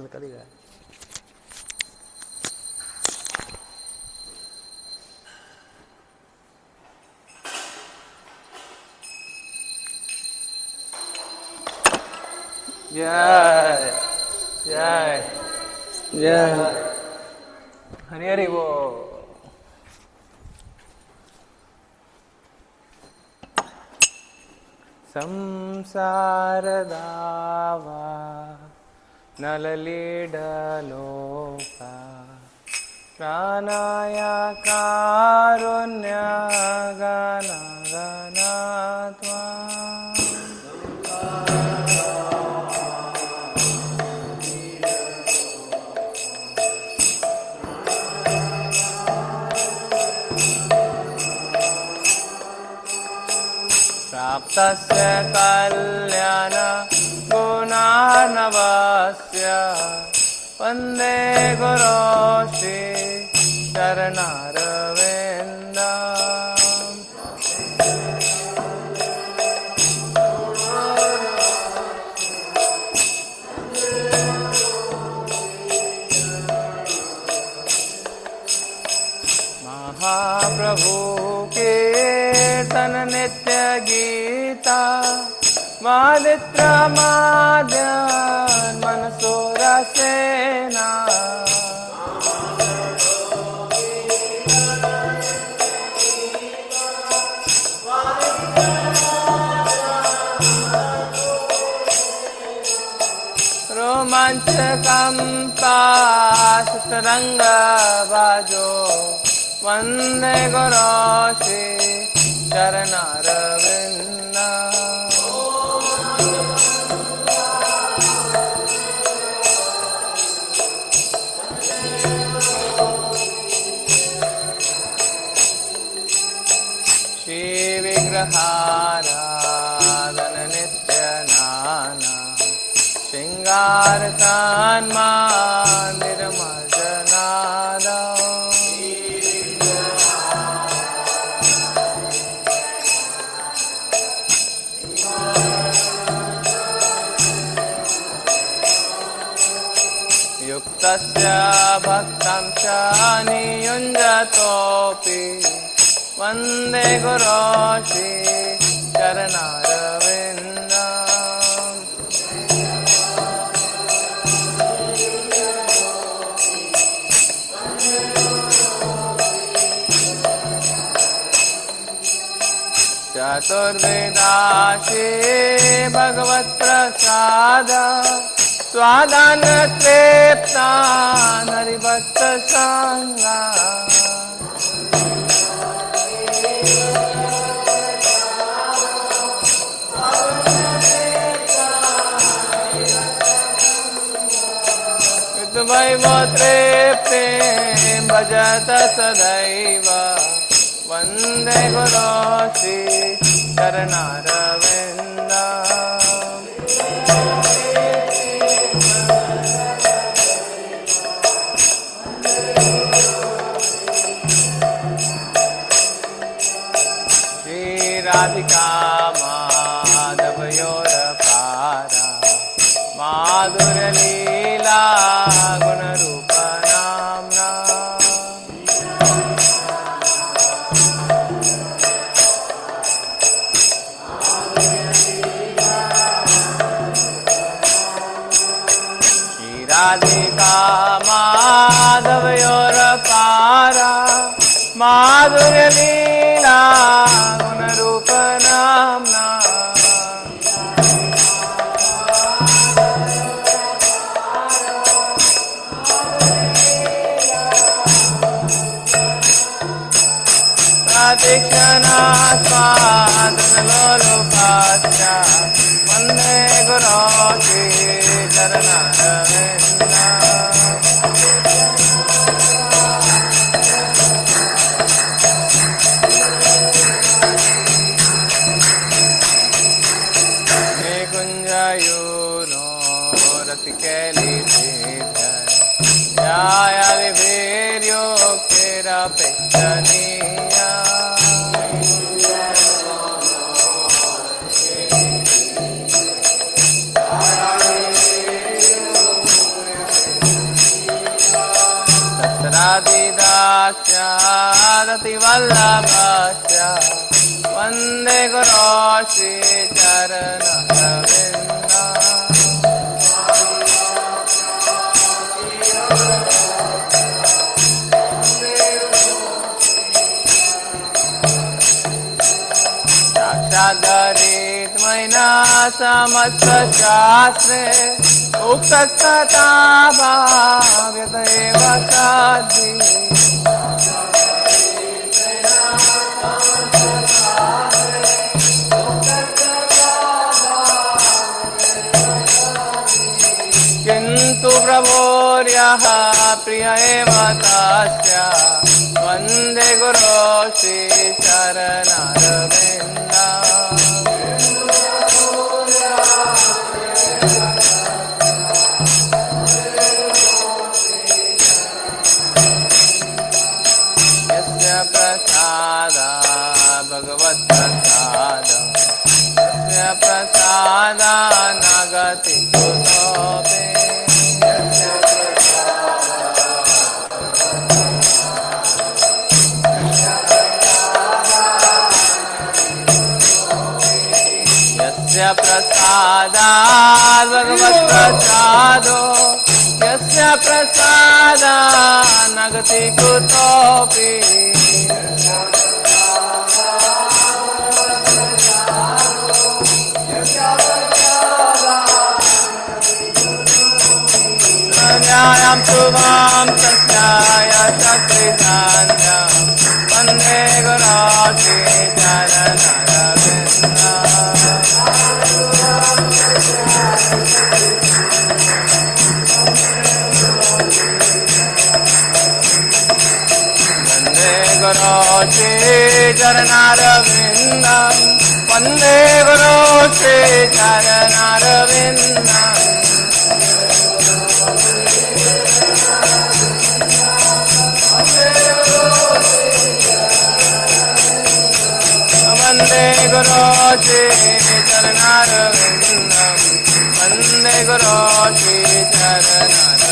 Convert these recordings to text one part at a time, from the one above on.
निकल ही गया। जय जय जय हरि हरि वो संसार दावा नललीडलोका प्राणाया कारुण्य गण गणत्वा प्राप्तस्य कल्याण गुणार्णवस्य वन्दे गुरो श्री चरणारविन्दम्। महाप्रभु कीर्तन नित्य गीता मादित्र माद्यन मनसो रसेना रोमांचकं पाशतरंग बाजो वंदे गुरो श्री चरणारविन्दम्। श्री विग्रहाराधन नित्य नाना श्रृंगार तन्मन्दिर मर्जनादा युक्तस्य भक्तं च नियुञ्जतोऽपि वन्दे गुरो श्री चरणारविन्दम्। चतुर्वेदाशे भगवत्प्रसाद स्वादान तृप्तान हरिभक्त संगा विद्वैव तृप्तिं भजत सदैव वन्दे गुरो श्री चरणारविन्दम्। राधिका माधवयोरपारा माधुर्य लीला गुणरूप नाम्ना श्री राधिका माधवयोरपारा माधुर्य लीला गुणरूप नाम्ना प्रतिक्षणा स्वादनलोलुपाच्च वन्दे गुरो श्री चरणारविन्दम्। निकुञ्जयूनो रतिकेलिधर न्यायादिवीर्योक्तिरपेक्षणीया भारती वल्लभस्य वन्दे गुरो श्रीचरणरविन्द साक्षादरित्मैना समस्तशास्त्रे उक्तस्तथा भाव्यत एव साधि किन्तु प्रभोर्यः प्रिय एव तस्य वन्दे गुरो श्रीचरणरविन्द यस्य प्रसादा भगवत्प्रसादं यस्य प्रसादा न गति कुतोऽपि यस्य प्रसादात् भगवत्प्रसादो यस्य प्रसादात् न गति कुतोऽपि न्यायं शुभं सत्याय सत्रिधान्यं वन्दे गुरो श्रीचरणरविन्द वन्दे गुरो श्रीचरणरविन्दं वन्दे गुरो श्रीचरणरविन्दम् वन्दे गुरो श्रीचरणरविन्दं वन्दे गुरो श्रीचरणरविन्दम्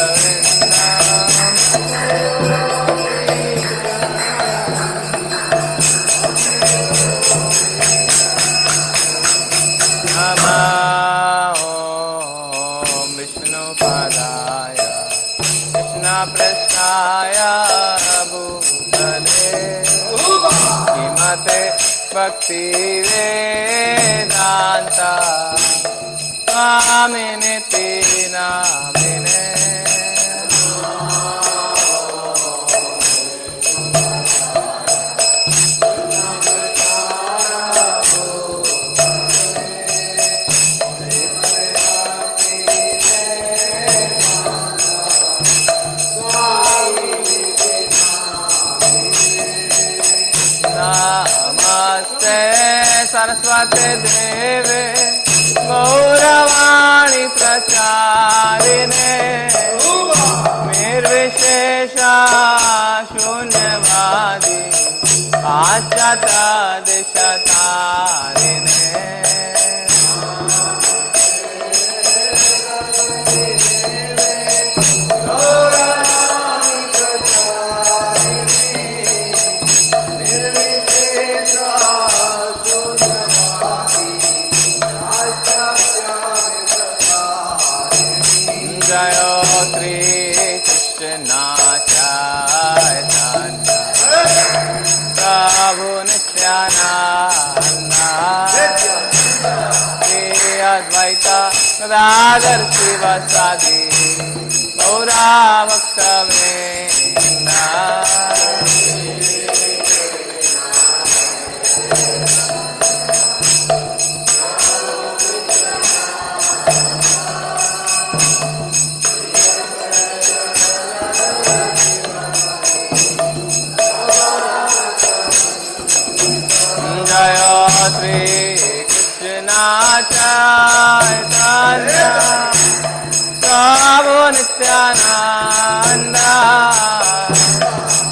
नमो विष्णुपदाय कृष्णपृष्ठाय भूतले श्रीमते भक्तिवेदान्ता स्वामिनिति नामिने नमस्ते सरस्वती देवे गौरवाणी प्रचारिणे निर्विशेषा शून्यवादी पाश्चात्य दिशतारिणे जय श्री कृष्ण चैतन्य प्रभु नित्यानंद श्री अद्वैत गदाधर शिवासादि गौरा भक्तवृंद जय श्री कृष्ण चैतन्य प्रभु Nityanand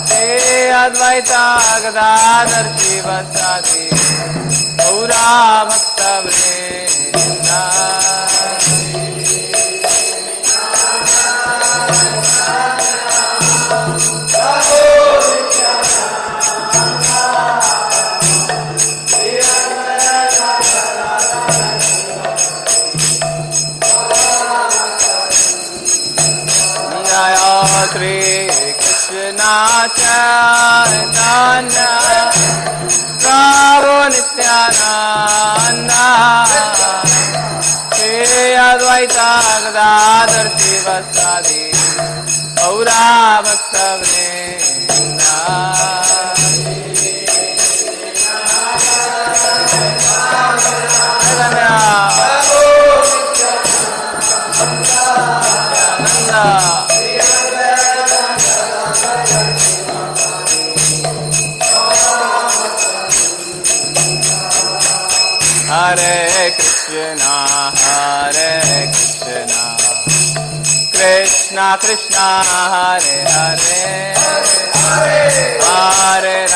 Shri Advaita Gadadhar शिवासादि Gaura भक्तवृंद Shri Krishna Chaitanya Prabhu Nityananda Shri Advaita Gadadhar Sivasadi Gaura Bhakta Vrinda Hare Krishna, Krishna Krishna, Hare Hare, Hare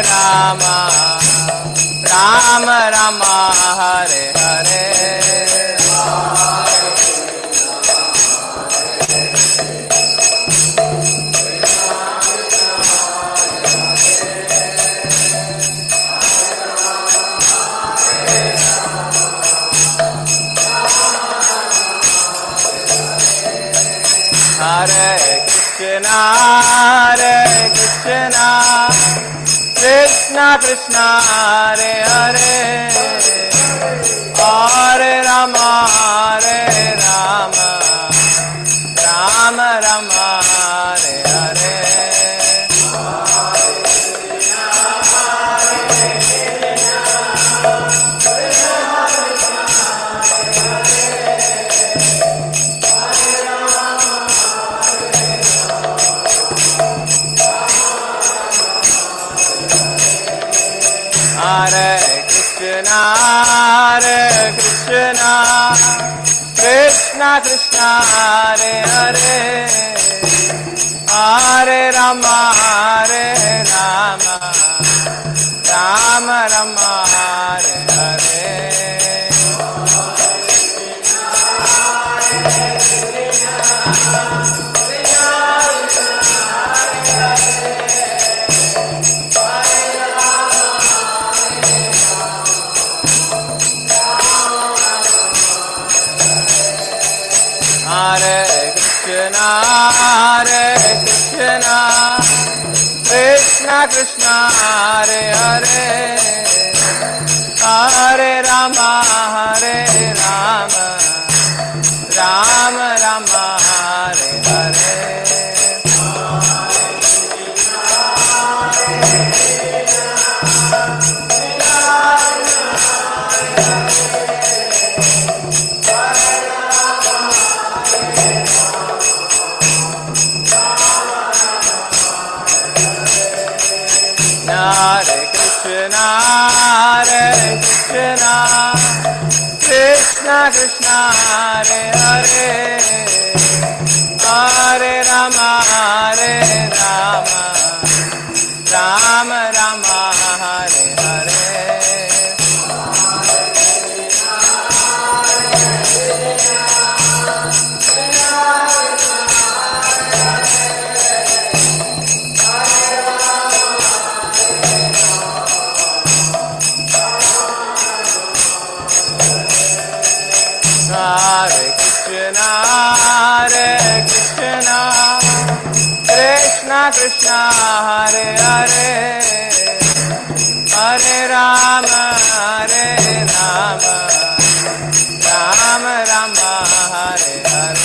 Rama, Rama Rama, Hare Hare. Hare Krishna, Krishna Krishna, Hare Hare, Hare Rama, Rama Rama, Hare Hare. Hare Krishna, Krishna Krishna, Hare Hare, Hare Rama, Rama Rama, Hare Hare. Hare Krishna, Krishna Krishna, Hare Hare, Hare Rama, Rama Rama, Hare Hare. Hare Krishna, Krishna Krishna, Hare Hare, Hare Rama, Rama Rama, Hare Hare. Hare Krishna, Krishna Krishna, Hare Hare, Hare Rama, Rama Rama, Hare Hare.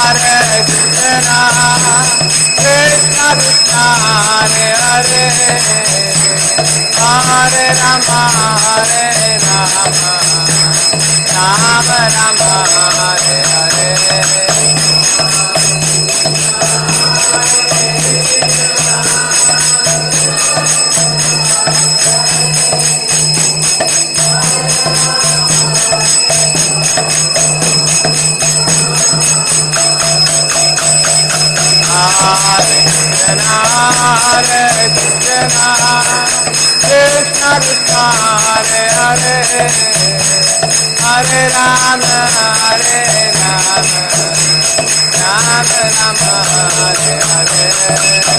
Hare Krishna, Krishna Krishna, Hare Hare, Hare Rama, Rama Rama, Hare Hare. Hare Krishna, Krishna Krishna Krishna Hare Hare Hare Rama Hare Rama Rama Rama Hare Hare Hare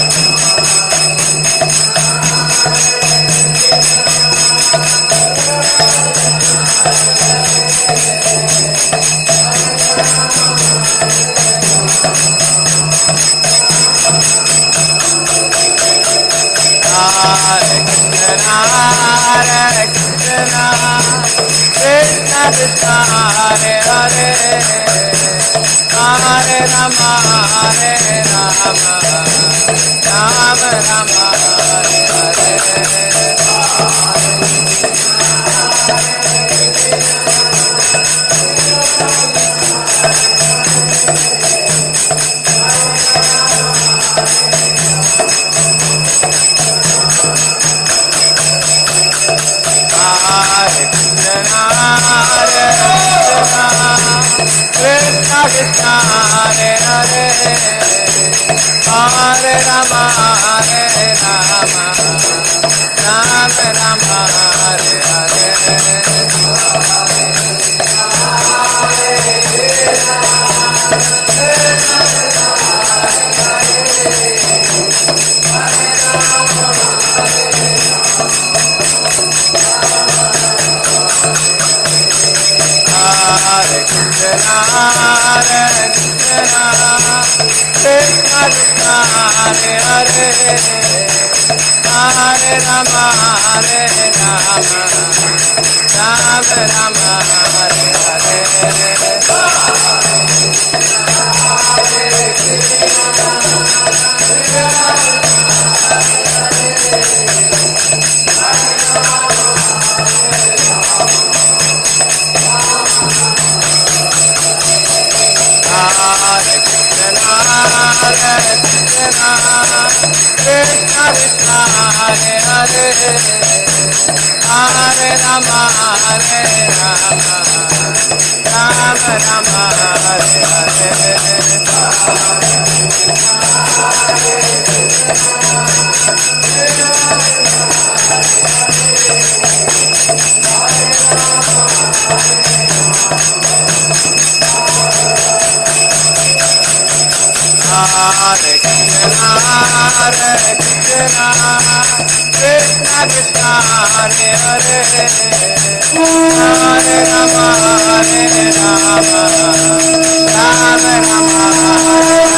Krishna Krishna Krishna Hare Hare Hare Rama Hare Rama Rama Rama Hare Hare Krishna Krishna Hare Hare Hare Rama Hare Rama Rama Rama Hare Hare Hare Krishna Krishna Krishna Hare Hare Hare Rama Hare Rama Rama Rama Hare Hare Hare Krishna Krishna Krishna Hare Hare Hare Rama Hare Rama Rama Rama Hare Hare Hare Krishna Krishna Krishna Hare Hare Hare Rama Hare Rama Rama Rama Hare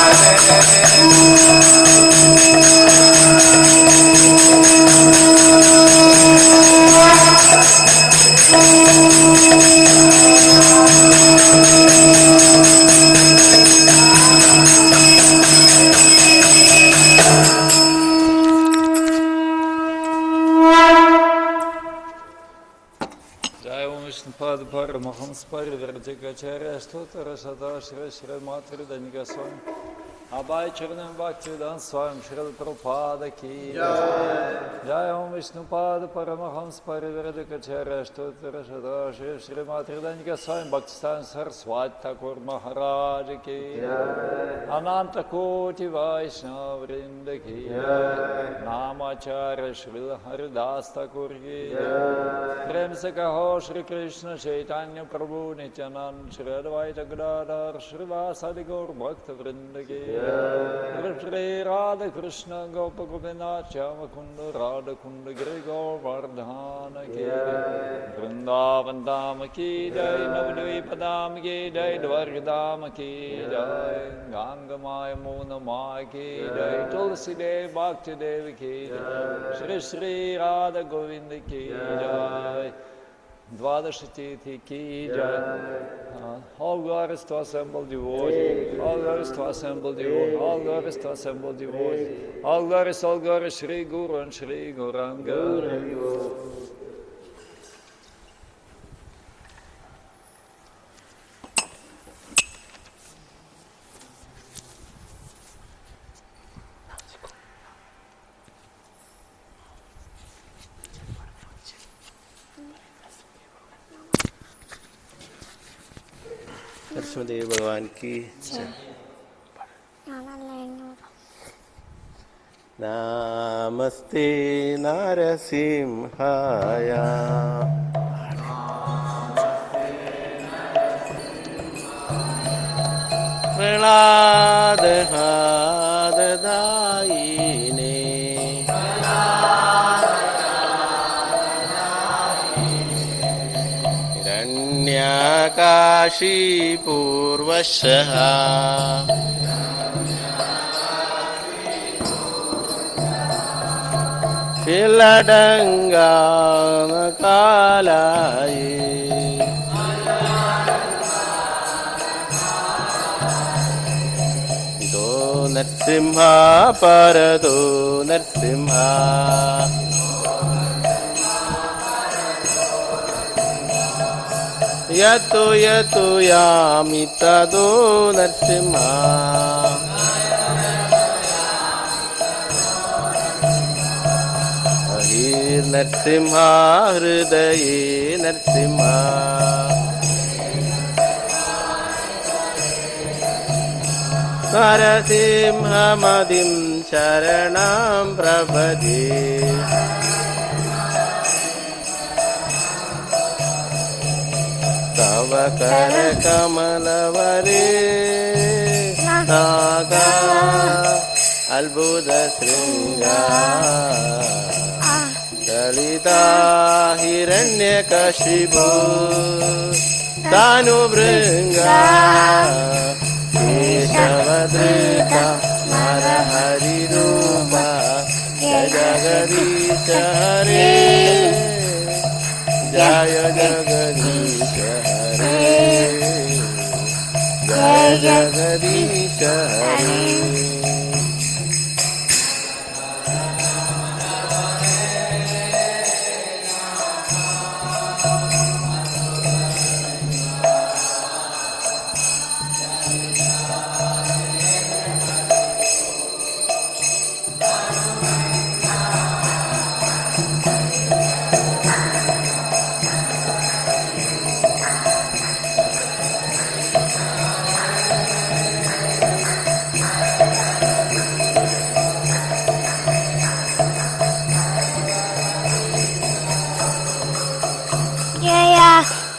Prabhupada Paramahamsa Parivrajacharya Stotara Sada Shri Shri Matri Danika Swami Abhay Charanam Bhaktivedanta Swami Shri Prabhupada Ki Jai Om Vishnupada Paramahamsa Parivrajacharya Stotara Sada Shri Shri Matri Danika Swami Bhaktistan Saraswati Thakur Maharaj Ki Ananta Koti Vaishnava Vrinda Ki Namacharya Shri Haridas Thakur Ki Prem Se Kaho Shri Krishna Chaitanya Prabhu Nityanand Shri Advaita Gadadhar Shri Vasadi Gaur Bhakta Vrinda Ki Shri Radha Krishna Gopa Govinda Chama Kunda Radha Kunda Giri Govardhana Ki Vrindavan Dham Ki Jai Navadvipa Dham Ki Jai Dwarga Dham Ki Jai Ganga Maya Muna Maya Ki Jai Tulsi Dev Bhakti Devi Ki Jai Shri Shri Radha Govinda Ki Jai Dvadashatithi Ki Jai. All glories to assembled devotees. All glories to assembled devotees. All glories to assembled devotees. All glories, Shri Guru and Shri Gauranga. Krishnadeva भगवान की जय। नमस्ते नरसिंहाय प्रह्लादहाददायिने हिरण्यकाशीपूर्वशः शिलडङ्गानकालाये दो नरसिंहा परदो नरसिंहा यतो यतो यामि तदो नरसिंहा नरसिंहा हृदये नरसिंहा नरसिंहमदिं शरणं प्रपद्ये तव करकमलवरे नागा अल्बुदशृङ्गा ललिता हिरण्यकशिपो दानुभृङ्गा केशवधृता नरहरिरूपा जय जगदीश हरे जय जगदीश हरे जय जगदीश हरे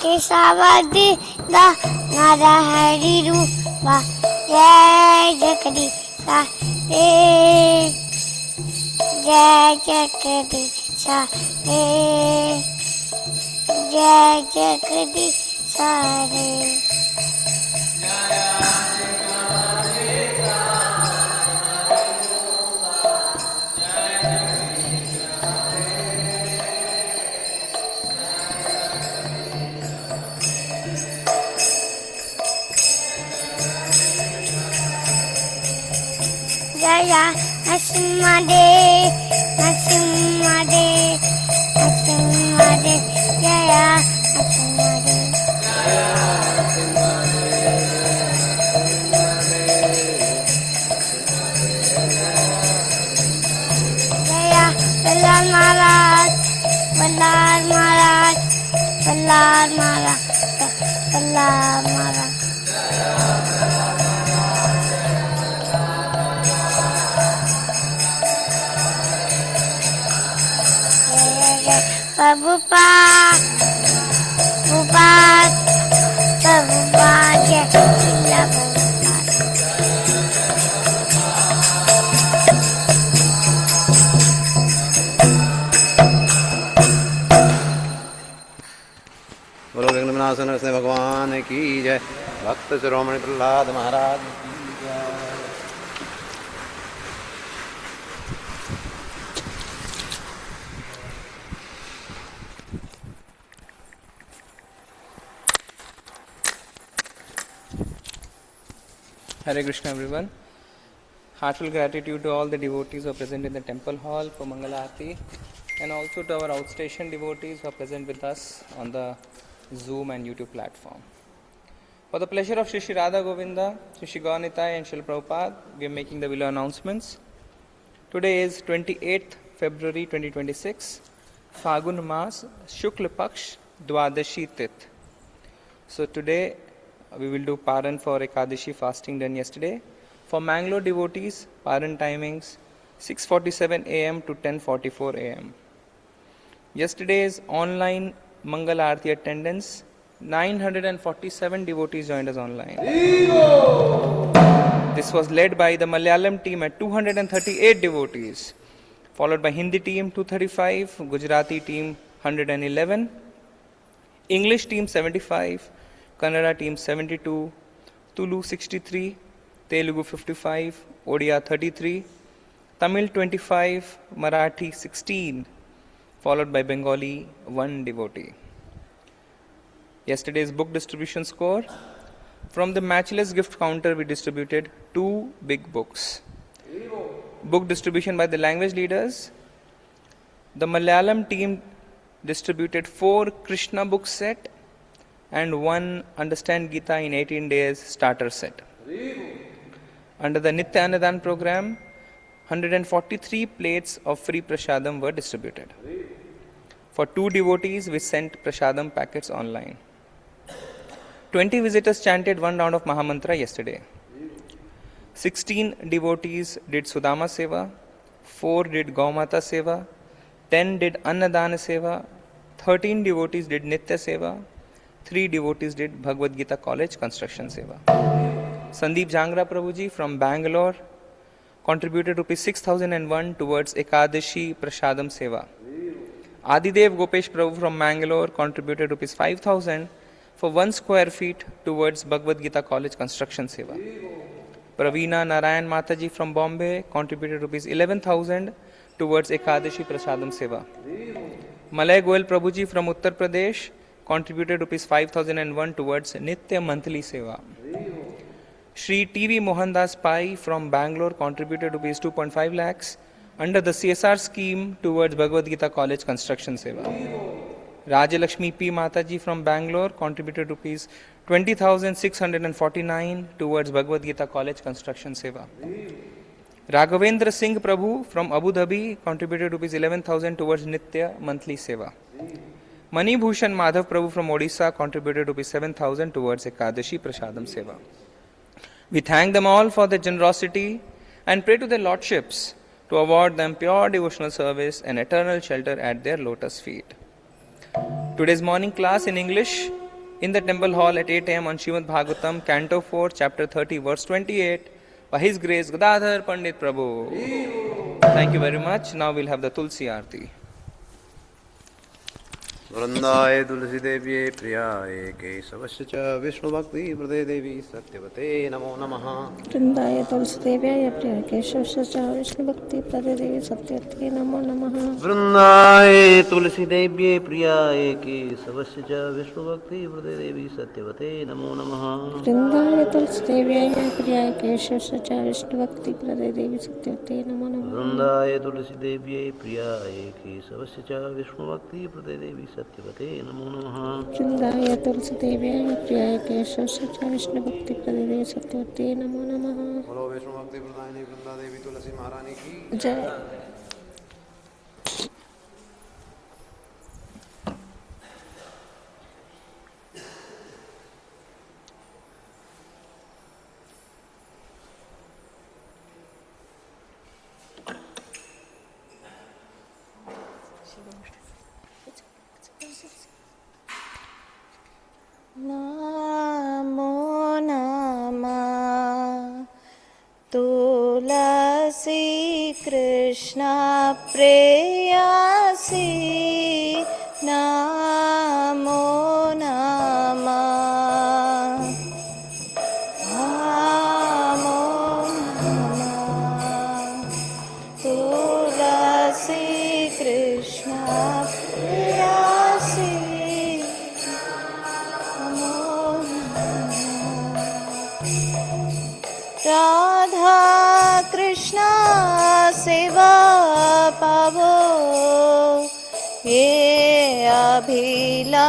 केशवधृता नरहरिरूपा जय जगदीश हरे जय जगदीश हरे जय जगदीश हरे जय नरसिंहदेव नरसिंहदेव नरसिंहदेव जय नरसिंहदेव जय प्रहलाद महाराज प्रहलाद महाराज प्रहलाद महाराज प्रहलाद महाराज Prabhupada, Prabhupada, Prabhupada, Jai Srila Prabhupada। बोलो विघ्नविनाशक नरसिंह भगवान की जय। भक्त शिरोमणि प्रहलाद महाराज की जय। Hare Krishna everyone. Heartfelt gratitude to all the devotees who are present in the temple hall for Mangala Aarti, and also to our outstation devotees who are present with us on the Zoom and YouTube platform. For the pleasure of Shri Radha Govinda, Shri Gaunitai and Srila Prabhupada, we are making the below announcements. Today is 28th February 2026, Fagun Mas, Shukla Paksh, Dwadashi Tith. So today we will do Paran for Ekadashi fasting done yesterday. For Mangalore devotees, Paran timings 6:47 a.m. to 10:44 a.m. Yesterday's online Mangal Aarti attendance, 947 devotees joined us online. This was led by the Malayalam team at 238 devotees, followed by Hindi team 235, Gujarati team 111, English team 75, Kannada team 72, Tulu 63, Telugu 55, Odia 33, Tamil 25, Marathi 16, followed by Bengali 1 devotee. Yesterday's book distribution score. From the matchless gift counter, we distributed 2 big books. Book distribution by the language leaders. The Malayalam team distributed 4 Krishna book set and 1 Understand Gita in 18 days starter set. Under the Nitya Annadan program, 143 plates of free prasadam were distributed. For 2 devotees, we sent prasadam packets online. 20 visitors chanted 1 round of Mahamantra yesterday. 16 devotees did Sudama Seva, 4 did Gaumata Seva, 10 did Annadana Seva, 13 devotees did Nitya Seva, 3 devotees did Bhagavad Gita College Construction Seva. Sandeep Jangra Prabhuji from Bangalore contributed rupees 6,001 towards Ekadashi Prasadam Seva. Adidev Gopesh Prabhu from Bangalore contributed rupees 5,000 for 1 square feet towards Bhagavad Gita College Construction Seva. Praveena Narayan Mataji from Bombay contributed rupees 11,000 towards Ekadashi Prasadam Seva. Malay Goel Prabhuji from Uttar Pradesh contributed rupees 5,001 towards Nitya Monthly Seva. Shri T.V. Mohandas Pai from Bangalore contributed rupees 2.5 lakhs under the CSR scheme towards Bhagavad Gita College Construction Seva. Rajalakshmi P. Mataji from Bangalore contributed rupees 20,649 towards Bhagavad Gita College Construction Seva. Raghavendra Singh Prabhu from Abu Dhabi contributed rupees 11,000 towards Nitya Monthly Seva. Mani Bhushan Madhav Prabhu from Odisha contributed rupees 7,000 towards Ekadashi Prasadam Seva. We thank them all for their generosity and pray to their lordships to award them pure devotional service and eternal shelter at their lotus feet. Today's morning class in English in the temple hall at 8 a.m. on Srimad Bhagavatam, Canto 4, Chapter 30, verse 28, by His Grace Gadadhar Pandit Prabhu. Thank you very much. Now we'll have the Tulsi Aarti. वृंदाय तुलसी देव्ये प्रियाय केशवस्य च विष्णुभक्ति प्रदे देवी सत्यवते नमो नमः। वृंदाय तुलसी देव्याय प्रियाय केशवस्य च विष्णुभक्ति प्रदे देवी सत्यवते नमो नमः। वृंदाय तुलसी देव्ये प्रियाय केशवस्य च विष्णुभक्ति प्रदे देवी सत्यवते नमो नमः। वृंदाय तुलसी देव्याय प्रियाय केशवस्य च विष्णुभक्ति प्रदे देवी सत्यवते नमो नमः। वृंदाय तुलसी देव्ये प्रियाय केशवस्य च विष्णुभक्ति प्रदे देवी सत्यवते नमो नमः। वृंदाय तुलसी देव्याय प्रियाय केशवस्य च विष्णुभक्ति प्रदे देवी सत्यवते नमो नमः। बोलो विष्णु भक्ति प्रदायिनी वृंदा देवी तुलसी महारानी की जय। नमो नमः तुलसी कृष्ण प्रेयसी नमो नमः नमो नमः तुलसी कृष्ण प्रेयसी राधा कृष्ण सेवा पावो ये अभिलाषी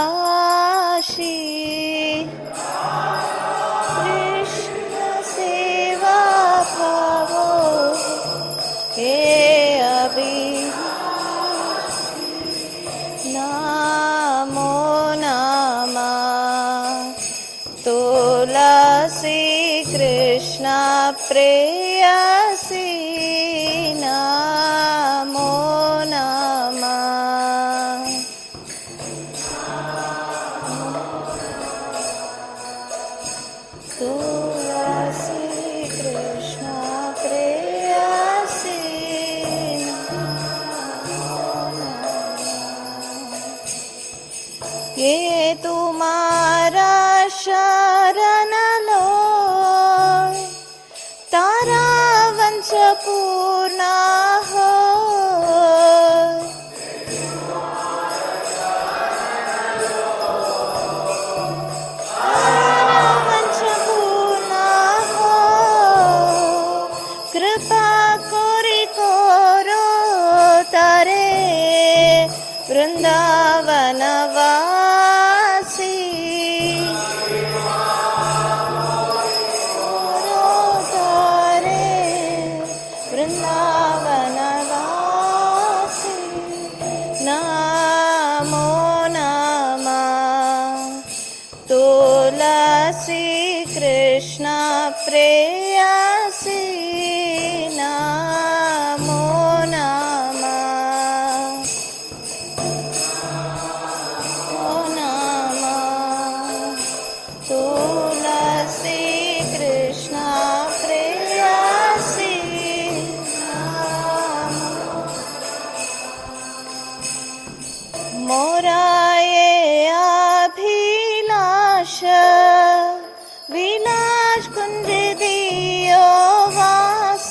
कृष्ण सेवा पावो ये अभिलाषी नमो नमः तुलसी कृष्ण प्रेयसी नमो ये तुम्हारा शरण लो, तारा वंश पूर्ण हो। तारा वंश पूर्ण हो, कृपा कोरी कोरो तारे वृंदावन वासी। वृंदावन वासी नमो नमः। तुलसी कृष्ण प्रेयसी नमो नमः। तुलसी कृष्ण प्रेयसी मोरा ये अभिलाष विलास कुंज दियो वास।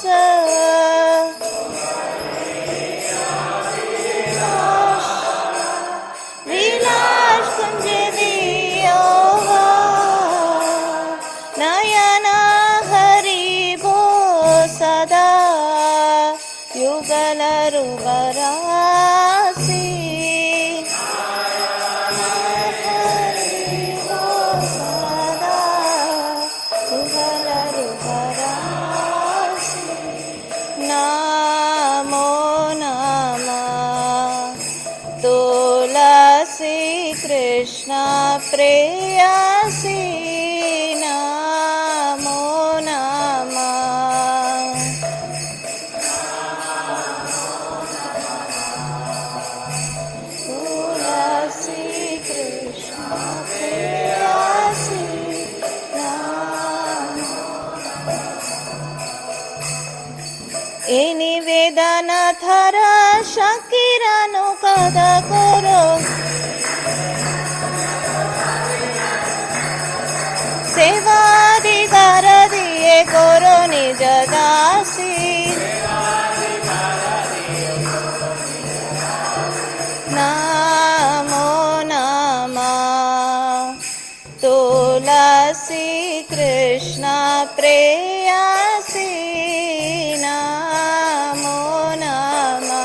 विलास कुंज दियो वास। नयन हरि भो सदा युगल रुबरासी। नमो नमः। तुलसी कृष्ण प्रेयसी नमो नमः। तुलसी कृष्ण प्रेयसी ए निवेदन थर शकीरनु कद करो। सेवाधिकार दिए करो निज दासी। नमो नमः। तुलसी कृष्ण प्रेयसी नमो नमः।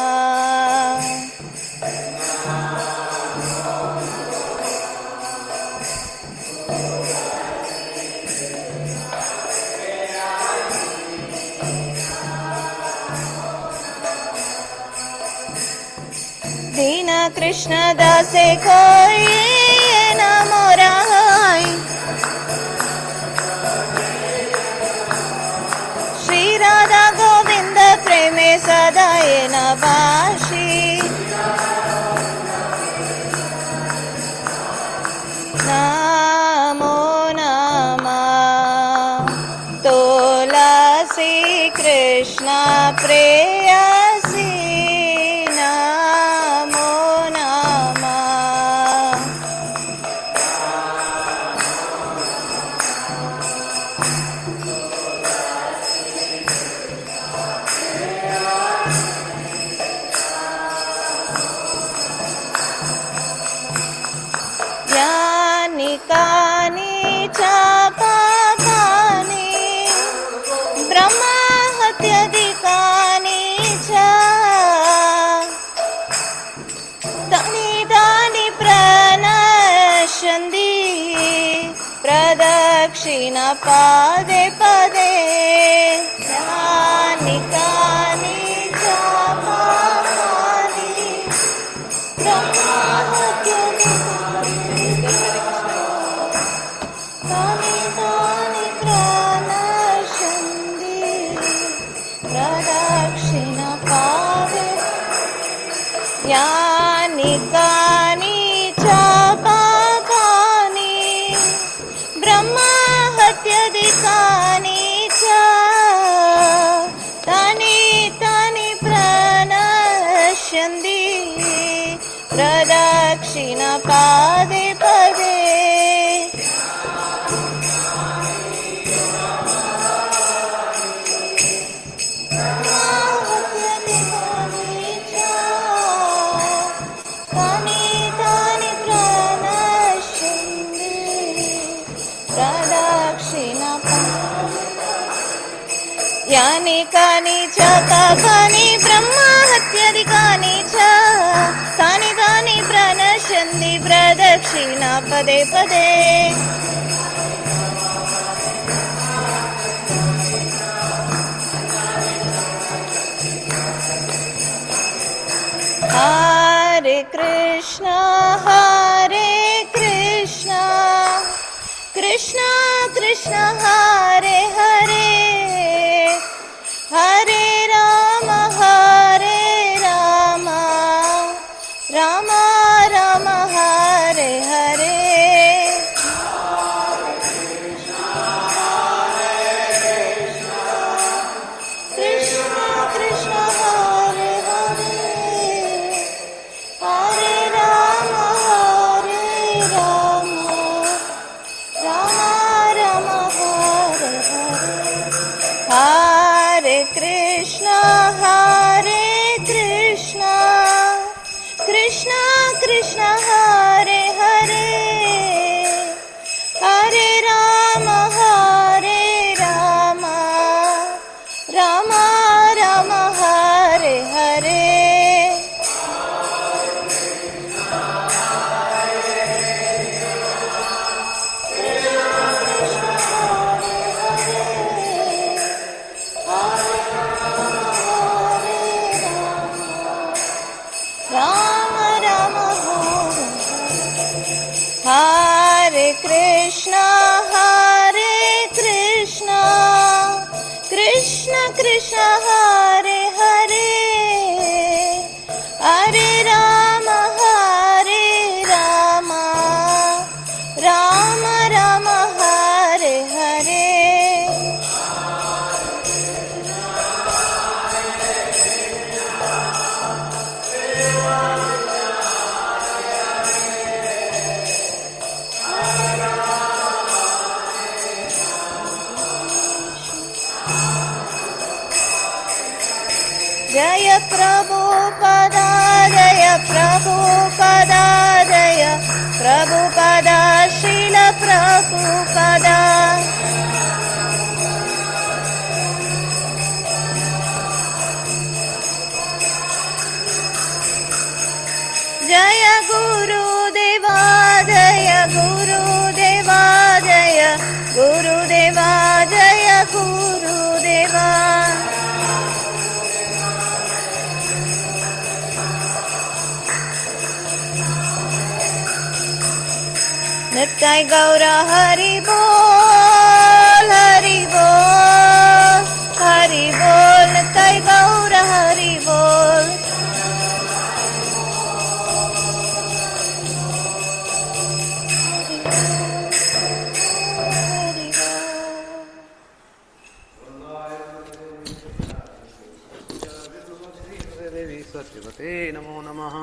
दीन कृष्ण दासे कोई नमो राय। श्री राधा गोविंद प्रेमे सदाए नबाशी। नमो नमः। तुलसी कृष्ण प्रेयसी नमो नमः। यानि कानि च पापानि ब्रह्महत्यादिकानि च तानि तानि प्रणश्यन्ति प्रदक्षिण पदे पदे। यानि कानि च पापानि तानि तानि प्रणश्यन्ति प्रदक्षिण पदे। यानि कानि च पापानि ब्रह्महत्यादिकानि च तानि तानि प्रणश्यन्ति प्रदक्षिण पादे पदे यानि कानि च पापानि ब्रह्महत्यादिकानि च तानि तानि प्रणश्यन्ति प्रदक्षिणा पदे पदे हरे कृष्ण कृष्ण कृष्ण हरे हरे हरे राम राम राम हरे हरे कृष्ण कृष्ण हरे हरे हरे राम राम राम हरे हरे हरे कृष्ण कृष्ण कृष्ण हरे हरे हरे राम राम राम हरे हरे राम राम हरे कृष्ण कृष्ण कृष्ण हरे हरे हरे राम राम राम हरे हरे जय प्रभुपदा प्रभुपदा श्रील प्रभुपदा जय गुरुदेवा जय गुरुदेवा जय गुरुदेवा जय गुरुदेवा नित्य गौर हरि बोल नित्य गौर हरि बोल देवी सत्यवते नमो नमः।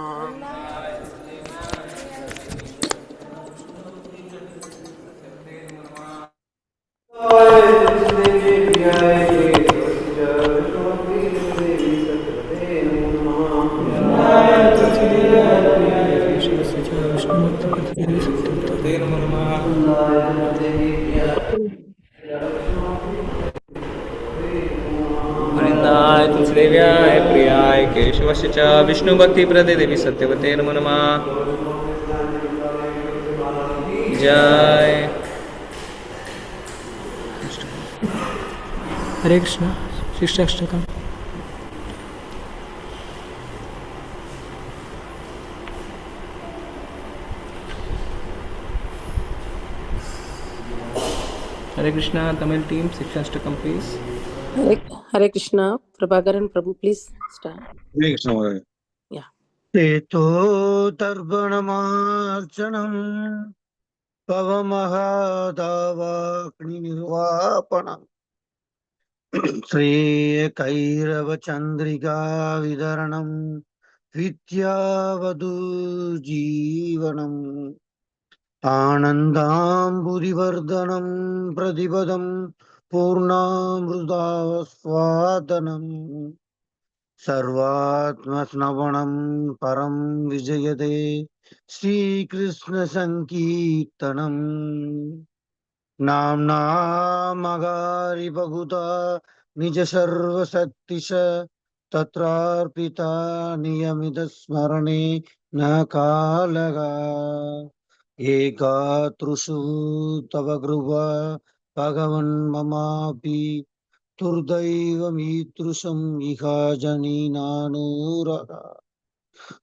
वृंदाय तुलसीदेव्याय प्रियाय केशवस्य च विष्णुभक्तिप्रदे देवी सत्यवते नमो नमः। जय Hare Krishna Shikshashtakam. Hare Krishna Tamil team Shikshashtakam please. Hare Krishna, Prabhakaran Prabhu, please start. Hare Krishna महोदय। Yeah. तेतो तर्पणमार्चनम् पवमहादावाग्निर्वापणम् श्रीकैरवचन्द्रिका विदरणम् विद्यावधू जीवनम् आनन्दाम्बुरिवर्धनं प्रतिपदं पूर्णामृतास्वादनम् सर्वात्मस्नवनं परं विजयते श्रीकृष्णसङ्कीर्तनम् नाम्नामगारि बहुधा निज सर्वशक्तिश तत्रार्पिता नियमितस्मरणे न कालगा एकातृषु तव कृपा भगवन् ममापि दुर्दैवमीदृशम् इह जनिनानूरः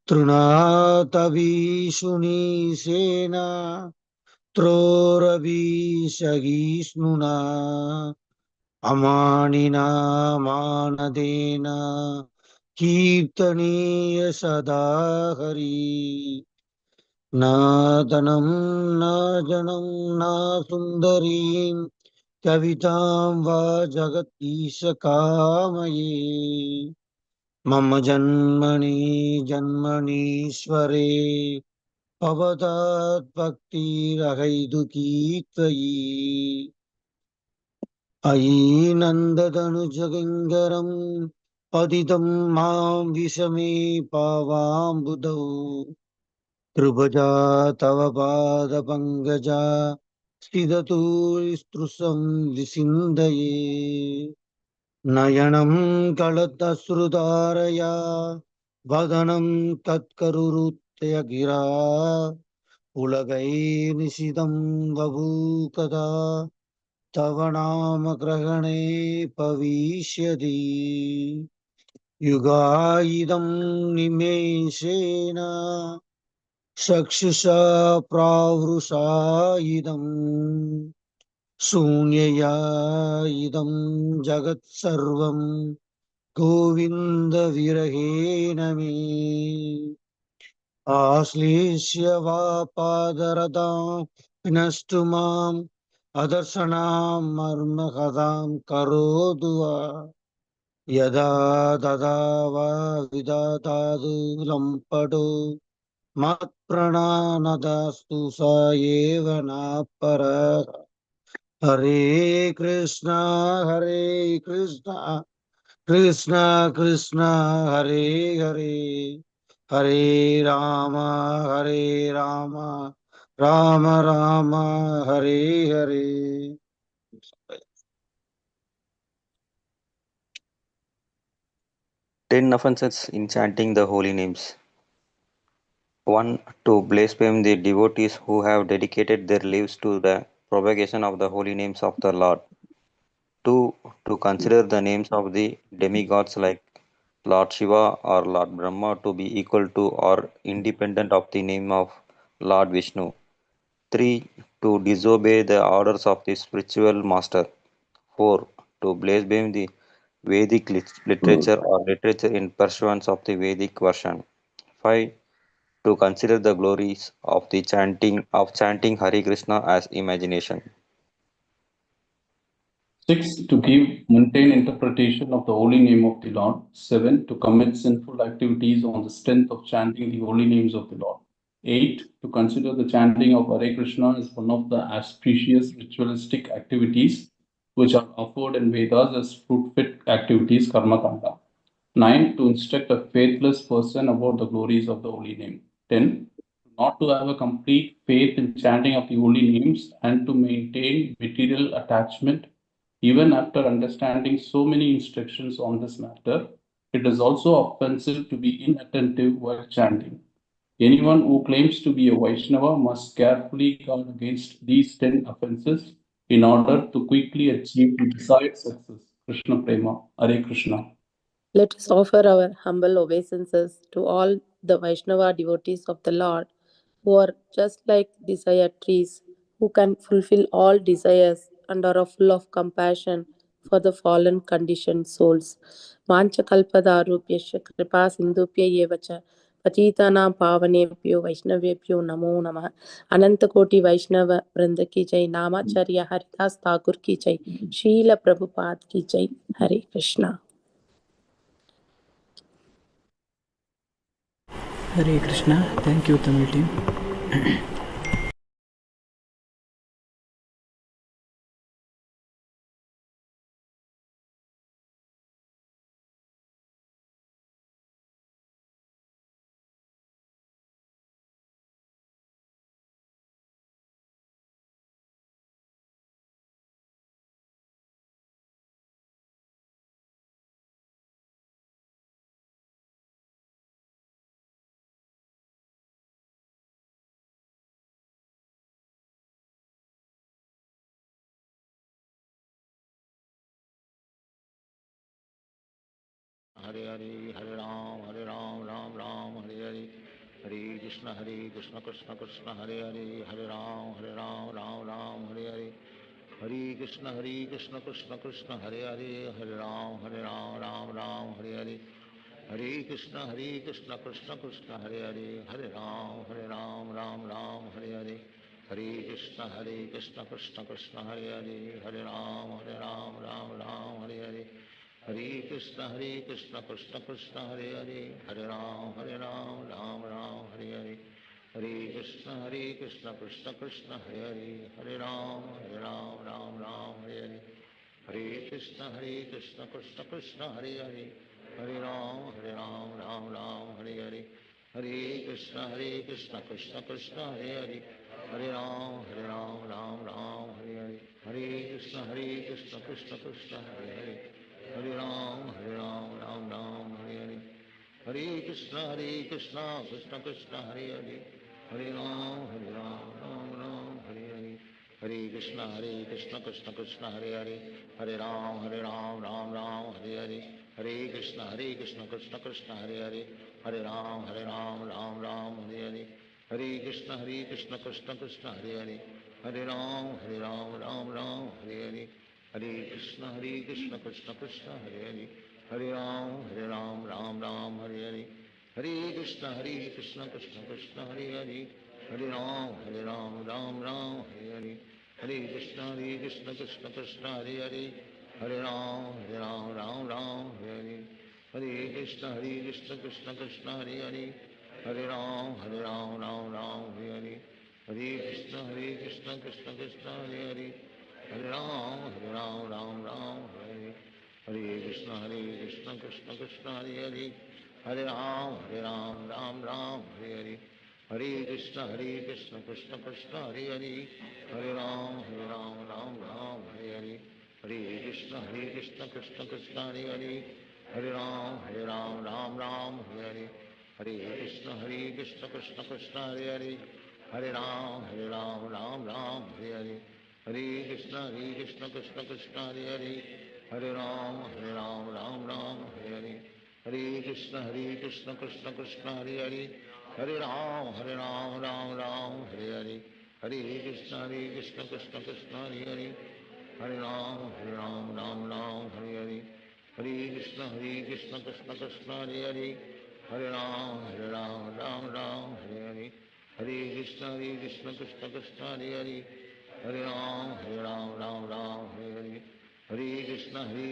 तृणातभीषुणीशेन त्रोरभिषगीष्णुना अमानिना मानदेन कीर्तनीय सदा हरि न धनं न जनं न सुन्दरीं कवितां वा जगदीश कामये मम जन्मनि जन्मनीश्वरे भवतात् भक्तिरहैतुकी त्वयि अयि नन्दतनुजगङ्गरं पतितं मां विषमे पावाम्बुधौ कृपजा तव पादपङ्कजा स्थिततु स्पृशं विसिन्दये नयनं कलतश्रुतारया वदनं तत्करुरुत्तय गिरा उलगैर्निशितं बभूकदा तव नाम ग्रहणे भविष्यति युगायिदं निमेषेण चक्षुषा प्रावृषायिदम् शून्यया इदं जगत्सर्वं गोविन्दविरहेण मे आश्लेष्य वा पादरतां विनष्टु माम् अदर्शनां मर्मकथां करोतु वा यदा तदा वा विदधातु लम्पटो मत्प्राणनादास्तु स एव न परः हरे Krishna Krishna Krishna Hare Hare Hare Ram Ram Ram Hare Hare 10 offenses in chanting the holy names. 1. To blaspheme the devotees who have dedicated their lives to the propagation of the holy names of the Lord. 2. To consider the names of the demigods like Lord Shiva or Lord Brahma to be equal to or independent of the name of Lord Vishnu. 3. To disobey the orders of the spiritual master. 4. To blaspheme the Vedic literature or literature in pursuance of the Vedic version. 5. To consider the glories of the chanting Hare Krishna as imagination. 6. To give mundane interpretation of the holy name of the Lord. 7. To commit sinful activities on the strength of chanting the holy names of the Lord. 8. To consider the chanting of Hare Krishna as one of the auspicious ritualistic activities which are offered in Vedas as fruit-fit activities, karma kanda. 9. To instruct a faithless person about the glories of the holy name. 10. Not to have a complete faith in chanting of the holy names and to maintain material attachment even after understanding so many instructions on this matter. It is also offensive to be inattentive while chanting. Anyone who claims to be a Vaishnava must carefully guard against these 10 offenses in order to quickly achieve the desired success. Krishna Prema, Hare Krishna. Let us offer our humble obeisances to all the Vaishnava devotees of the Lord, who are just like desire trees, who can fulfill all desires and are full of compassion for the fallen conditioned souls. Vanchakalpadarupyasya kripa sindhupya evacha पतितानां पावनेभ्यो वैष्णवेभ्यो नमो नमः. अनंत कोटि वैष्णव वृंद की जय. नामाचार्य हरिदास ठाकुर की जय. शील प्रभुपाद की जय. हरे Krishna. Hare Krishna. Thank you, Tamil team. Hare Hare, Hare Ram, Ram Ram, Hare Hare, Hare Krishna, Krishna Krishna, Hare Hare, Hare Ram, Ram Hare Hare, Hare Krishna, Krishna Krishna, Hare Hare, Hare Ram, Ram Hare Hare, Hare Krishna, Krishna Krishna, Hare Hare, Hare Ram, Ram Hare Hare, Hare Krishna, Krishna Krishna, Hare Hare, Hare Ram, Ram Hare Hare, Hare Krishna, Krishna Krishna, Hare Hare, Hare Ram, Ram Hare Hare, Hare Krishna, Krishna Krishna, Hare Hare, Hare Ram, Ram Hare Hare, Hare Krishna, Krishna Krishna, Hare Hare, Hare Ram, Ram Hare Hare, Hare Krishna, Krishna Krishna, Hare Hare, Hare Ram, Ram Hare Hare, Hare Krishna, Krishna Krishna, Hare Hare, Hare Ram, Ram Hare Hare, Hare Krishna, Krishna Krishna, Hare Hare, Hare Ram, Ram Hare Hare, Hare Krishna, Krishna Krishna, Hare Hare, Hare Ram, Ram Hare Hare, Hare Krishna, Krishna Krishna, Hare Hare, Hare Ram, Ram Hare Hare, Hare Krishna, Krishna Krishna, Hare Hare, Hare Ram, Ram Hare Hare, Hare Krishna, Krishna Krishna, Hare Hare, Hare Ram, Ram Hare Hare, Hare Krishna, Krishna Krishna, Hare Hare, Hare Ram, Ram Hare Hare, Hare Krishna, Krishna Krishna, Hare Hare, Hare Ram, Ram Hare Hare, Hare Krishna, Krishna Krishna, Hare Hare, Hare Ram, Ram Hare Hare, Hare Krishna, Krishna Krishna, Hare Hare, Hare Ram, Ram Hare Hare, Hare Krishna, Krishna Krishna, Hare Hare, Hare Ram, Ram Hare Hare, Hare Krishna, Krishna Krishna, Hare Hare, Hare Ram, Ram Hare Hare, Hare Krishna, Krishna Krishna, Hare Hare, Hare Ram, Ram Hare Hare, Hare Krishna, Krishna Krishna, Hare Hare, Hare Ram, Ram Hare Hare, Hare Krishna, Krishna Krishna, Hare Hare, Hare Ram, Ram Hare Hare, Hare Krishna, Krishna Krishna, Hare Hare, Hare Ram, Ram Hare Hare, Hare Krishna, Krishna Krishna, Hare Hare, Hare Ram, Ram Hare Hare, Hare Krishna, Krishna Krishna, Hare Hare, Hare Ram, Ram Hare Hare, Hare Krishna, Krishna Krishna, Hare Hare, Hare Ram, Ram Hare Hare, Hare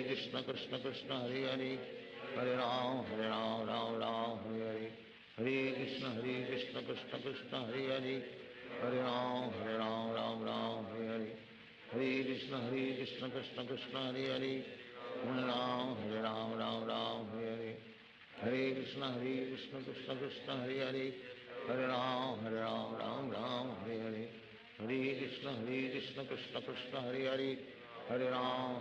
Krishna, Krishna Krishna, Hare Hare, Hare Ram, Ram Hare Hare, Hare Krishna, Krishna Krishna, Hare Hare, Hare Ram, Ram Hare Hare, Hare Krishna, Krishna Krishna, Hare Hare, Hare Ram, Ram Hare Hare, Hare Krishna, Krishna Krishna, Hare Hare, Hare Ram, Ram Hare Hare, Hare Krishna, Krishna Krishna, Hare Hare, Hare Ram,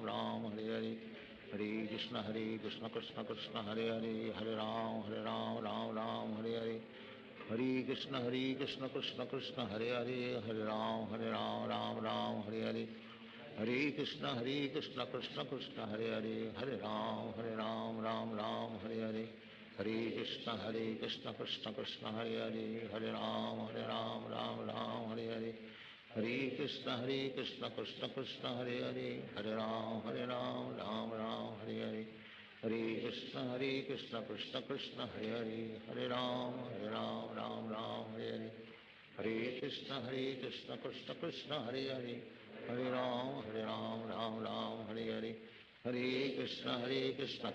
Ram Hare Hare, Hare Krishna, Krishna Krishna, Hare Hare, Hare Ram, Ram Hare Hare, Hare Krishna, Krishna Krishna, Hare Hare, Hare Ram, Ram Hare Hare, Hare Krishna, Krishna Krishna, Hare Hare, Hare Ram, Ram Hare Hare, Hare Krishna, Krishna Krishna, Hare Hare, Hare Ram, Ram Hare Hare, Hare Krishna, Krishna Krishna, Hare Hare, Hare Ram, Ram Hare Hare, Hare Krishna, Krishna Krishna, Hare Hare, Hare Ram, Ram Hare Hare, Hare Krishna, Krishna Krishna, Hare Hare, Hare Ram, Ram Hare Hare, Hare Krishna, Krishna Krishna, Hare Hare, Hare Ram, Ram Ram, Hare Hare. Hare Krishna,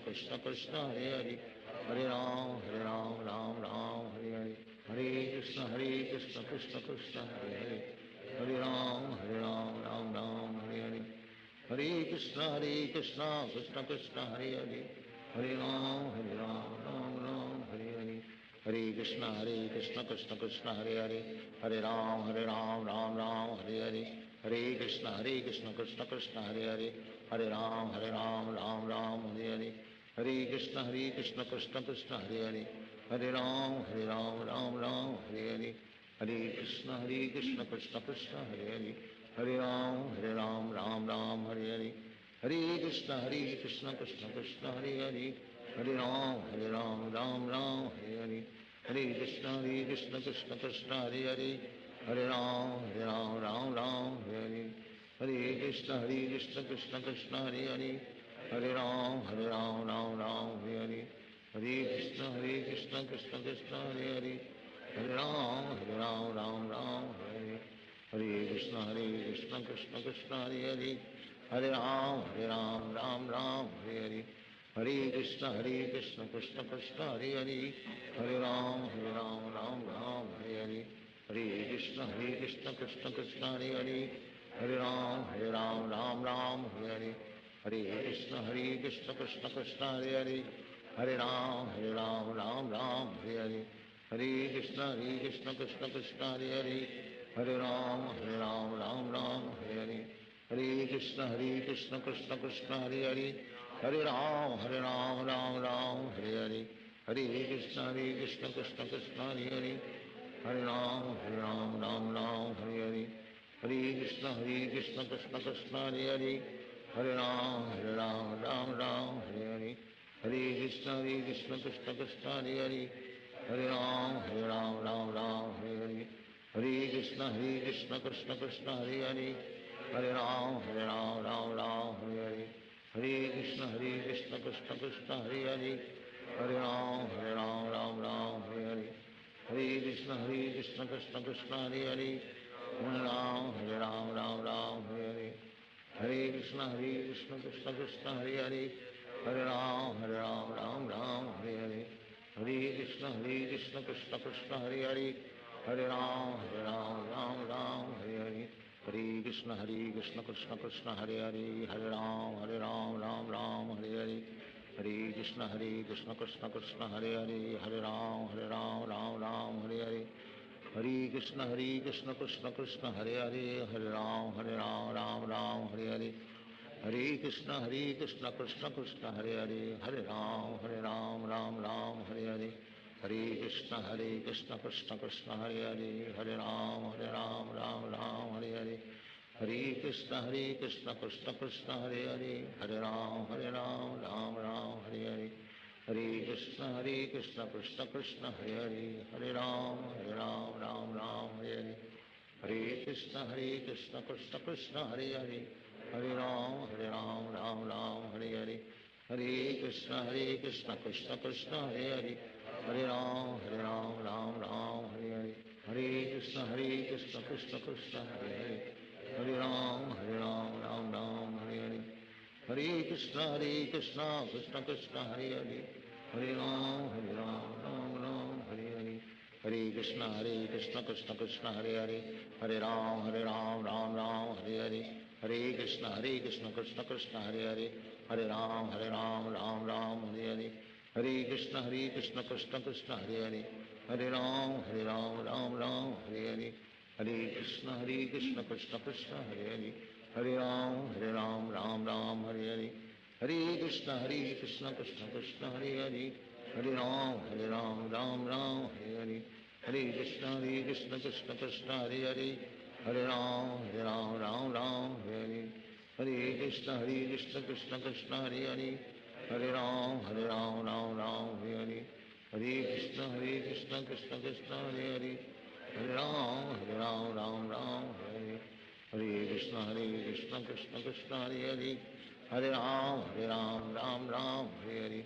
Krishna Krishna, Hare Hare. Hare Ram, Ram Ram, Hare Hare. Hare Krishna, Krishna Krishna, Hare Hare. Hare Ram, Ram Ram, Hare Hare. Hare Krishna, Krishna Krishna, Hare Hare. Hare Ram Ram, Hare Hare. Hare Krishna, Krishna Krishna, Hare Hare. Hare Ram, Ram Hare Hare. Hare Krishna, Krishna Krishna, Hare Hare. Hare Ram, Ram Hare Hare. Hare Krishna, Krishna Krishna, Hare Hare. Hare Ram, Ram Hare Hare. Hare Krishna, Krishna Krishna, Hare Hare. Hare Ram, Ram Hare Hare. Hare Krishna, Krishna Krishna, Hare Hare. Hare Ram, Ram Hare Hare. Hare Krishna, Krishna Krishna, Hare Hare. Hare Ram, Ram Hare Hare. Hare Krishna, Krishna Krishna, Hare Hare. Hare Ram, Ram Hare Hare. Hare Krishna, Krishna Krishna, Hare Hare. Hare Ram, Ram Hare Hare. Hare Krishna, Krishna Krishna, Hare Hare. Hare Ram, Ram Hare Hare. Hare Krishna, Krishna Krishna, Hare Hare. Hare Ram, Ram Hare Hare. Hare Krishna, Krishna Krishna, Hare Hare. Hare Ram, Ram Hare Hare. Hare Krishna, Krishna Krishna, Hare Hare. Hare Ram, Ram Hare Hare. Hare Krishna, Krishna Krishna, Hare Hare. Hare Ram, Hare Hare. Hare Krishna, Krishna Krishna, Hare Hare. Hare Ram, Ram Hare Hare. Hare Krishna, Krishna Krishna, Hare Hare. Hare Ram, Ram Hare Hare. Hare Krishna, Krishna Krishna, Hare Hare. Hare Ram, Hare Hare. Hare Krishna, Krishna Krishna, Hare Hare. Hare Ram, Hare Hare. Hare Krishna, Krishna Krishna, Hare Hare. Hare Ram, Hare Hare. Hare Krishna, Krishna Krishna, Hare Hare. Hare Ram, Hare Hare. Hare Krishna, Krishna Krishna, Hare Hare. Hare Ram, Hare Hare. Hare Krishna, Krishna Krishna, Hare Hare. Hare Ram, Hare Hare. Hare Krishna, Krishna Krishna, Hare Hare. Hare Ram, Hare Hare. Hare Krishna, Krishna Krishna, Hare Hare. Hare Ram, Hare Hare. Hare Krishna, Krishna Krishna, Hare Hare. Hare Ram, Hare Hare. Hare Krishna, Krishna Krishna, Hare Hare. Hare Ram, Hare Hare. Hare Krishna, Krishna Krishna, Hare Hare. Hare Ram, Ram Hare Hare. Hare Krishna, Krishna Krishna, Hare Hare. Hare Ram, Ram Hare Hare. Hare Krishna, Krishna Krishna, Hare Hare. Hare Ram, Ram Hare Hare. Hare Krishna, Krishna Krishna, Hare Hare. Hare Ram, Ram Hare Hare. Hare Krishna, Krishna Krishna, Hare Hare. Hare Ram, Ram Hare Hare. Hare Krishna, Krishna Krishna, Hare Hare. Hare Ram, Ram Hare Hare. Hare Krishna, Krishna Krishna, Hare Hare. Hare Ram, Hare Hare. Hare Krishna, Krishna Krishna, Hare Hare. Hare Ram, Hare Hare. Hare Krishna, Krishna Krishna, Hare Hare. Hare Ram, Ram Hare Hare. Hare Krishna, Krishna Krishna, Hare Hare. Hare Ram, Ram Hare Hare. Hare Krishna, Krishna Krishna, Hare Hare. Hare Ram, Ram Hare Hare. Hare Krishna, Krishna Krishna, Hare Hare. Hare Ram, Ram Hare Hare. Hare Krishna, Krishna Krishna, Hare Hare. Hare Ram, Ram Hare Hare. Hare Krishna, Krishna Krishna, Hare Hare. Hare Ram, Ram Hare Hare. Hare Krishna, Krishna Krishna, Hare Hare. Hare Ram, Ram Hare Hare. Hare Krishna, Krishna Krishna, Hare Hare. Hare Ram, Hare Hare. Hare Krishna, Krishna Krishna, Hare Hare. Hare Ram, Ram Hare Hare.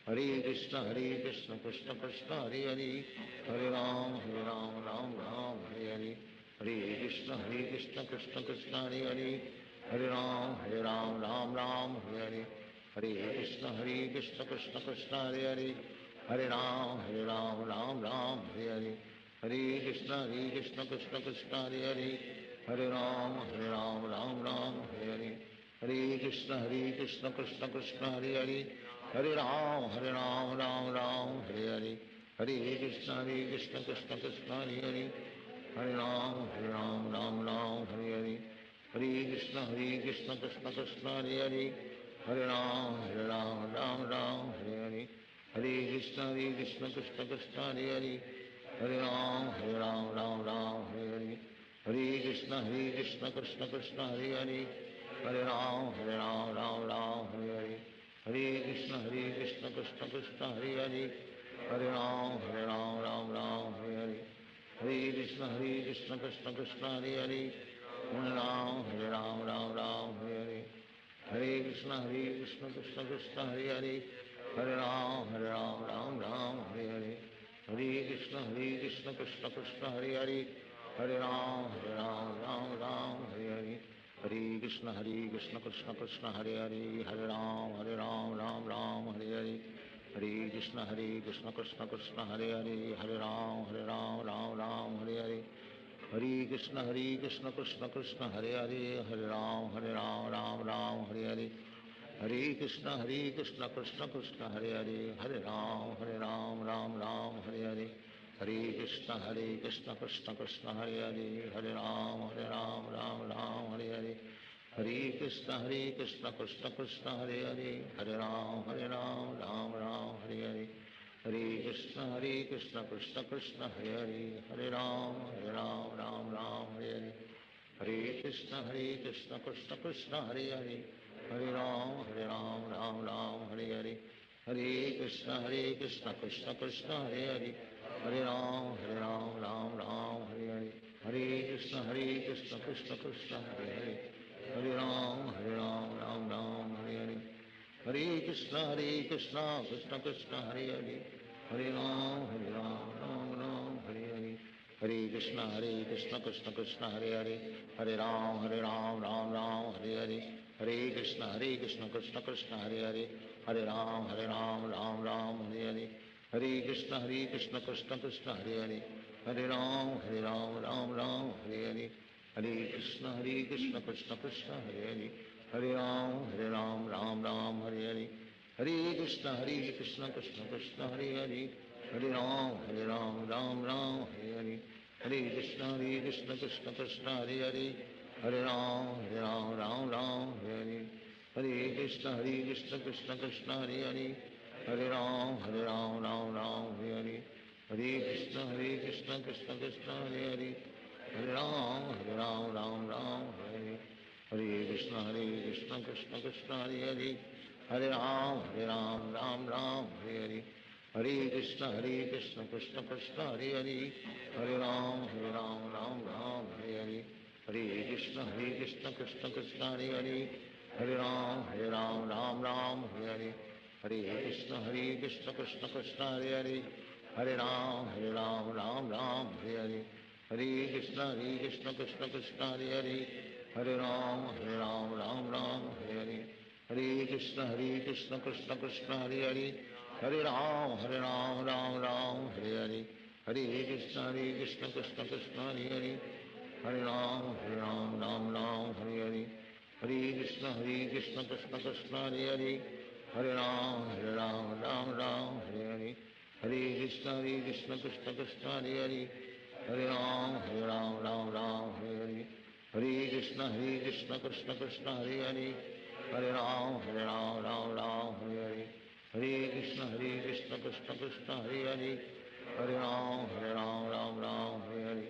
Hare Krishna, Krishna Krishna, Hare Hare. Hare Ram, Ram Hare Hare. Hare Krishna Krishna Krishna Hare Hare, Hare Ram Ram Ram Hare Hare, Hare Krishna Krishna Krishna Hare Hare, Hare Ram Ram Ram Hare Hare, Hare Krishna Krishna Krishna Hare Hare, Hare Ram Ram Ram Hare Hare, Hare Krishna Krishna Krishna Hare Hare, Hare Ram Ram Hare Hare, Hare Krishna Krishna Krishna Hare Hare, Hare Ram Ram Hare Hare, Hare Krishna Krishna Krishna Hare Hare, Hare Ram Ram Hare Hare, Hare Krishna Krishna Krishna Hare Hare, Hare Ram Ram Hare Hare, Hare Krishna Krishna Krishna Hare Hare, Hare Ram Ram Hare Hare, Hare Krishna Krishna Krishna Hare Hare, Hare Ram Ram Hare Hare, Hare Krishna Krishna Krishna Hare Hare, Hare Ram Ram Hare Hare, Hare Krishna Krishna Krishna Hare Hare, Hare Ram Ram Hare Hare, Hare Krishna Krishna Krishna Hare Hare, Hare Ram Hare Hare, Hare Krishna Krishna Krishna Hare Hare, Hare Ram Hare Hare, Hare Krishna Krishna Krishna Hare Hare, Hare Ram Hare Hare, Hare Krishna Krishna Krishna Hare Hare, Hare Ram Hare Hare, Hare Krishna Krishna Krishna Hare Hare, Hare Ram Hare Hare, Hare Krishna Krishna Krishna Hare Hare, Hare Ram Hare Hare, Hare Krishna Krishna Krishna Hare Hare, Hare Ram Hare Hare, Hare Krishna Krishna Krishna Hare Hare, Hare Ram Hare Hare, Hare Krishna Krishna Krishna Hare Hare, Hare Ram Hare Hare, Hare Krishna Krishna Krishna Hare Hare, Hare Ram Hare Hare, Hare Krishna Krishna Krishna Hare Hare, Hare Ram Hare Hare, Hare Krishna Krishna Krishna Hare Hare, Hare Ram Hare Hare, Hare Krishna Krishna Krishna Hare Hare, Hare Ram Hare Hare, Hare Krishna Krishna Krishna Hare Hare, Hare Ram Hare Hare, Hare Krishna Krishna Krishna Hare Hare, Hare Ram Hare Hare, Hare Krishna Krishna Krishna Hare Hare, Hare Ram Hare Hare, Hare Krishna Krishna Krishna Hare Hare, Hare Ram Hare Hare, Hare Krishna Krishna Krishna Hare Hare, Hare Ram Hare Hare, Hare Krishna Krishna Krishna Hare Hare, Hare Ram Hare Hare, Hare Krishna Krishna Krishna Hare Hare, Hare Ram Hare Hare, Hare Krishna Krishna Krishna Hare Hare, Hare Ram Hare Hare, Hare Krishna Krishna Krishna Hare Hare, Hare Ram Hare Hare, Hare Krishna Krishna Krishna Hare Hare, Hare Ram Hare Hare, Hare Krishna Krishna Krishna Hare Hare, Hare Ram Hare Hare, Hare Krishna Krishna Krishna Hare Hare, Hare Ram Hare Hare, Hare Krishna Krishna Krishna Hare Hare, Hare Ram Hare Hare, Hare Krishna Krishna Krishna Hare Hare, Hare Ram Hare Hare, Hare Krishna Krishna Krishna Hare Hare, Hare Ram Hare Hare, Hare Krishna Krishna Krishna Hare Hare, Hare Ram Hare Hare, Hare Krishna Krishna Krishna Hare Hare, Hare Ram Hare Hare,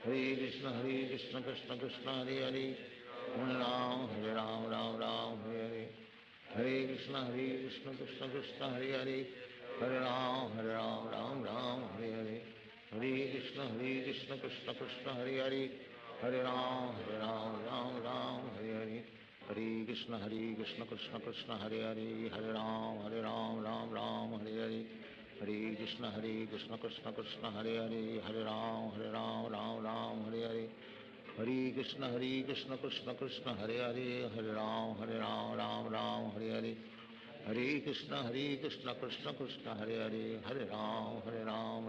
Hare Krishna Krishna Krishna Hare Hare, Hare Ram Hare Hare, Hare Krishna Krishna Krishna Hare Hare, Hare Ram Hare Hare, Hare Krishna Krishna Krishna Hare Hare, Hare Ram Hare Hare, Hare Krishna Krishna Krishna Hare Hare, Hare Ram Hare Hare, Hare Krishna Krishna Krishna Hare Hare, Hare Ram Hare Hare, Hare Krishna Krishna Krishna Krishna Hare Hare, Hare Ram Ram Ram Hare Hare, Hare Krishna Krishna Krishna Hare Hare, Hare Ram Ram Ram Hare Hare, Hare Krishna Krishna Krishna Hare Hare, Hare Ram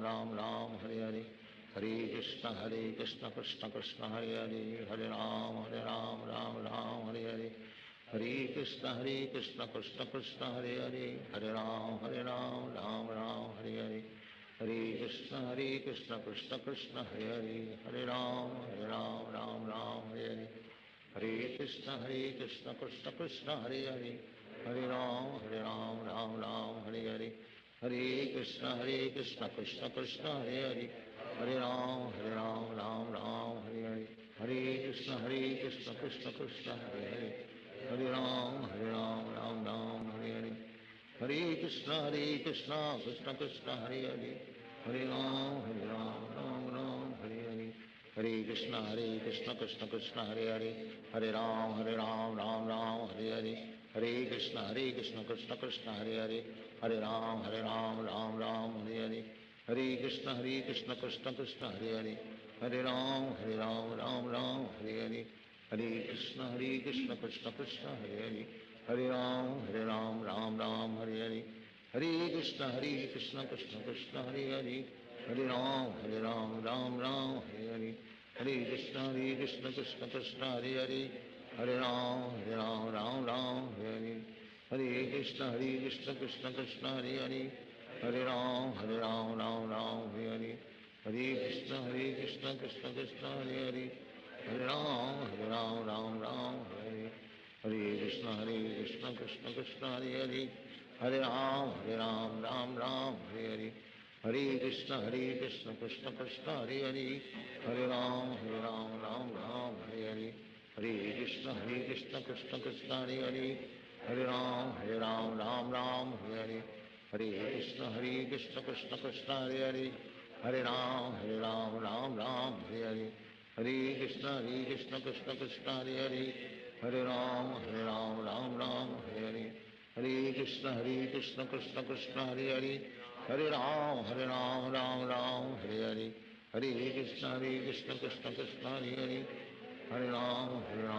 Ram Ram Hare Hare, Hare Krishna Krishna Krishna Hare Hare, Hare Ram Ram Ram Hare Hare, Hare Krishna Krishna Krishna Hare Hare, Hare Ram Ram Ram Hare Hare, Hare Krishna Krishna Krishna Hare Hare, Hare Ram Ram Ram Hare Hare, Hare Krishna Krishna Krishna Hare Hare, Hare Ram Ram Ram Hare Hare, Hare Krishna Krishna Krishna Hare Hare, Hare Ram Ram Hare Hare, Hare Krishna Krishna Krishna Hare Hare, Hare Ram Ram Ram Hare Hare, Hare Krishna Krishna Krishna Hare Hare, Hare Ram Ram Ram Hare Hare, Hare Krishna Krishna Krishna Hare Hare, Hare Ram Ram Ram Hare Hare, Hare Krishna Krishna Krishna Hare Hare, Hare Ram Ram Ram Hare Hare, Hare Krishna Krishna Krishna Hare Hare, Hare Ram Ram Hare Hare, Hare Krishna Krishna Krishna Hare Hare, Hare Ram Ram Hare Hare, Hare Krishna Krishna Krishna Hare Hare, Hare Ram Ram Hare Hare, Hare Krishna Krishna Krishna Hare Hare, Hare Ram Ram Hare Hare, Hare Krishna Krishna Krishna Hare Hare, Hare Ram Ram Hare Hare, Hare Krishna Krishna Krishna Hare Hare, Hare Ram Ram Hare, Hare Krishna Krishna Krishna Hare Hare, Hare Ram Ram Hare Hare, Hare Krishna Krishna Krishna Hare Hare, Hare Ram Ram Hare Hare, Hare Krishna Krishna Krishna Hare Hare, Hare Ram Ram Hare Hare, Hare Krishna Krishna Krishna Hare Hare, Hare Ram Ram Hare Hare, Hare Krishna Krishna Krishna Hare Hare, Hare Ram Ram Hare Hare, Hare Krishna Krishna Krishna Hare Hare, Hare Ram Ram Hare Hare, Hare Krishna Krishna Krishna Hare Hare, Hare Ram Ram Hare Hare, Hare Krishna Krishna Krishna Hare Hare, Hare Ram Ram Hare Hare, Hare Krishna Krishna Krishna Hare Hare, Hare Ram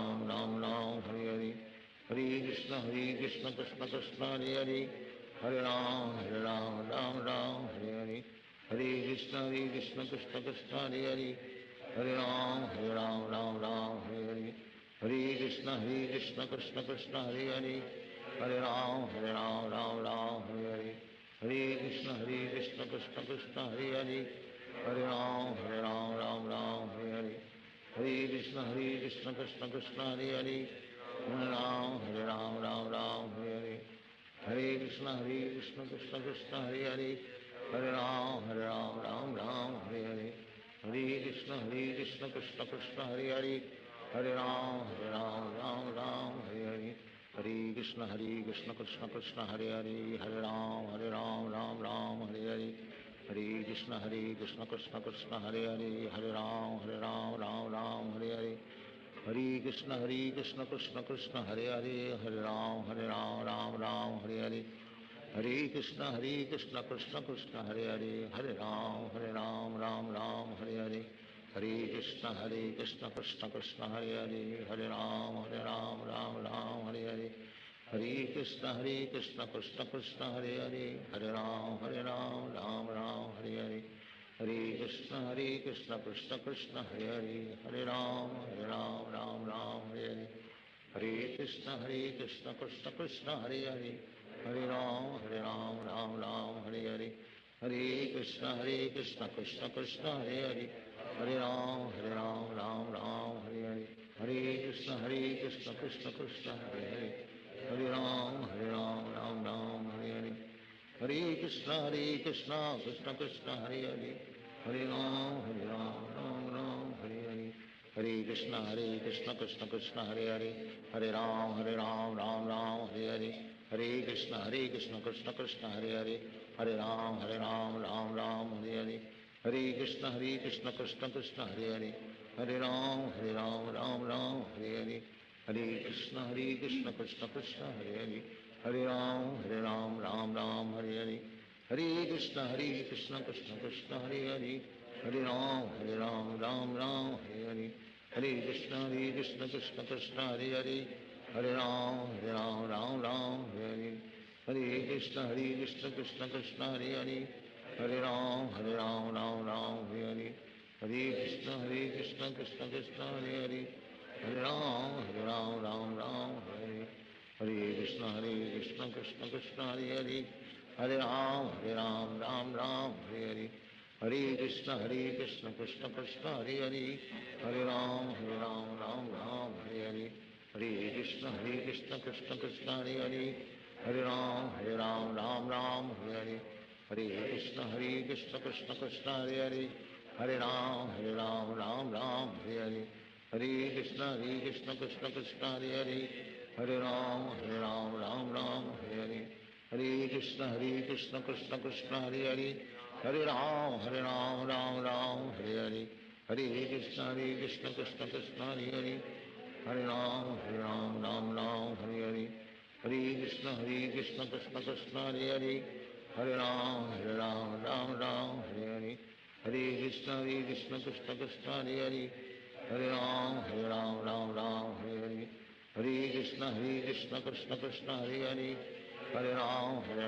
Ram Hare Hare, Hare Krishna Krishna Krishna Hare Hare, Hare Ram Ram Hare Hare, Hare Krishna Krishna Krishna Hare Hare, Hare Ram Ram Hare Hare, Hare Krishna Krishna Krishna Hare Hare, Hare Ram Hare Hare, Hare Krishna Krishna Krishna Hare Hare, Hare Ram Ram Hare Hare, Hare Krishna Krishna Krishna Hare Hare, Hare Ram Ram Hare Hare, Hare Krishna Krishna Krishna Hare Hare, Hare Ram Ram Hare Hare, Hare Krishna Krishna Krishna Hare Hare, Hare Ram Ram Hare Hare, Hare Krishna Krishna Krishna Hare Hare, Hare Ram Ram Hare Hare, Hare Krishna Krishna Krishna Hare Hare, Hare Ram Ram Hare Hare, Hare Krishna Krishna Krishna Hare Hare, Hare Ram Ram Hare Hare, Hare Krishna Krishna Krishna Hare Hare, Hare Ram Ram Hare Hare, Hare Krishna Krishna Krishna Hare Hare, Hare Ram Ram Hare Hare, Hare Krishna Krishna Krishna Hare Hare, Hare Ram Ram Hare Hare, Hare Krishna Krishna Krishna Hare Hare, Hare Ram Ram Hare Hare, Hare Krishna Krishna Krishna Hare Hare, Hare Ram Ram Hare Hare, Hare Krishna Krishna Krishna Hare Hare, Hare Ram Hare Hare, Hare Krishna Krishna Krishna Hare Hare, Hare Ram Ram Hare Hare, Hare Krishna Krishna Krishna Hare Hare, Hare Ram Ram Hare Hare, Hare Krishna Krishna Krishna Hare Hare, Hare Ram Ram Hare Hare, Hare Krishna Krishna Krishna Hare Hare, Hare Ram Ram Ram Hare Hare, Hare Krishna Krishna Krishna Hare Hare, Hare Ram Ram Ram Hare Hare, Hare Krishna Krishna Krishna Hare Hare, Hare Ram Ram Hare Hare, Hare Krishna Krishna Krishna Hare Hare, Hare Ram Ram Hare Hare, Hare Krishna Krishna Krishna Hare Hare, Hare Ram Ram Hare Hare, Hare Krishna Krishna Krishna Hare Hare, Hare Ram Ram Hare Hare, Hare Krishna Krishna Krishna Hare Hare, Hare Ram Ram Hare Hare, Hare Krishna Krishna Krishna Hare Hare, Hare Ram Ram Hare Hare, Hare Krishna Krishna Krishna Hare Hare, Hare Ram Ram Hare Hare, Hare Krishna Krishna Krishna Hare Hare, Hare Ram Hare Hare, Hare Krishna Krishna Krishna Hare Hare, Hare Ram Hare Hare, Hare Krishna Krishna Krishna Hare Hare, Hare Ram Hare Hare, Hare Krishna Krishna Krishna Hare Hare, Hare Ram Hare Hare, Hare Krishna Krishna Krishna Hare Hare, Hare Ram Hare Hare, Hare Krishna Krishna Krishna Hare Hare, Hare Ram Hare Hare, Hare Krishna Krishna Krishna Hare Hare, Hare Ram Hare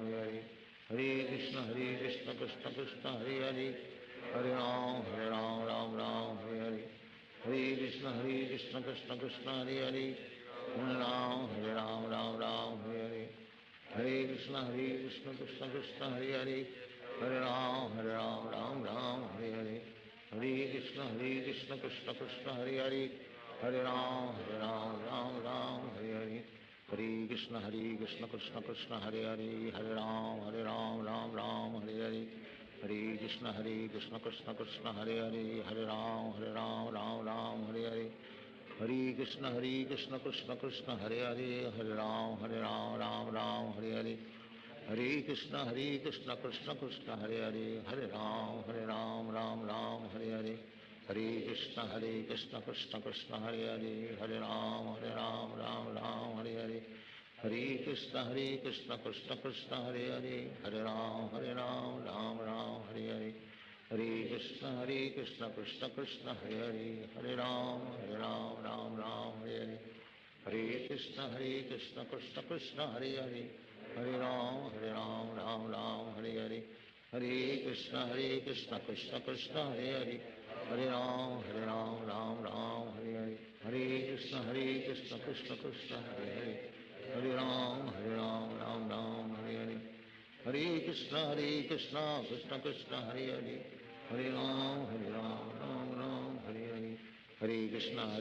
Hare, Hare Krishna Krishna Krishna Hare Hare, Hare Ram Hare Hare, Hare Krishna Krishna Krishna Hare Hare, Hare Ram Hare Hare, Hare Krishna Krishna Krishna Hare Hare, Hare Ram Hare Hare, Hare Krishna Krishna Krishna Hare Hare, Hare Ram Hare Hare, Hare Krishna Krishna Krishna Hare Hare, Hare Ram Hare Hare, Hare Krishna Krishna Krishna Hare Hare, Hare Ram Hare Hare, Hare Krishna Krishna Krishna Hare Hare, Hare Ram Hare Hare, Hare Krishna Krishna Krishna Hare Hare, Hare Ram Hare Hare, Hare Krishna Krishna Krishna Hare Hare, Hare Ram Hare Hare, Hare Krishna Krishna Krishna Hare Hare, Hare Ram Hare Hare, Hare Krishna Krishna Krishna Hare Hare, Hare Ram Hare Hare, Hare Krishna Krishna Krishna Hare Hare, Hare Ram Hare Hare, Hare Krishna Krishna Krishna Hare Hare, Hare Ram Hare Hare, Hare Krishna Krishna Krishna Hare Hare, Hare Ram Hare Hare, Hare Krishna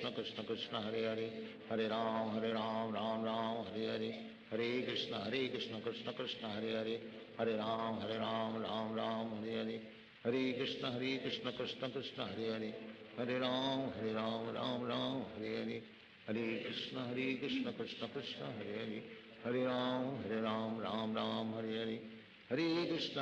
Krishna Krishna Hare Hare, Hare Ram Hare Hare, Hare Krishna Krishna Krishna Hare Hare, Hare Ram Hare Hare, Hare Krishna Krishna Krishna Hare Hare, Hare Ram Hare Hare, Hare Krishna Krishna Krishna Hare Hare, Hare Ram Hare Hare, Hare Krishna Krishna Krishna Hare Hare, Hare Ram Hare Hare, Hare Krishna Krishna Krishna Hare Hare, Hare Ram Hare Hare, Hare Krishna Krishna Krishna Hare Hare, Hare Ram Hare Hare, Hare Krishna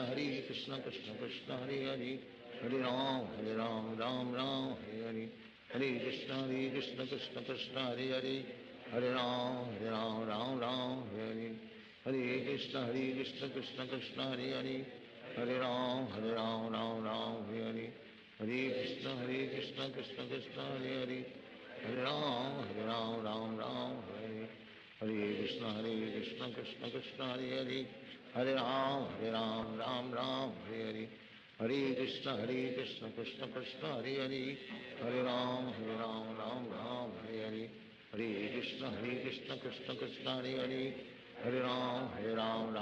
Krishna Krishna Hare Hare, Hare Ram Hare Hare, Hare Krishna Krishna Krishna Hare Hare, Hare Ram Hare Hare, Hare Krishna Krishna Krishna Hare Hare, Hare Ram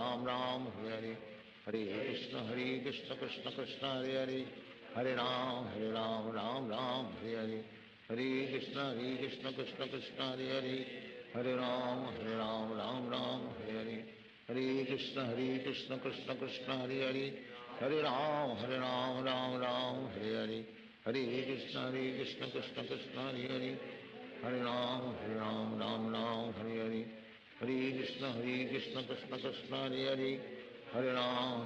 Hare Hare, Hare Krishna Krishna Krishna Hare Hare, Hare Ram Hare Hare, Hare Krishna Krishna Krishna Hare Hare, Hare Ram Hare Hare, Hare Krishna Krishna Krishna Hare Hare, Hare Ram Hare Hare, Hare Krishna Krishna Krishna Hare Hare, Hare Ram Hare Hare, Hare Krishna Krishna Krishna Hare Hare, Hare Ram Hare Hare, Hare Krishna Krishna Krishna Hare Hare, Hare Ram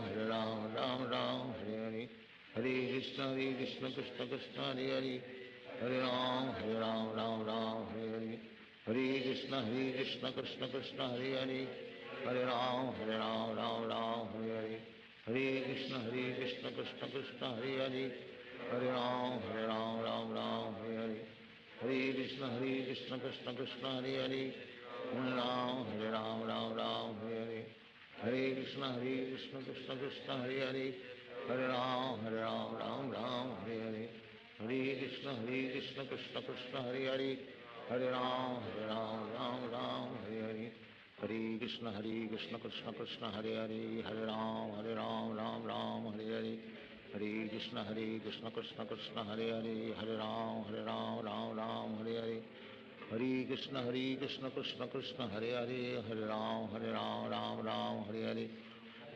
Hare Hare, Hare Krishna Krishna Krishna Hare Hare, Hare Ram Hare Hare, Hare Krishna Krishna Krishna Hare Hare, Hare Ram Hare Hare Ram Ram Ram Hare Hare Hare Krishna Krishna Krishna Hare Hare Hare Ram Ram Hare Hare Hare Krishna Krishna Krishna Hare Hare Hare Ram Ram Hare Hare Hare Krishna Krishna Krishna Hare Hare Hare Ram Ram Hare Hare Hare Krishna Krishna Krishna Hare Hare Hare Ram Ram Hare Hare Hare Krishna Krishna Krishna Hare Hare Hare Ram Ram Hare Hare Hare Krishna Krishna Krishna Hare Hare Hare Ram Ram Hare Hare Hare Krishna Krishna Krishna Hare Hare Hare Ram Ram Hare Hare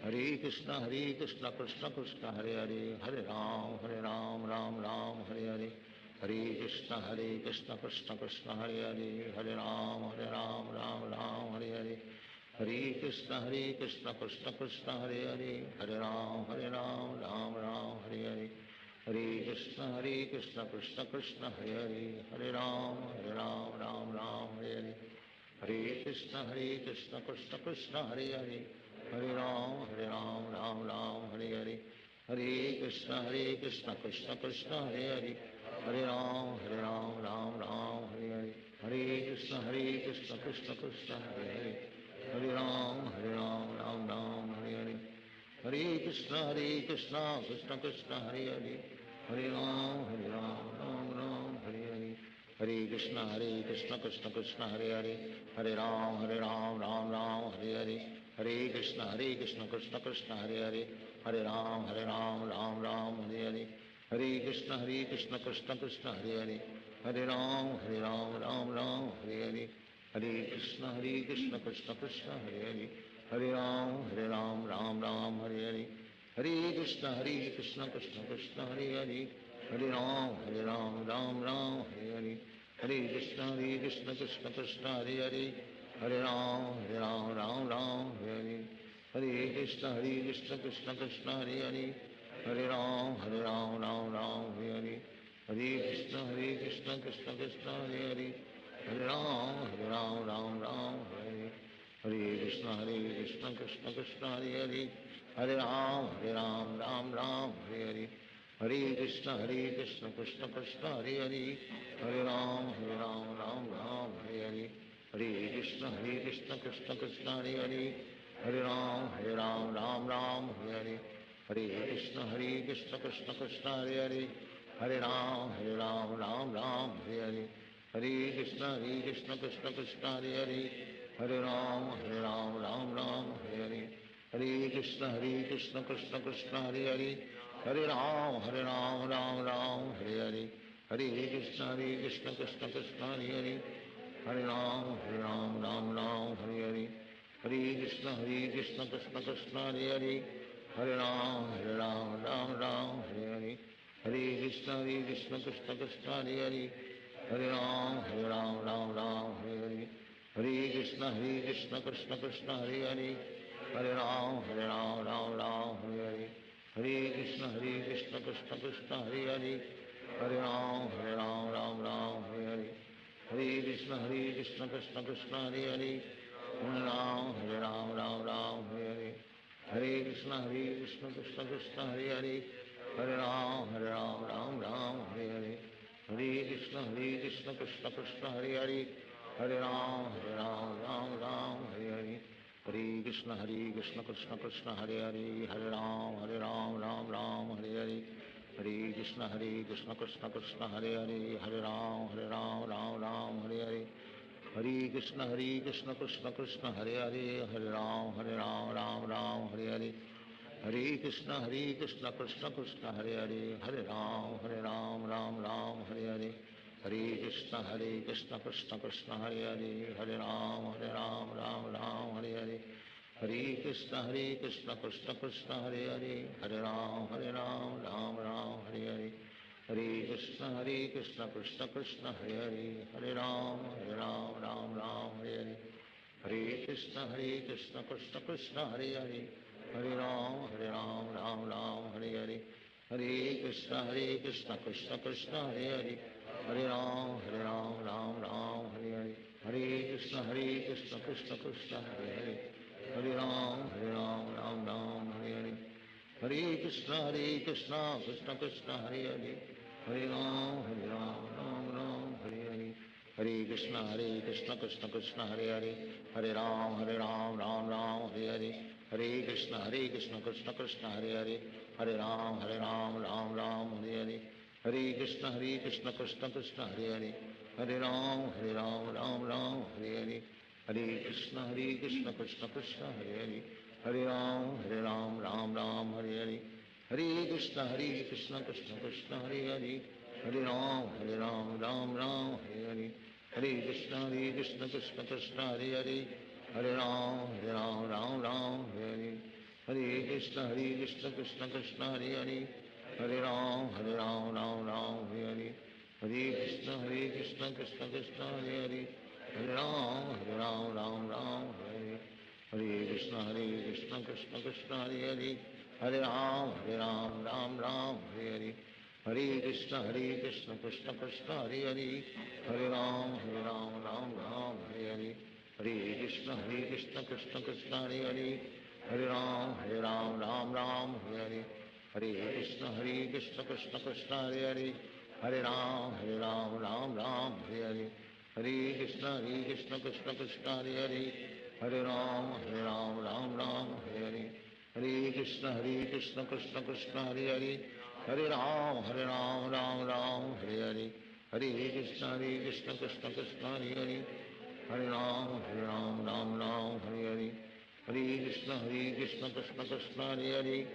Hare Krishna Krishna Krishna Hare Hare Hare Ram Ram Hare Hare Hare Krishna Krishna Krishna Hare Hare Hare Ram Ram Hare Hare Hare Krishna Krishna Krishna Hare Hare Hare Ram Ram Hare Hare Hare Krishna Krishna Krishna Hare Hare Hare Ram Ram Hare Hare Hare Krishna Krishna Krishna Hare Hare Hare Ram Ram Hare Hare Hare Krishna Krishna Krishna Hare Hare Hare Ram Ram Hare Hare Hare Krishna Krishna Krishna Hare Hare Hare Ram Ram Hare Hare Hare Krishna Krishna Krishna Hare Hare Hare Ram Ram Hare Hare Hare Krishna Krishna Krishna Hare Hare Hare Ram Ram Hare Hare Hare Krishna Krishna Krishna Hare Hare Hare Ram Ram Hare Hare Hare Krishna Krishna Krishna Hare Hare Hare Ram Ram Hare Hare Hare Krishna Krishna Krishna Hare Hare Hare Ram Ram Hare Hare Hare Krishna Krishna Krishna Hare Hare Hare Ram Ram Hare Hare Hare Krishna Krishna Krishna Hare Hare Hare Ram Ram Hare Hare Hare Krishna Krishna Krishna Hare Hare Hare Ram Ram Hare Hare Hare Krishna Krishna Krishna Hare Hare Hare Ram Ram Hare Hare Hare Krishna Krishna Krishna Hare Hare Hare Ram Ram Hare Hare Hare Krishna Krishna Krishna Hare Hare Hare Ram Ram Hare Hare Hare Krishna Krishna Krishna Hare Hare Hare Ram Ram Hare Hare Hare Krishna Krishna Krishna Hare Hare Hare Ram Ram Hare Hare Hare Krishna Krishna Krishna Hare Hare Hare Ram Ram Hare Hare Hare Krishna Krishna Krishna Hare Hare Hare Ram Ram Hare Hare Hare Krishna Krishna Krishna Hare Hare Hare Ram Ram Hare Hare Hare Krishna Krishna Krishna Hare Hare Hare Ram Ram Hare Hare Hare Krishna Krishna Krishna Hare Hare Hare Ram Ram Hare Hare Hare Krishna Krishna Krishna Hare Hare Hare Ram Ram Hare Hare Hare Krishna Krishna Krishna Hare Hare Hare Ram Ram Hare Hare Hare Krishna Krishna Krishna Hare Hare Hare Ram Ram Hare Hare Hare Krishna Krishna Krishna Hare Hare Hare Ram Ram Hare Hare Hare Krishna Krishna Krishna Hare Hare Hare Ram Ram Hare Hare Hare Krishna Krishna Krishna Hare Hare Hare Ram Ram Hare Hare Hare Krishna Krishna Krishna Hare Hare Hare Ram Ram Hare Hare Hare Krishna Krishna Krishna Hare Hare Hare Ram Ram Hare Hare Hare Krishna Krishna Krishna Hare Hare Hare Ram Ram Hare Hare Hare Krishna Krishna Krishna Hare Hare Hare Ram Ram Hare Hare Hare Krishna Krishna Krishna Hare Hare Hare Ram Ram Hare Hare Hare Krishna Krishna Hare Hare Hare Ram Ram Hare Hare Hare Krishna Krishna Krishna Hare Hare Hare Ram Ram Hare Hare Hare Krishna Krishna Krishna Hare Hare Hare Ram Ram Hare Hare Hare Hare Krishna Krishna Krishna Hare Hare, Hare Ram Ram Ram Hare Hare. Hare Krishna Krishna Krishna Hare Hare, Hare Ram Ram Ram Hare Hare. Hare Krishna Krishna Krishna Hare Hare, Hare Ram Ram Ram Hare Hare. Hare Krishna Krishna Krishna Hare Hare, Hare Ram Ram Hare Hare. Hare Krishna Krishna Krishna Hare Hare, Hare Ram Ram Hare Hare. Hare Krishna Krishna Krishna Hare Hare, Hare Ram Ram Hare Hare. Hare Krishna Krishna Krishna Hare Hare, Hare Ram Ram Hare Hare. Hare Krishna Krishna Krishna Hare Hare, Hare Ram Ram Hare Hare. Hare Krishna Krishna Krishna Hare Hare, Hare Ram Ram Hare. Hare Krishna Krishna Krishna Hare Hare, Hare Ram Ram Hare. Hare Krishna Krishna Krishna Hare Hare, Hare Ram Hare. Hare Krishna Krishna Krishna Hare Hare, Hare Ram Hare. Hare Krishna Krishna Krishna Hare Hare, Hare Ram Hare. Hare Krishna Krishna Krishna Hare Hare, Hare Ram Hare. Hare Krishna Krishna Krishna Hare Hare, Hare Ram Hare. Hare Krishna Krishna Krishna Hare Hare, Hare Ram Hare. Hare Krishna Krishna Krishna Hare Hare, Hare Ram Hare. Hare Krishna Krishna Krishna Hare Hare,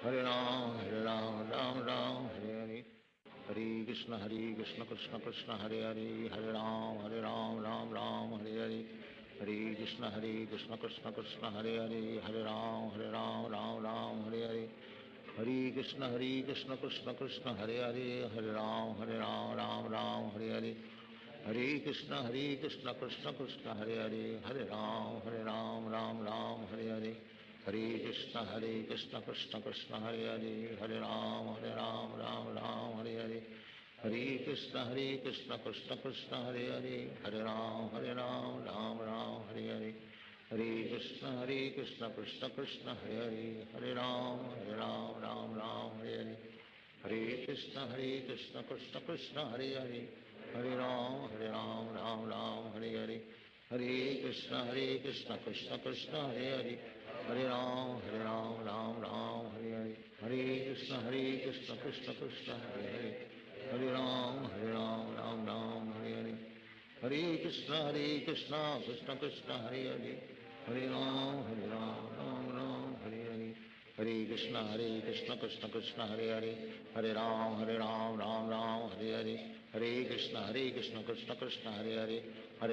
Hare Ram Hare Hare. Hare Krishna Krishna Krishna Hare Hare, Hare Ram Hare Hare. Hare Krishna Krishna Krishna Hare Hare, Hare Ram Hare Hare. Hare Krishna Krishna Krishna Hare Hare, Hare Ram Hare Hare. Hare Krishna Krishna Krishna Hare Hare, Hare Ram Hare Hare. Hare Krishna Krishna Krishna Hare Hare, Hare Ram Hare Hare. Hare Krishna Krishna Krishna Hare Hare, Hare Ram Hare Hare. Hare Krishna Krishna Krishna Hare Hare, Hare Ram Hare Hare. Hare Krishna Krishna Krishna Hare Hare, Hare Ram Hare Hare. Hare Krishna Krishna Krishna Hare Hare, Hare Ram Hare Hare. Hare Krishna Krishna Krishna Hare Hare, Hare Ram Hare Hare. Hare Krishna Krishna Krishna Hare Hare, Hare Ram Ram Hare Hare. Hare Krishna Krishna Krishna Hare Hare, Hare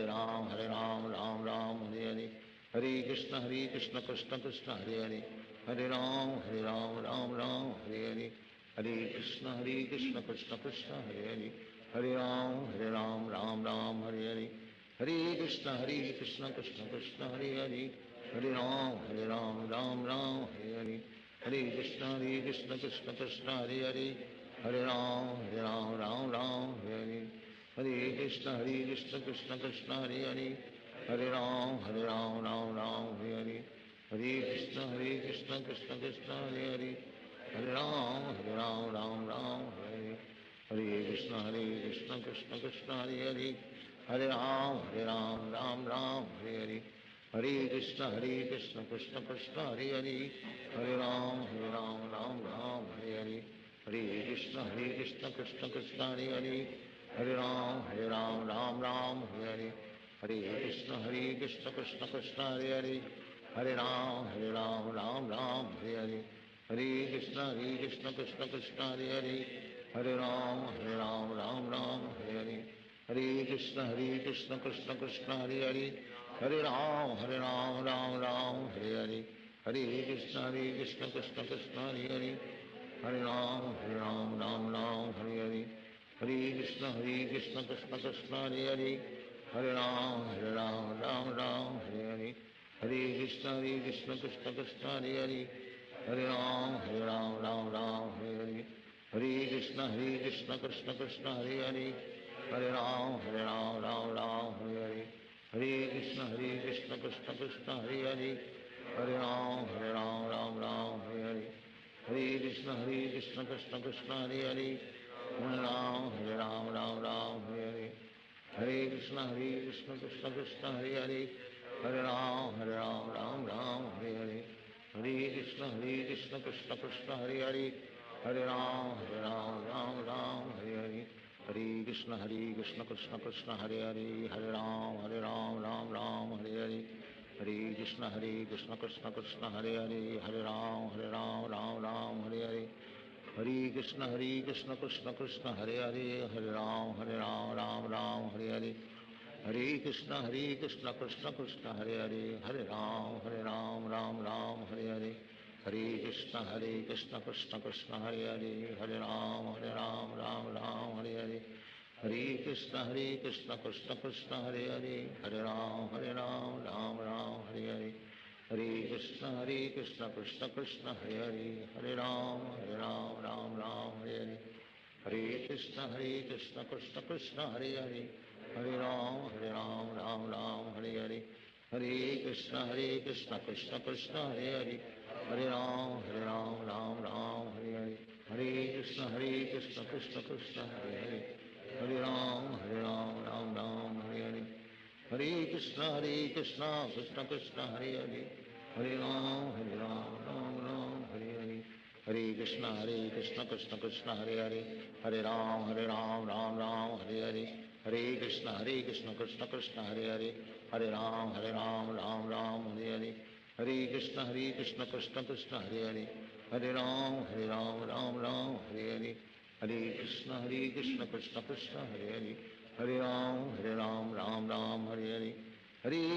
Ram Ram Hare Hare. Hare Krishna Krishna Krishna Hare Hare, Hare Ram Ram Hare Hare. Hare Krishna Krishna Krishna Hare Hare, Hare Ram Ram Hare Hare. Hare Krishna Krishna Krishna Hare Hare, Hare Ram Ram Hare Hare. Hare Krishna Krishna Krishna Hare Hare, Hare Ram Hare. Hare Krishna Krishna Krishna Hare Hare, Hare Ram Hare. Hare Krishna Krishna Krishna Hare Hare, Hare Ram Hare. Hare Krishna Krishna Krishna Hare Hare, Hare Ram Hare. Hare Krishna Krishna Krishna Hare Hare, Hare Ram Hare. Hare Krishna Krishna Krishna Hare Hare, Hare Ram Hare. Hare Krishna Krishna Krishna Hare Hare, Hare Ram Hare. Hare Krishna Krishna Krishna Hare Hare, Hare Ram Hare. Hare Krishna Krishna Krishna Hare Hare, Hare Ram Hare. Hare Krishna Krishna Krishna Hare Hare, Hare Ram Hare. Hare Krishna Krishna Krishna Hare Hare, Hare Ram Hare. Hare Krishna Krishna Krishna Hare Hare, Hare Ram Hare. Hare Krishna Krishna Krishna Hare Hare, Hare Ram Hare. Hare Krishna Krishna Krishna Hare Hare, Hare Ram Hare. Hare Krishna Krishna Krishna Hare Hare Hare Ram Ram Ram Hare Krishna Krishna Krishna Hare Hare Ram Ram Hare Krishna Krishna Krishna Hare Hare Ram Ram Hare Krishna Krishna Krishna Hare Ram Ram Hare Krishna Krishna Krishna Hare Ram Ram Hare Krishna Krishna Krishna Hare Ram Ram Hare Krishna Krishna Krishna Hare Ram Ram Hare Krishna Krishna Krishna Hare Ram Ram Hare Krishna Krishna Krishna Hare Ram Ram Hare Krishna Krishna Krishna Hare Ram Ram Hare Krishna Krishna Krishna Hare Ram Hare Krishna Krishna Krishna Hare Ram Hare Krishna Krishna Krishna Hare Ram Hare Krishna Krishna Krishna Hare Ram Hare Krishna Krishna Krishna Hare Ram Ram Hare Krishna Krishna Krishna Hare Ram Ram Hare Krishna Krishna Krishna Hare Ram Ram Hare Krishna Krishna Krishna Hare Ram Ram Hare Krishna Krishna Krishna Hare Ram Ram Hare Krishna Krishna Krishna Hare Ram Ram Hare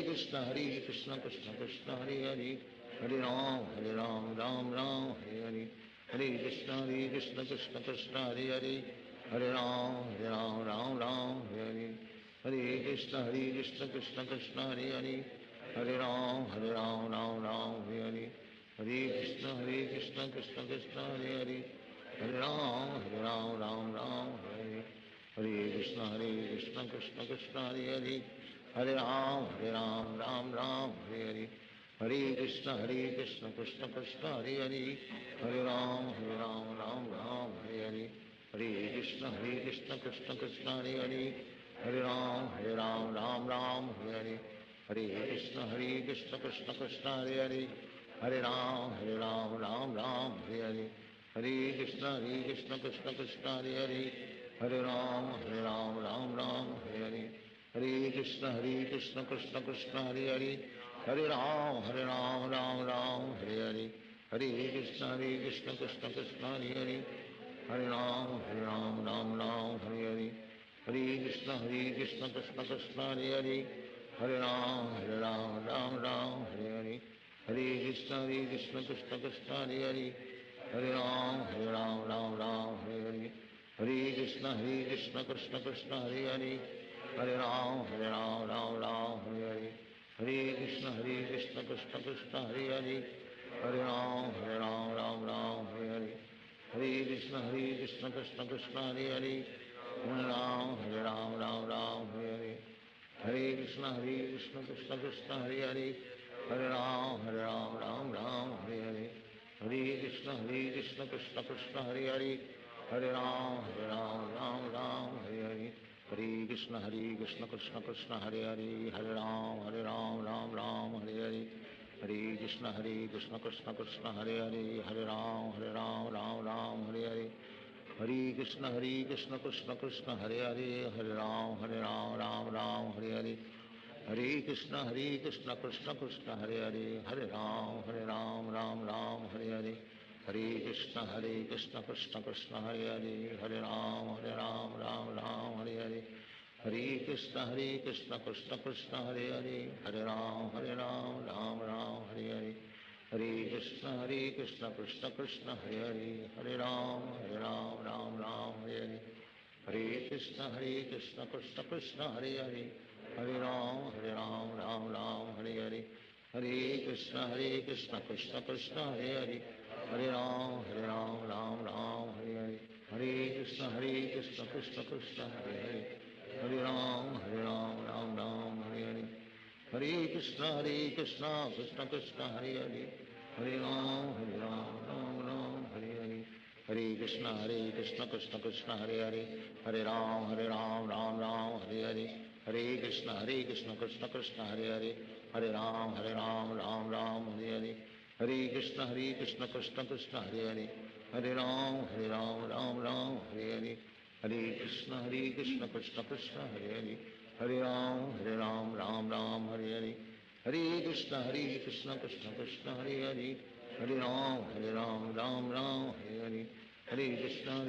Krishna Krishna Krishna Hare Ram Ram Hare Krishna Krishna Krishna Hare Ram Ram Hare Krishna Krishna Krishna Hare Ram Ram Hare Krishna Krishna Krishna Hare Ram Ram Hare Krishna Krishna Krishna Hare Ram Hare Krishna Krishna Krishna Hare Ram Hare Krishna Krishna Krishna Hare Ram Hare Krishna Krishna Krishna Hare Ram Hare Krishna Krishna Krishna Hare Ram Hare Krishna Krishna Krishna Hare Ram Hare Krishna Krishna Krishna Hare Ram Hare Krishna Krishna Krishna Hare Ram Hare Krishna Krishna Krishna Hare Ram Hare Krishna Krishna Krishna Hare Ram Hare Krishna Krishna Krishna Hare Ram Hare Krishna Krishna Krishna Hare Ram Hare Krishna Krishna Krishna Hare Ram Ram Hare Krishna Krishna Krishna Hare Ram Hare Krishna Krishna Krishna Hare Ram Hare Krishna Krishna Krishna Hare Ram Hare Krishna Krishna Krishna Hare Ram Hare Krishna Krishna Krishna Hare Ram Hare Krishna Krishna Krishna Hare Ram Hare Krishna Krishna Krishna Hare Ram Hare Krishna Krishna Krishna Hare Ram Hare Krishna Krishna Krishna Hare Ram Hare Krishna Krishna Krishna Hare Ram Hare Krishna Krishna Krishna Hare Hare Hare Ram Ram Ram Hare Hare Hare Krishna Krishna Krishna Hare Hare Hare Ram Ram Ram Hare Hare Hare Krishna Krishna Krishna Hare Hare Hare Ram Ram Ram Hare Hare Hare Krishna Krishna Krishna Hare Hare Hare Ram Ram Hare Hare Hare Krishna Krishna Krishna Hare Hare Hare Ram Ram Hare Hare Hare Krishna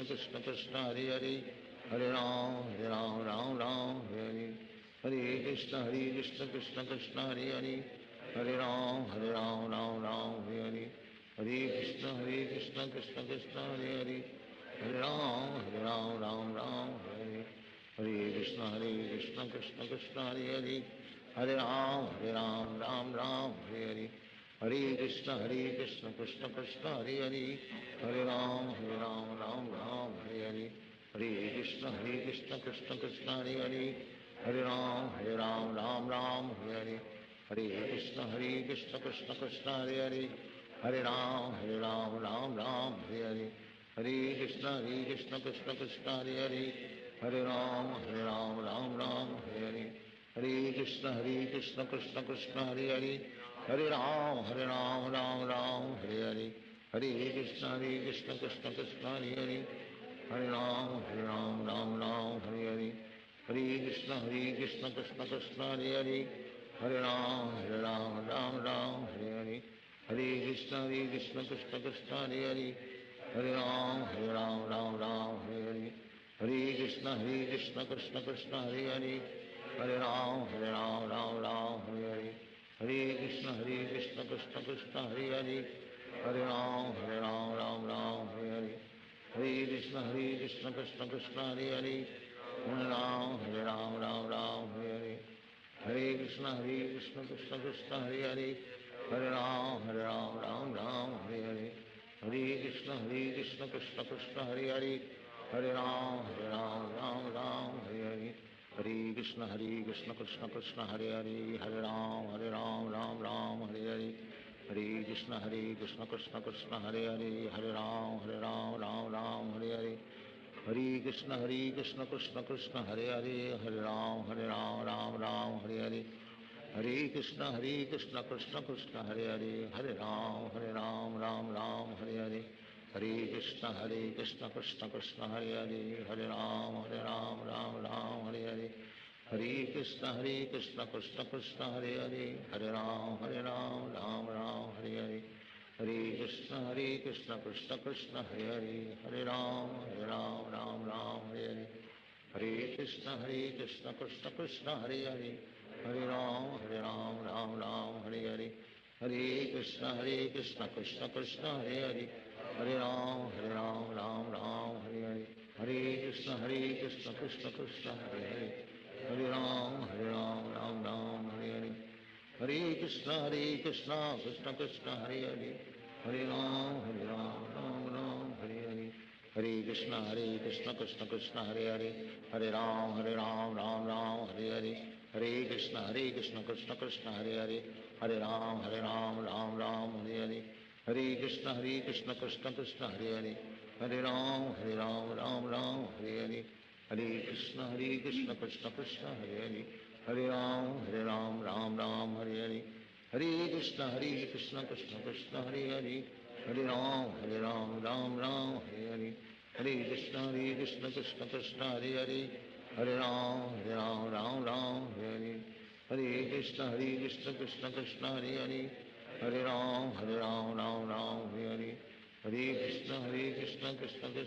Krishna Krishna Hare Hare Hare Ram Ram Hare Hare Hare Krishna Krishna Krishna Hare Hare Hare Ram Ram Hare Hare Hare Krishna Krishna Krishna Hare Hare Hare Ram Ram Hare Hare Hare Krishna Krishna Krishna Hare Hare Hare Ram Ram Hare Hare Hare Krishna Krishna Krishna Hare Hare Hare Ram Ram Hare Hare Hare Krishna Krishna Krishna Hare Hare Hare Ram Ram Hare Hare Hare Krishna Krishna Krishna Hare Hare Hare Ram Ram Hare Hare Hare Krishna Krishna Krishna Hare Hare Hare Ram Ram Hare Hare Hare Krishna Krishna Krishna Hare Hare Hare Ram Ram Hare Hare Hare Krishna Krishna Krishna Hare Hare Hare Ram Ram Hare Hare Hare Krishna Krishna Krishna Hare Hare Hare Ram Ram Hare Hare Hare Krishna Krishna Krishna Hare Hare Hare Ram Ram Hare Hare Hare Krishna Krishna Krishna Hare Hare Hare Ram Ram Hare Hare Hare Krishna Krishna Krishna Hare Hare Hare Ram Ram Hare Hare Hare Krishna Krishna Krishna Hare Hare Hare Ram Ram Hare Hare Hare Krishna Krishna Krishna Hare Hare Hare Ram Ram Hare Hare Hare Krishna Krishna Krishna Hare Hare Hare Ram Ram Hare Hare Hare Krishna Krishna Krishna Hare Hare Hare Ram Ram Hare Hare Hare Krishna Krishna Krishna Hare Hare Hare Ram Ram Hare Hare Hare Krishna Krishna Krishna Hare Hare Hare Ram Ram Hare Hare Hare Krishna Krishna Krishna Hare Hare Hare Ram Ram Hare Hare Hare Krishna Krishna Krishna Hare Hare Hare Ram Ram Hare Hare Hare Krishna Krishna Krishna Hare Hare Hare Ram Ram Hare Hare Hare Krishna Krishna Krishna Hare Hare Hare Ram Ram Hare Hare Hare Krishna Krishna Krishna Hare Hare Hare Ram Ram Hare Hare Hare Krishna Krishna Krishna Hare Hare Hare Ram Ram Hare Hare Hare Krishna Krishna Krishna Hare Hare Hare Ram Ram Hare Hare Hare Krishna Krishna Krishna Hare Hare Hare Ram Ram Hare Hare Hare Krishna Krishna Krishna Hare Hare Hare Ram Ram Hare Hare Hare Krishna Krishna Krishna Hare Hare Hare Ram Ram Hare Hare Hare Krishna Krishna Krishna Hare Hare Hare Ram Ram Hare Hare Hare Krishna Krishna Krishna Hare Hare Hare Ram Ram Hare Hare Hare Krishna Krishna Krishna Hare Hare Hare Ram Ram Hare Hare Hare Krishna Krishna Krishna Hare Hare Hare Ram Ram Hare Hare Hare Krishna Krishna Krishna Hare Hare Hare Ram Ram Hare Hare Hare Krishna Krishna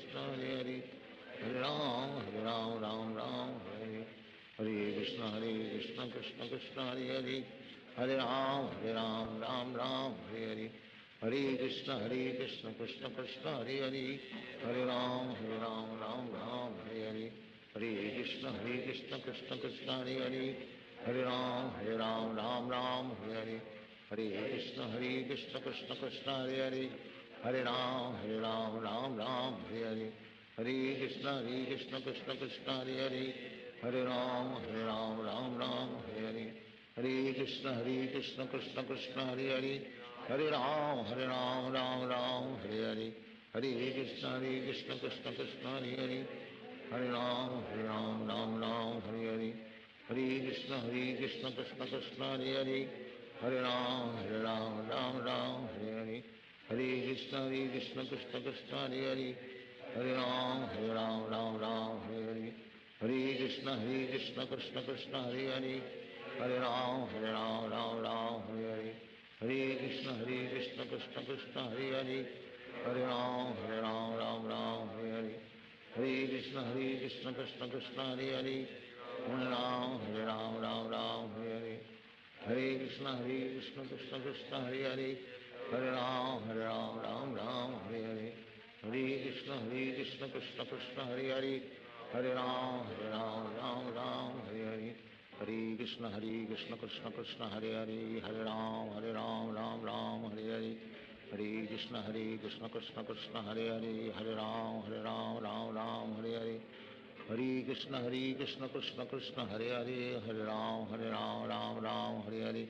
Krishna Hare Hare Hare Ram Ram Hare Hare Hare Krishna Krishna Krishna Hare Hare Hare Ram Ram Hare Hare Hare Krishna Krishna Krishna Hare Hare Hare Ram Ram Hare Hare Hare Krishna Krishna Krishna Hare Hare Hare Ram Ram Hare Hare Hare Krishna Krishna Krishna Hare Hare Hare Ram Ram Hare Hare Hare Krishna Krishna Krishna Hare Hare Hare Ram Ram Hare Hare Hare Krishna Krishna Krishna Hare Hare Hare Ram Ram Hare Hare Hare Krishna Krishna Krishna Hare Hare, Hare Ram Ram Ram Hare Hare, Hare Krishna Krishna Krishna Hare Hare, Hare Ram Ram Hare Hare, Hare Krishna Krishna Krishna Hare Hare, Hare Ram Ram Hare Hare, Hare Krishna Krishna Krishna Hare Hare, Hare Ram Ram Hare Hare, Hare Krishna Krishna Krishna Hare Hare, Hare Ram Ram Hare Hare, Hare Krishna Krishna Krishna Hare Hare, Hare Ram Ram Hare Hare, Hare Krishna Krishna Krishna Hare Hare, Hare Ram Ram Hare Hare, Hare Krishna Krishna Krishna Hare Hare, Hare Ram Ram Hare Hare, Hare Krishna Krishna Krishna Hare Hare, Hare Ram Ram Hare Hare, Hare Krishna Krishna Krishna Hare Hare, Hare Ram Ram Hare Hare, Hare Krishna Krishna Krishna Hare Hare, Hare Ram Ram Hare Hare,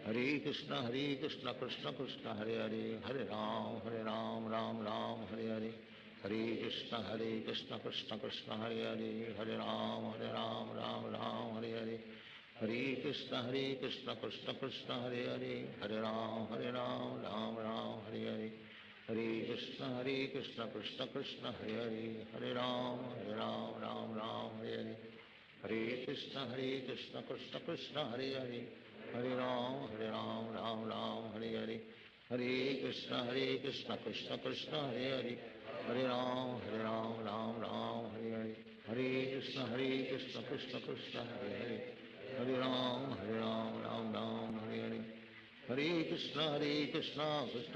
Hare Krishna Krishna Krishna Hare Hare, Hare Ram Ram Hare Hare, Hare Krishna Krishna Krishna Hare Hare, Hare Ram Ram Hare Hare, Hare Krishna Krishna Krishna Hare Hare, Hare Ram Ram Hare Hare, Hare Krishna Krishna Krishna Hare Hare, Hare Ram Ram Hare Hare, Hare Krishna Krishna Krishna Hare Hare, Hare Ram Ram Hare Hare, Hare Krishna Krishna Krishna Hare Hare, Hare Ram Ram Hare Hare, Hare Krishna Krishna Krishna Hare Hare, Hare Ram Ram Hare Hare, Hare Krishna Krishna Krishna Hare Hare, Hare Ram Ram Hare Hare, Hare Krishna Krishna Krishna Hare Hare, Hare Ram Ram Hare Hare, Hare Krishna Krishna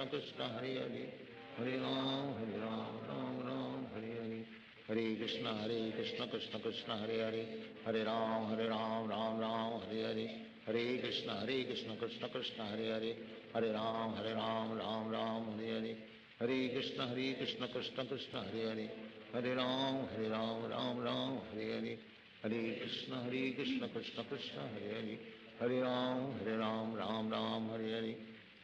Krishna Hare Hare, Hare Ram Ram Hare Hare, Hare Krishna Krishna Krishna Hare Hare, Hare Ram Ram Hare Hare, Hare Krishna Krishna Krishna Hare Hare, Hare Ram Ram Hare Hare, Hare Krishna Krishna Krishna Hare Hare, Hare Ram Ram Hare Hare, Hare Krishna Krishna Krishna Hare Hare, Hare Ram Ram Hare Hare,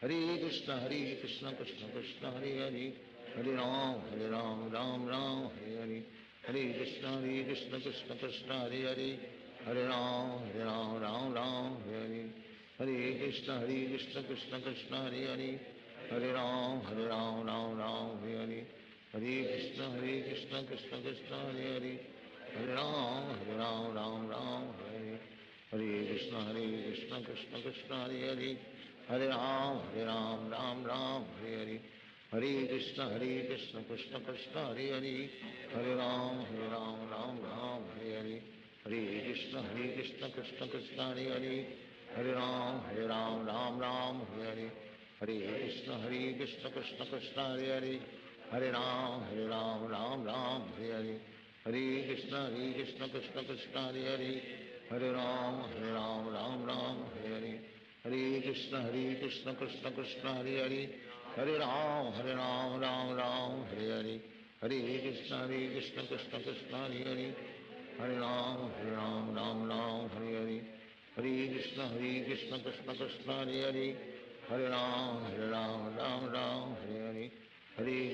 Hare Krishna Krishna Krishna Hare Hare, Hare Ram Ram Hare Hare, Hare Krishna Krishna Krishna Hare Hare, Hare Ram Ram Hare Hare, Hare Krishna Krishna Krishna Hare Hare, Hare Ram Ram Hare Hare, Hare Krishna Krishna Krishna Hare Hare, Hare Ram Hare Hare, Hare Krishna Krishna Krishna Hare Hare, Hare Ram Ram Hare Hare, Hare Krishna Krishna Krishna Hare Hare, Hare Ram Ram Hare Hare, Hare Krishna Krishna Krishna Hare Hare, Hare Ram Ram Hare Hare, Hare Krishna Krishna Krishna Hare Hare, Hare Ram Ram Hare Hare, Hare Krishna Krishna Krishna Hare Hare, Hare Ram Ram Hare Hare, Hare Krishna Krishna Krishna Hare Hare, Hare Ram Ram Hare Hare, Hare Krishna Krishna Krishna Hare Hare, Hare Ram Ram Hare Hare,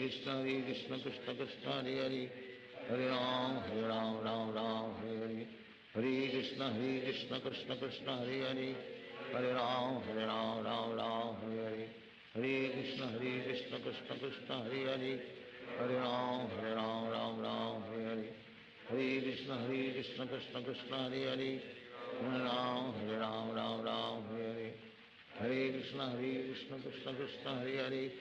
Hare Krishna Krishna Krishna Hare Hare, Hare Ram Ram Hare Hare, Hare Krishna Krishna Krishna Hare Hare, Hare Ram Ram Hare Hare, Hare Krishna Krishna Krishna Hare Hare, Hare Ram Ram Hare Hare, Hare Krishna Krishna Krishna Hare Hare,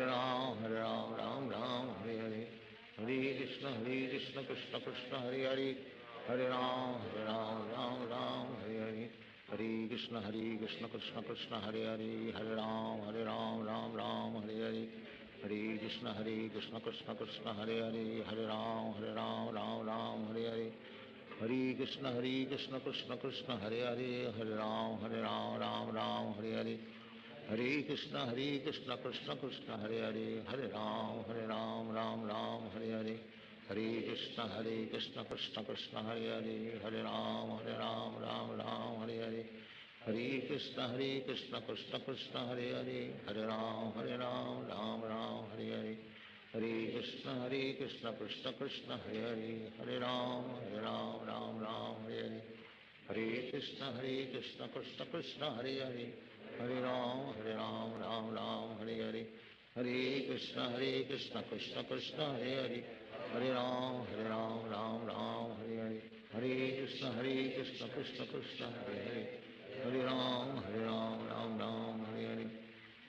Hare Ram Ram Hare Hare, Hare Krishna Krishna Krishna Hare Hare, Hare Ram Ram Hare Hare, Hare Krishna Krishna Krishna Hare Hare, Hare Ram Ram Hare Hare, Hare Krishna Krishna Krishna Hare Hare, Hare Ram Ram Hare Hare, Hare Krishna Krishna Krishna Hare Hare, Hare Ram Ram Hare Hare, Hare Krishna Krishna Krishna Hare Hare, Hare Ram Ram Hare Hare, Hare Krishna Krishna Krishna Hare Hare, Hare Ram Ram Hare Hare, Hare Krishna Krishna Krishna Hare Hare, Hare Ram Ram Hare Hare, Hare Krishna Krishna Krishna Hare Hare Hare Ram Ram Ram Hare Krishna Krishna Krishna Hare Hare Hare Ram Ram Hare Hare Hare Krishna Krishna Krishna Hare Hare Hare Ram Ram Hare Hare Hare Krishna Krishna Krishna Hare Hare Hare Ram Ram Hare Hare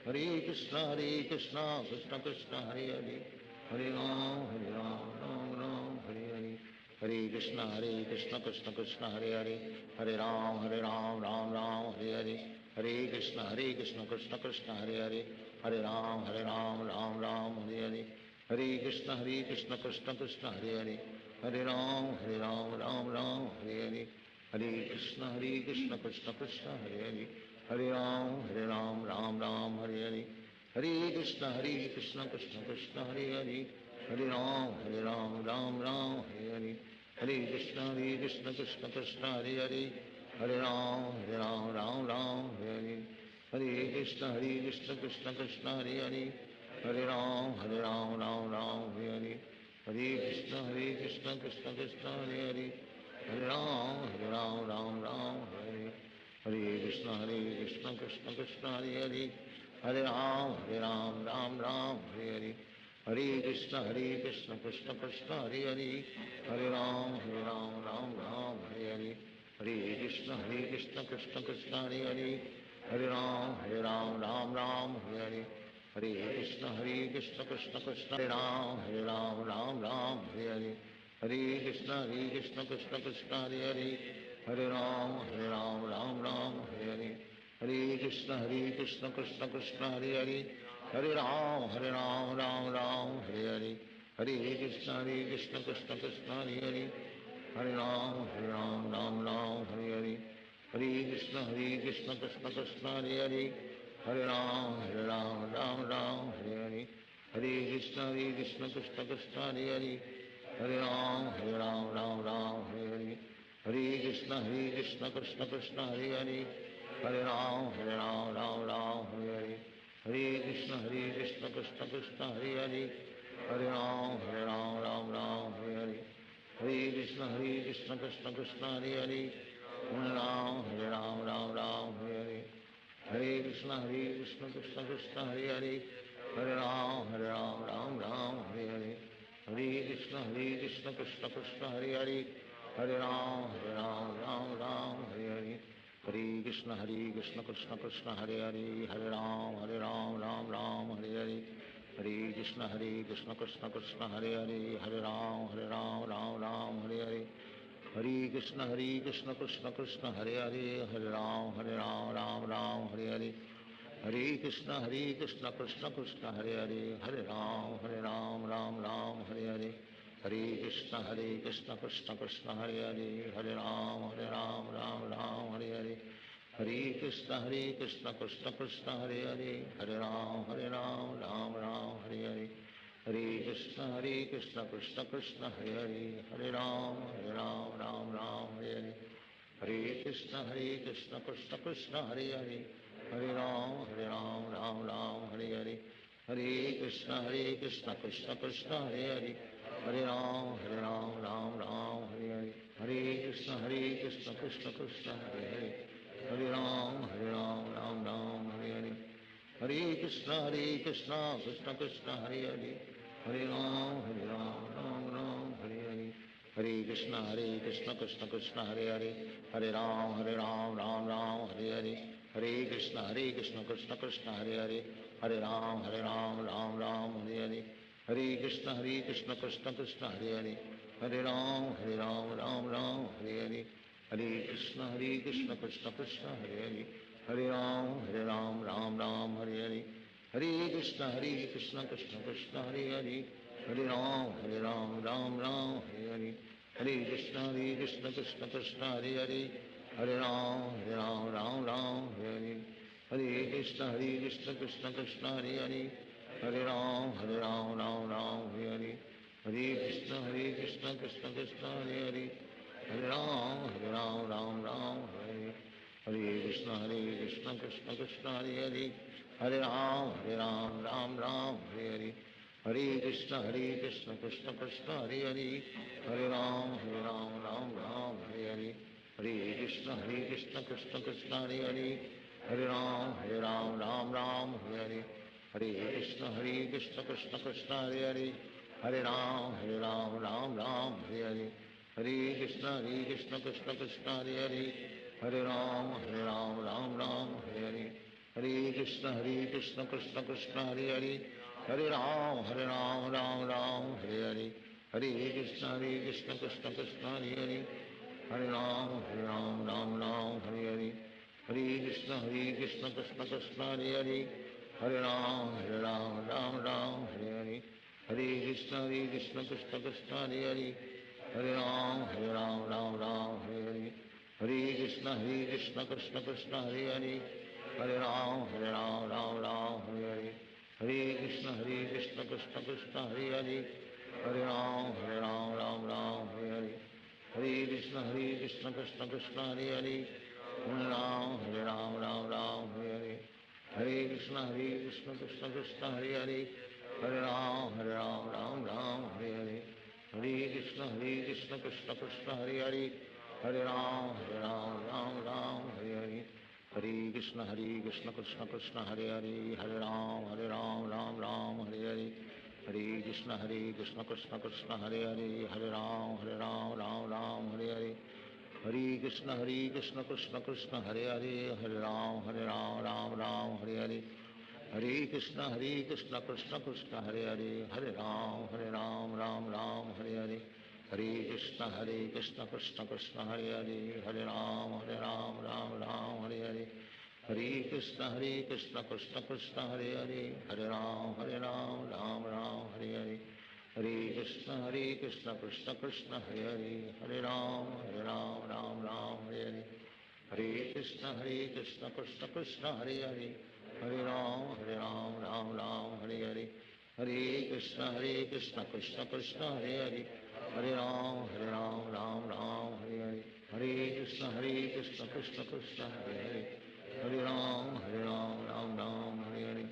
Hare Krishna Krishna Krishna Hare Hare Hare Ram Ram Hare Hare Hare Krishna Krishna Krishna Hare Hare Hare Ram Ram Hare Hare Hare Krishna Krishna Krishna Hare Hare Hare Ram Ram Hare Hare Hare Krishna Krishna Krishna Hare Hare Hare Ram Ram Hare Hare Hare Krishna Krishna Krishna Hare Hare Hare Ram Ram Hare Hare Hare Krishna Krishna Krishna Hare Hare Hare Ram Ram Hare Hare Hare Krishna Krishna Krishna Hare Hare Hare Ram Ram Hare Hare Hare Krishna Krishna Krishna Hare Hare Hare Ram Ram Hare Hare Hare Krishna Krishna Krishna Hare Hare Hare Ram Ram Hare Hare Hare Krishna Krishna Krishna Hare Hare Hare Ram Ram Hare Hare Hare Krishna Krishna Krishna Hare Hare Hare Ram Ram Hare Hare Hare Krishna Krishna Krishna Hare Hare Hare Ram Ram Hare Hare Hare Krishna Krishna Krishna Hare Ram Ram Hare Hare Hare Krishna Krishna Krishna Hare Hare Hare Ram Ram Hare Hare Hare Krishna Krishna Krishna Hare Hare Hare Ram Ram Hare Hare Hare Krishna Krishna Krishna Hare Hare Hare Ram Ram Hare Hare Hare Krishna Krishna Krishna Hare Hare Hare Ram Ram Hare Hare Hare Krishna Krishna Krishna Hare Hare Hare Ram Ram Hare Hare Hare Krishna Krishna Krishna Hare Hare Hare Ram Ram Hare Hare Hare Krishna Krishna Krishna Hare Hare Hare Ram Ram Hare Hare Hare Krishna Krishna Krishna Hare Hare Hare Ram Ram Hare Hare Hare Krishna Krishna Krishna Hare Hare Hare Ram Ram Hare Hare Hare Krishna Krishna Krishna Hare Hare Hare Ram Ram Hare Hare Hare Krishna Krishna Krishna Hare Hare Hare Ram Ram Hare Hare Hare Krishna Krishna Krishna Hare Hare Hare Ram Ram Hare Hare Hare Krishna Krishna Krishna Hare Hare Hare Ram Ram Hare Hare Hare Krishna Krishna Krishna Hare Hare Hare Ram Ram Hare Hare Hare Krishna Krishna Krishna Hare Hare Hare Ram Ram Hare Hare Hare Krishna Krishna Krishna Hare Hare Hare Ram Ram Hare Hare Hare Krishna Krishna Krishna Hare Hare Hare Ram Ram Hare Hare Hare Krishna Krishna Krishna Hare Hare Hare Ram Ram Hare Hare Hare Krishna Krishna Krishna Hare Hare Hare Ram Ram Hare Hare Hare Krishna Krishna Krishna Hare Hare Hare Ram Ram Hare Hare Hare Krishna Krishna Krishna Hare Hare Hare Ram Ram Hare Hare Hare Krishna Krishna Krishna Hare Hare Hare Ram Ram Hare Hare Hare Krishna Krishna Krishna Hare Hare Hare Ram Ram Hare Hare Hare Krishna Krishna Krishna Hare Hare Hare Ram Ram Hare Hare Hare Krishna Krishna Krishna Hare Hare Hare Ram Ram Hare Hare Hare Krishna Krishna Krishna Hare Hare Hare Ram Ram Hare Hare Hare Krishna Krishna Krishna Hare Hare Hare Ram Ram Hare Hare Hare Krishna Krishna Krishna Hare Hare Hare Ram Ram Hare Hare Hare Krishna Krishna Krishna Hare Hare Hare Ram Ram Hare Hare Hare Krishna Krishna Krishna Krishna Hare Hare Hare Ram Ram Hare Hare Hare Krishna Krishna Krishna Hare Hare, Hare Ram Ram Ram Hare Hare, Hare Krishna Krishna Krishna Hare Hare, Hare Ram Ram Hare Hare, Hare Krishna Krishna Krishna Hare Hare, Hare Ram Ram Hare Hare, Hare Krishna Krishna Krishna Hare Hare, Hare Ram Ram Hare Hare, Hare Krishna Krishna Krishna Hare Hare, Hare Ram Ram Hare Hare, Hare Krishna Krishna Krishna Hare Hare, Hare Ram Ram Hare Hare, Hare Krishna Krishna Krishna Hare Hare, Hare Ram Ram Hare Hare, Hare Krishna Krishna Krishna Hare Hare, Hare Ram Ram Hare Hare, Hare Krishna Krishna Krishna Hare Hare, Hare Ram Ram Hare Hare, Hare Krishna Krishna Krishna Hare Hare, Hare Ram Ram Hare Hare, Hare Krishna Krishna Krishna Hare Hare, Hare Ram Ram Hare Hare, Hare Krishna Krishna Krishna Hare Hare, Hare Ram Ram Hare Hare, Hare Krishna Krishna Krishna Hare Hare, Hare Ram Ram Hare Hare, Hare Krishna Krishna Krishna Hare Hare, Hare Ram Ram Hare Hare, Hare Krishna Krishna Krishna Hare Hare, Hare Ram Ram Hare Hare, Hare Krishna Krishna Krishna Hare Hare, Hare Ram Ram Hare Hare, Hare Krishna Krishna Krishna Hare Hare, Hare Ram Ram Hare Hare, Hare Krishna Krishna Krishna Hare Hare, Hare Ram Ram Hare Hare, Hare Krishna Krishna Krishna Hare Hare, Hare Ram Ram Hare Hare, Hare Krishna Krishna Krishna Hare Hare, Hare Ram Ram Hare Hare, Hare Krishna Krishna Krishna Hare Hare, Hare Ram Ram Hare Hare, Hare Krishna Krishna Krishna Hare Hare, Hare Ram Ram Hare Hare, Hare Krishna Krishna Krishna Hare Hare, Hare Ram Ram Hare Hare, Hare Krishna Krishna Krishna Hare Hare, Hare Ram Ram Hare Hare, Hare Krishna Krishna Krishna Hare Hare, Hare Ram Ram Hare Hare,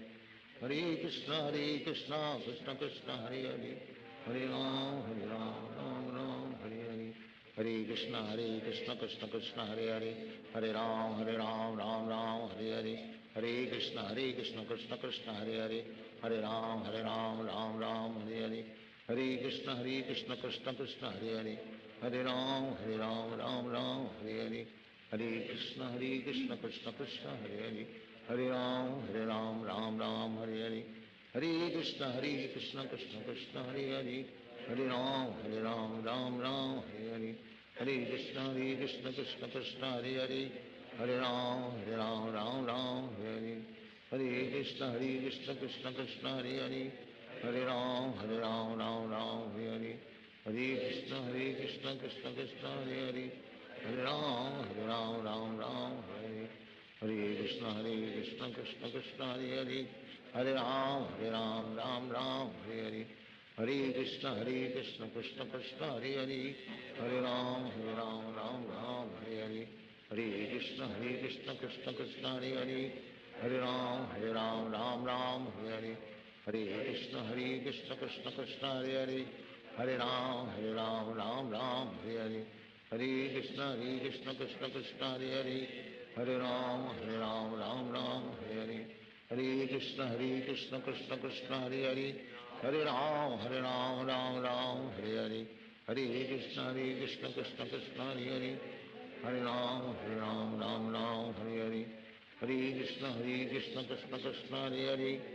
Hare Krishna Krishna Krishna Hare Hare, Hare Ram Ram Hare Hare, Hare Krishna Krishna Krishna Hare Hare, Hare Ram Ram Hare Hare, Hare Krishna Krishna Krishna Hare Hare, Hare Ram Ram Hare Hare, Hare Krishna Krishna Krishna Hare Hare, Hare Ram Ram Hare Hare, Hare Krishna Krishna Krishna Hare Hare, Hare Ram Ram Hare Hare, Hare Krishna Krishna Krishna Hare Hare, Hare Ram Ram Hare Hare, Hare Krishna Krishna Krishna Hare Hare, Hare Ram Ram Hare Hare, Hare Krishna Krishna Krishna Hare Hare, Hare Ram Ram Hare Hare, Hare Krishna Krishna Krishna Hare Hare, Hare Ram Hare Hare, Hare Krishna Krishna Krishna Hare Hare, Hare Ram Ram Hare Hare, Hare Krishna Krishna Krishna Hare Hare, Hare Ram Ram Hare Hare, Hare Krishna Krishna Krishna Hare Hare, Hare Ram Ram Hare Hare, Hare Krishna Krishna Krishna Hare Hare, Hare Ram Ram Hare Hare, Hare Krishna Krishna Krishna Hare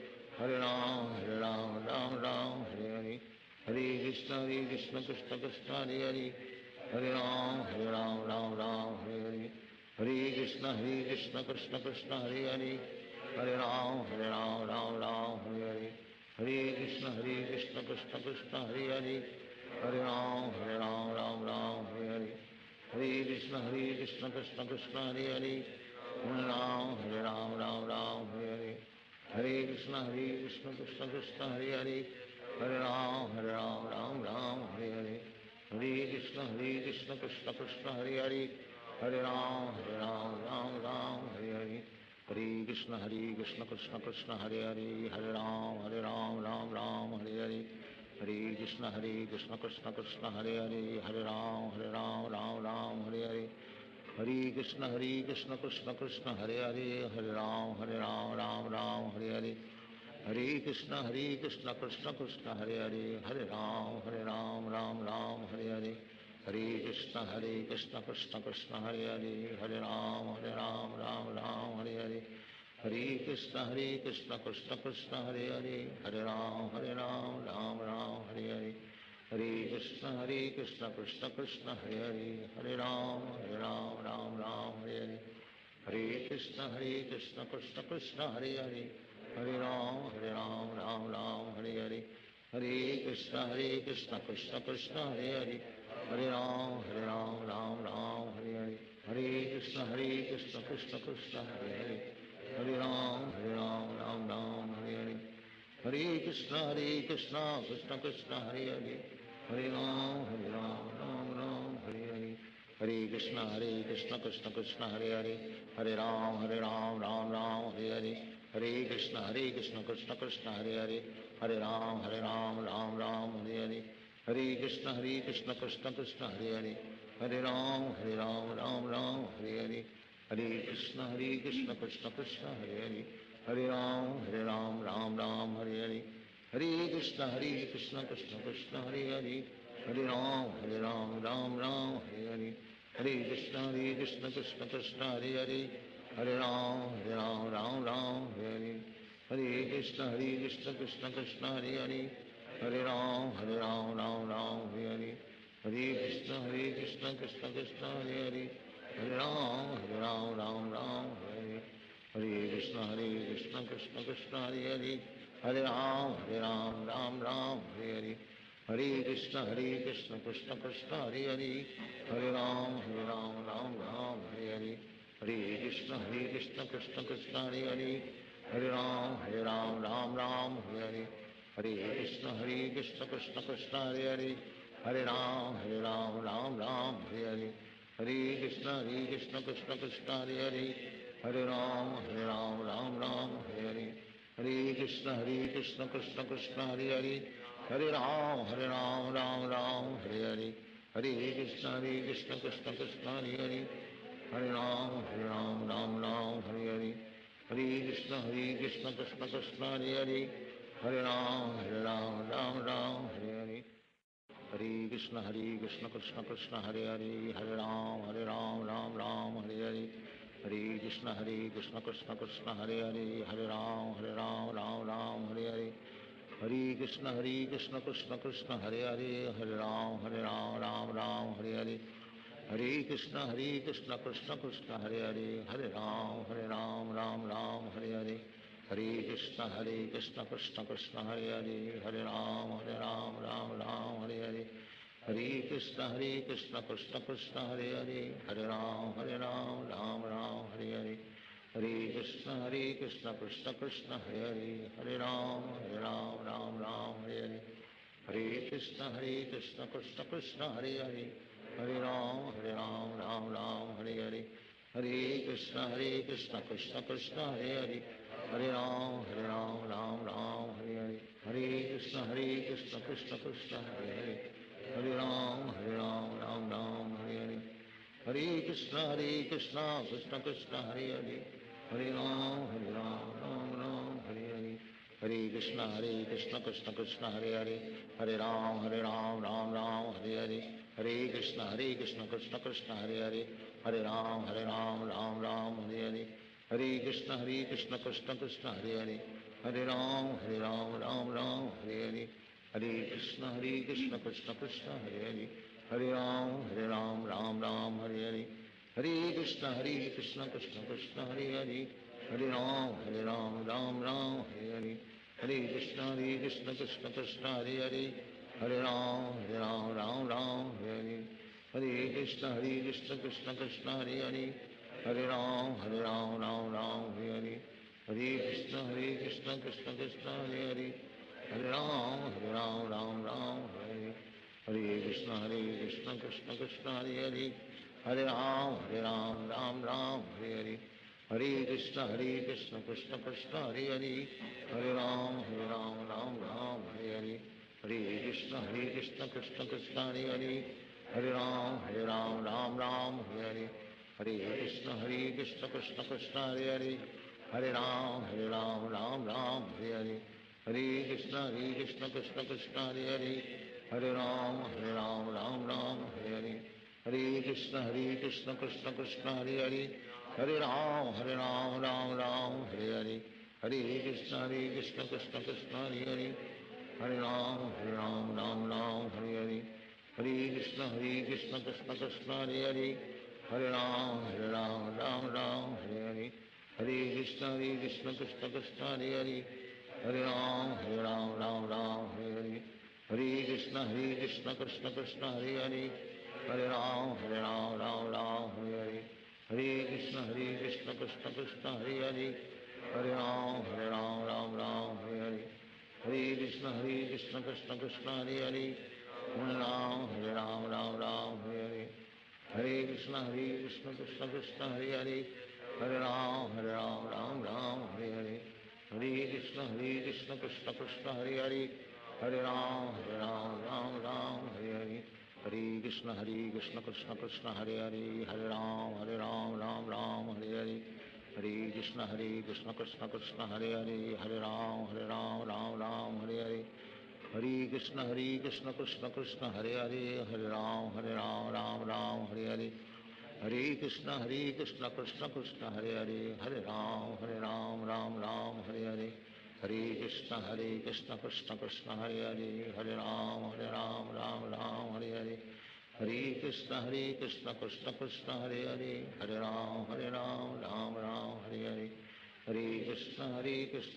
Hare, Hare Ram Ram Hare Hare, Hare Krishna Krishna Krishna Hare Hare, Hare Ram Ram Hare Hare, Hare Krishna Krishna Krishna Hare Hare, Hare Ram Ram Hare Hare, Hare Krishna Krishna Krishna Hare Hare, Hare Ram Ram Hare Hare, Hare Krishna Krishna Krishna Hare Hare, Hare Ram Ram Hare Hare, Hare Krishna Krishna Krishna Hare Hare, Hare Ram Ram Hare Hare, Hare Krishna Krishna Krishna Hare Hare, Hare Ram Ram Hare Hare, Hare Krishna Krishna Krishna Hare Hare, Hare Ram Ram Hare Hare, Hare Krishna Krishna Krishna Hare Hare, Hare Ram Ram Hare Hare, Krishna Krishna Krishna Hare Hare, Hare Ram Ram Ram Hare Hare, Hare Krishna Krishna Krishna Hare Hare, Hare Ram Ram Ram Hare Hare, Hare Krishna Krishna Krishna Hare Hare, Hare Ram Ram Ram Hare Hare, Hare Krishna Krishna Krishna Hare Hare, Hare Ram Ram Ram Hare Hare, Hare Krishna Krishna Krishna Hare Hare, Hare Ram Ram Ram Hare Hare, Hare Krishna Krishna Krishna Hare Hare, Hare Ram Ram Ram Hare Hare, Hare Krishna Krishna Krishna Hare Hare, Hare Ram Ram Ram Hare Hare, Hare Krishna Krishna Krishna Hare Hare, Hare Ram Ram Ram Hare Hare, Hare Krishna Krishna Krishna Hare Hare, Hare Ram Ram Ram Hare Hare, Hare Krishna Krishna Krishna Hare Hare, Hare Ram Ram Ram Hare Hare, Hare Krishna Krishna Krishna Hare Hare, Hare Ram Ram Ram Hare Hare, Hare Krishna Krishna Krishna Hare Hare, Hare Ram Ram Ram Hare Hare, Hare Krishna Krishna Krishna Hare Hare, Hare Ram Ram Ram Hare Hare, Hare Krishna Krishna Krishna Hare Hare, Hare Ram Ram Hare Hare, Hare Krishna Krishna Krishna Hare Hare, Hare Ram Ram Ram Hare Hare, Hare Krishna Krishna Krishna Hare Hare, Hare Ram Ram Hare Hare, Hare Krishna Krishna Krishna Hare Hare, Hare Ram Ram Hare Hare, Hare Krishna Krishna Krishna Hare Hare, Hare Ram Ram Hare Hare, Hare Krishna Krishna Krishna Hare Hare, Hare Ram Ram Hare Hare, Hare Krishna Krishna Krishna Hare Hare, Hare Ram Ram Ram Hare Hare, Hare Krishna Krishna Krishna Hare Hare, Hare Ram Ram Hare Hare, Hare Krishna Krishna Krishna Hare Hare, Hare Ram Ram Hare Hare, Hare Krishna Krishna Krishna Hare Hare, Hare Ram Ram Hare Hare, Hare Krishna Krishna Krishna Hare Hare, Hare Ram Ram Hare Hare, Hare Krishna Krishna Krishna Hare Hare, Hare Ram Ram Hare Hare, Hare Krishna Krishna Krishna Hare Hare, Hare Ram Ram Hare Hare, Hare Krishna Krishna Krishna Hare Hare, Hare Ram Ram Hare Hare, Hare Krishna Krishna Krishna Hare Hare, Hare Ram Ram Hare Hare, Hare Krishna Krishna Krishna Hare Hare, Hare Ram Ram Hare Hare, Hare Krishna Krishna Krishna Hare Hare, Hare Ram Ram Hare Hare, Hare Krishna Krishna Krishna Hare Hare, Hare Ram Ram Hare Hare, Hare Krishna Krishna Krishna Hare Hare, Hare Ram Ram Hare Hare, Hare Krishna Krishna Krishna Hare Hare, Hare Ram Ram Hare Hare, Hare Krishna Krishna Krishna Hare Hare, Hare Ram Ram Hare Hare, Hare Krishna Krishna Krishna Hare Hare, Hare Ram Ram Hare Hare, Hare Krishna Krishna Krishna Hare Hare, Hare Ram Ram Hare Hare, Hare Krishna Krishna Krishna Hare Hare, Hare Ram Ram Hare Hare, Hare Krishna Krishna Krishna Hare Hare, Hare Ram Ram Ram Hare Hare, Hare Krishna Krishna Krishna Hare Hare, Hare Ram Ram Ram Hare Hare, Hare Krishna Krishna Krishna Hare Hare, Hare Ram Ram Hare Hare, Hare Krishna Krishna Krishna Hare Hare, Hare Ram Ram Hare Hare, Hare Krishna Krishna Krishna Hare Hare, Hare Ram Ram Hare Hare, Hare Krishna Krishna Krishna Hare Hare, Hare Ram Ram Hare Hare, Hare Krishna Krishna Krishna Hare Hare, Hare Ram Ram Hare Hare, Hare Krishna Krishna Krishna Hare Hare, Hare Ram Ram Hare Hare, Hare Krishna Krishna Krishna Hare Hare, Hare Ram Ram Hare Hare, Hare Krishna Krishna Krishna Hare Hare, Hare Ram Ram Ram Hare Hare, Hare Krishna Hare Krishna Krishna Krishna Hare Hare Hare Ram Ram Ram Hare Hare Hare Krishna Krishna Krishna Hare Hare Hare Ram Ram Ram Hare Hare Hare Krishna Krishna Krishna Hare Hare Hare Ram Ram Ram Hare Hare Hare Krishna Krishna Krishna Hare Hare Hare Ram Ram Ram Hare Hare Hare Krishna Krishna Krishna Hare Hare Hare Ram Ram Ram Hare Hare Hare Krishna Krishna Krishna Hare Hare Hare Ram Ram Ram Hare Hare Hare Krishna Krishna Krishna Hare Hare Hare Ram Ram Ram Hare Hare Hare Krishna Krishna Krishna Hare Hare Hare Ram Ram Ram Hare Hare Hare Krishna Krishna Krishna Hare Hare Hare Ram Ram Ram Hare Hare Hare Krishna Krishna Krishna Hare Hare Hare Ram Ram Hare Hare Hare Krishna Krishna Krishna Hare Hare Hare Ram Ram Hare Hare Hare Krishna Krishna Krishna Hare Hare Hare Ram Ram Hare Hare Hare Krishna Krishna Krishna Hare Hare Hare Ram Ram Hare Hare Hare Krishna Krishna Krishna Hare Hare Hare Ram Ram Hare Hare Hare Krishna Krishna Krishna Hare Hare Hare Ram Ram Hare Hare Hare Krishna Krishna Krishna Hare Hare Hare Ram Ram Hare Hare Hare Krishna Krishna Krishna Hare Hare Hare Ram Ram Hare Hare Hare Krishna Krishna Krishna Hare Hare Hare Ram Ram Hare Hare Hare Krishna Krishna Krishna Hare Hare Hare Ram Ram Hare Hare Hare Krishna Krishna Krishna Hare Hare Hare Ram Ram Hare Hare Hare Krishna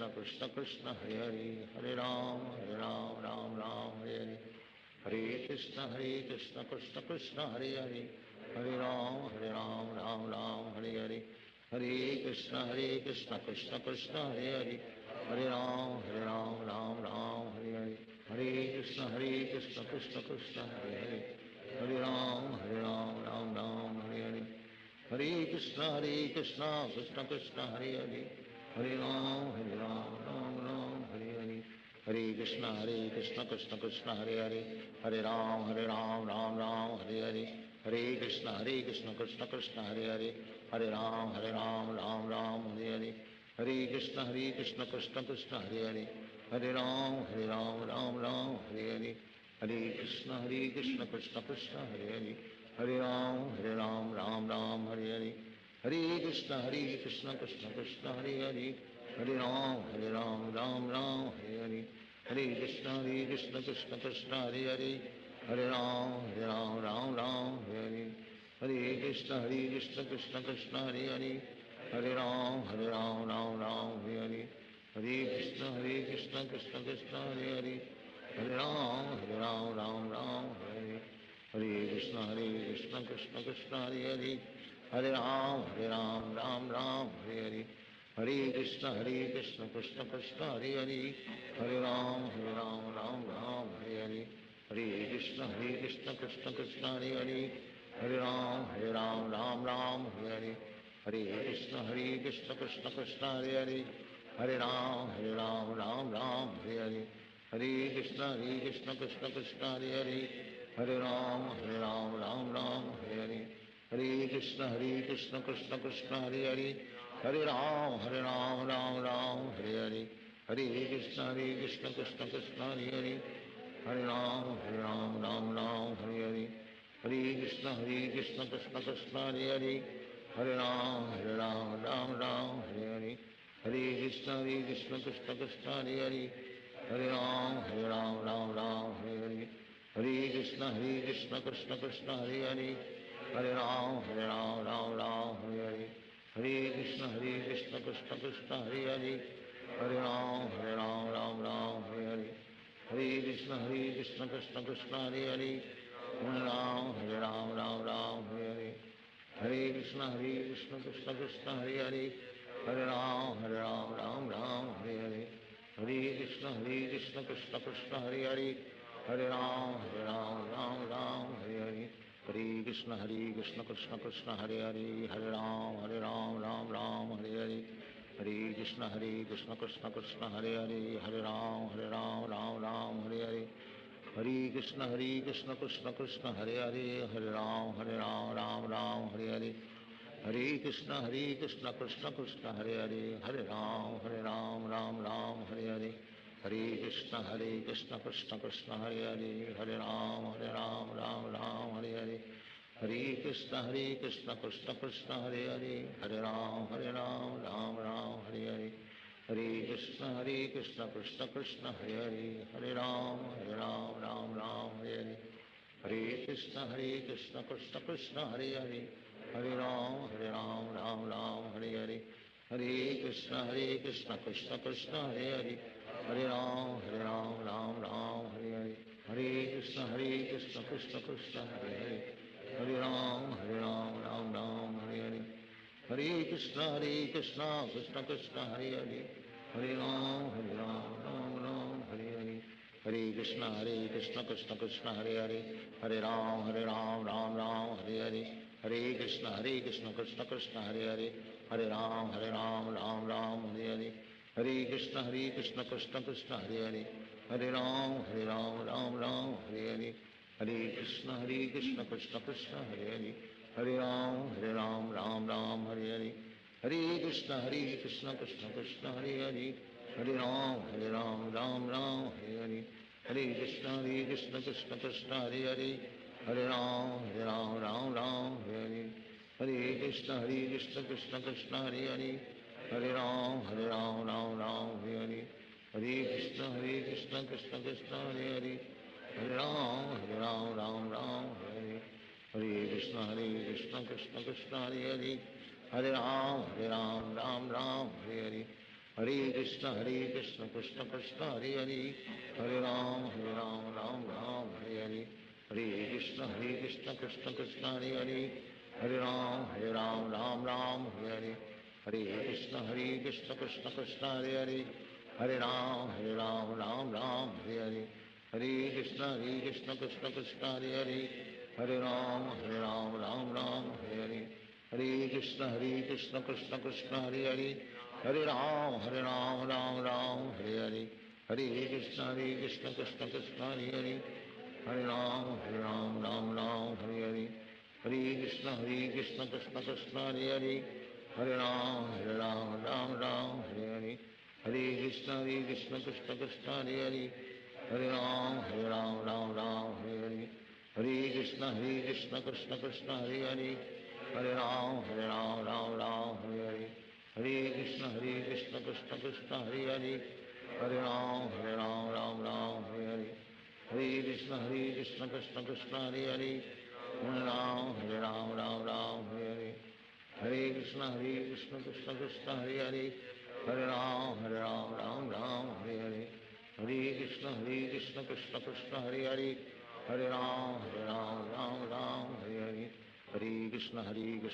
Krishna Krishna Hare Hare Hare Ram Ram Hare Hare Hare Krishna Krishna Krishna Hare Hare Hare Ram Ram Hare Hare Hare Krishna Krishna Krishna Hare Hare Hare Ram Ram Hare Hare Hare Krishna Krishna Krishna Hare Hare Hare Ram Ram Hare Hare Hare Krishna Krishna Krishna Hare Hare Hare Ram Ram Hare Hare Hare Krishna Krishna Krishna Hare Hare Hare Ram Ram Hare Hare Hare Krishna Krishna Krishna Hare Hare Hare Ram Ram Hare Hare Hare Krishna Krishna Krishna Hare Hare Hare Ram Ram Hare Hare Hare Krishna Krishna Krishna Hare Hare Hare Ram Ram Hare Hare Hare Krishna Krishna Krishna Hare Hare Hare Ram Ram Hare Hare Hare Krishna Krishna Krishna Hare Hare Hare Ram Ram Hare Hare Krishna Krishna Krishna Hare Hare Hare Ram Ram Hare Hare Hare Krishna Krishna Krishna Hare Hare Hare Ram Ram Hare Hare Hare Krishna Krishna Krishna Hare Hare Hare Ram Ram Hare Hare Hare Krishna Krishna Krishna Hare Hare Hare Ram Ram Hare Hare Hare Krishna Krishna Krishna Hare Hare Hare Ram Ram Hare Hare Hare Krishna Krishna Krishna Hare Hare Hare Ram Ram Hare Hare Hare Krishna Krishna Krishna Hare Hare Hare Ram Ram Hare Hare Hare Krishna Krishna Krishna Hare Hare Hare Ram Ram Hare Hare Hare Krishna Krishna Krishna Hare Hare Hare Ram Ram Hare Hare Hare Krishna Krishna Krishna Hare Hare Hare Ram Ram Hare Hare Hare Krishna Krishna Krishna Hare Hare Hare Ram Ram Hare Hare Hare Krishna Krishna Krishna Hare Hare Hare Ram Ram Hare Hare Hare Krishna Krishna Krishna Hare Hare Hare Ram Ram Hare Hare Hare Krishna Krishna Krishna Hare Hare Hare Ram Ram Hare Hare Hare Krishna Krishna Krishna Hare Hare Hare Ram Ram Hare Hare Hare Krishna Krishna Krishna Hare Hare Hare Ram Ram Hare Hare Hare Krishna Krishna Krishna Hare Hare, Hare Ram Ram Ram Hare Hare, Hare Krishna Krishna Krishna Hare Hare, Hare Ram Ram Ram Hare Hare, Hare Krishna Krishna Krishna Hare Hare, Hare Ram Ram Ram Hare Hare, Hare Krishna Krishna Krishna Hare Hare, Hare Ram Ram Ram Hare Hare, Hare Krishna Krishna Krishna Hare Hare, Hare Ram Ram Ram Hare Hare, Hare Krishna Krishna Krishna Hare Hare, Hare Ram Ram Ram Hare Hare, Hare Krishna Krishna Krishna Hare Hare, Hare Ram Ram Hare Hare, Hare Krishna Krishna Krishna Hare Hare, Hare Ram Ram Ram Hare Hare, Hare Krishna Krishna Krishna Hare Hare, Hare Ram Ram Hare Hare, Hare Krishna Krishna Krishna Hare Hare, Hare Ram Ram Ram Hare Hare, Hare Krishna Krishna Krishna Hare Hare, Hare Ram Ram Ram Hare Hare, Hare Krishna Krishna Krishna Hare Hare, Hare Ram Ram Hare Hare, Hare Krishna Krishna Krishna Hare Hare, Hare Ram Ram Hare Hare, Hare Krishna Krishna Krishna Hare Hare, Hare Ram Ram Hare Hare, Hare Krishna Krishna Krishna Hare Hare, Hare Ram Ram Hare Hare, Hare Krishna Krishna Krishna Hare Hare, Hare Ram Ram Hare Hare, Hare Krishna Krishna Krishna Hare Hare, Hare Ram Ram Hare Hare, Hare Krishna Krishna Krishna Hare Hare, Hare Ram Ram Hare Hare, Hare Krishna Krishna Krishna Hare Hare, Hare Ram Ram Hare Hare, Hare Krishna Krishna Krishna Hare Hare, Hare Ram Ram Hare Hare, Hare Krishna Krishna Krishna Hare Hare, Hare Ram Ram Hare Hare, Hare Krishna Krishna Krishna Hare Hare, Hare Ram Ram Hare Hare, Hare Krishna Krishna Krishna Hare Hare, Hare Ram Ram Hare Hare, Hare Krishna Krishna Krishna Hare Hare, Hare Ram Ram Hare Hare, Hare Krishna Krishna Krishna Hare Hare, Hare Ram Ram Hare Hare, Hare Krishna Krishna Krishna Hare Hare, Hare Ram Ram Hare Hare, Hare Krishna Krishna Krishna Hare Hare, Hare Ram Ram Hare Hare, Hare Krishna Krishna Krishna Hare Hare, Hare Ram Ram Hare Hare, Hare Krishna Krishna Krishna Hare Hare, Hare Ram Ram Hare Hare, Hare Krishna Krishna Krishna Hare Hare, Hare Ram Ram Hare Hare, Hare Krishna Krishna Krishna Hare Hare, Hare Ram Ram Hare Hare, Hare Krishna Krishna Krishna Hare Hare, Hare Ram Ram Hare Hare, Hare Krishna Krishna Krishna Hare Hare, Hare Ram Ram Hare Hare, Hare Krishna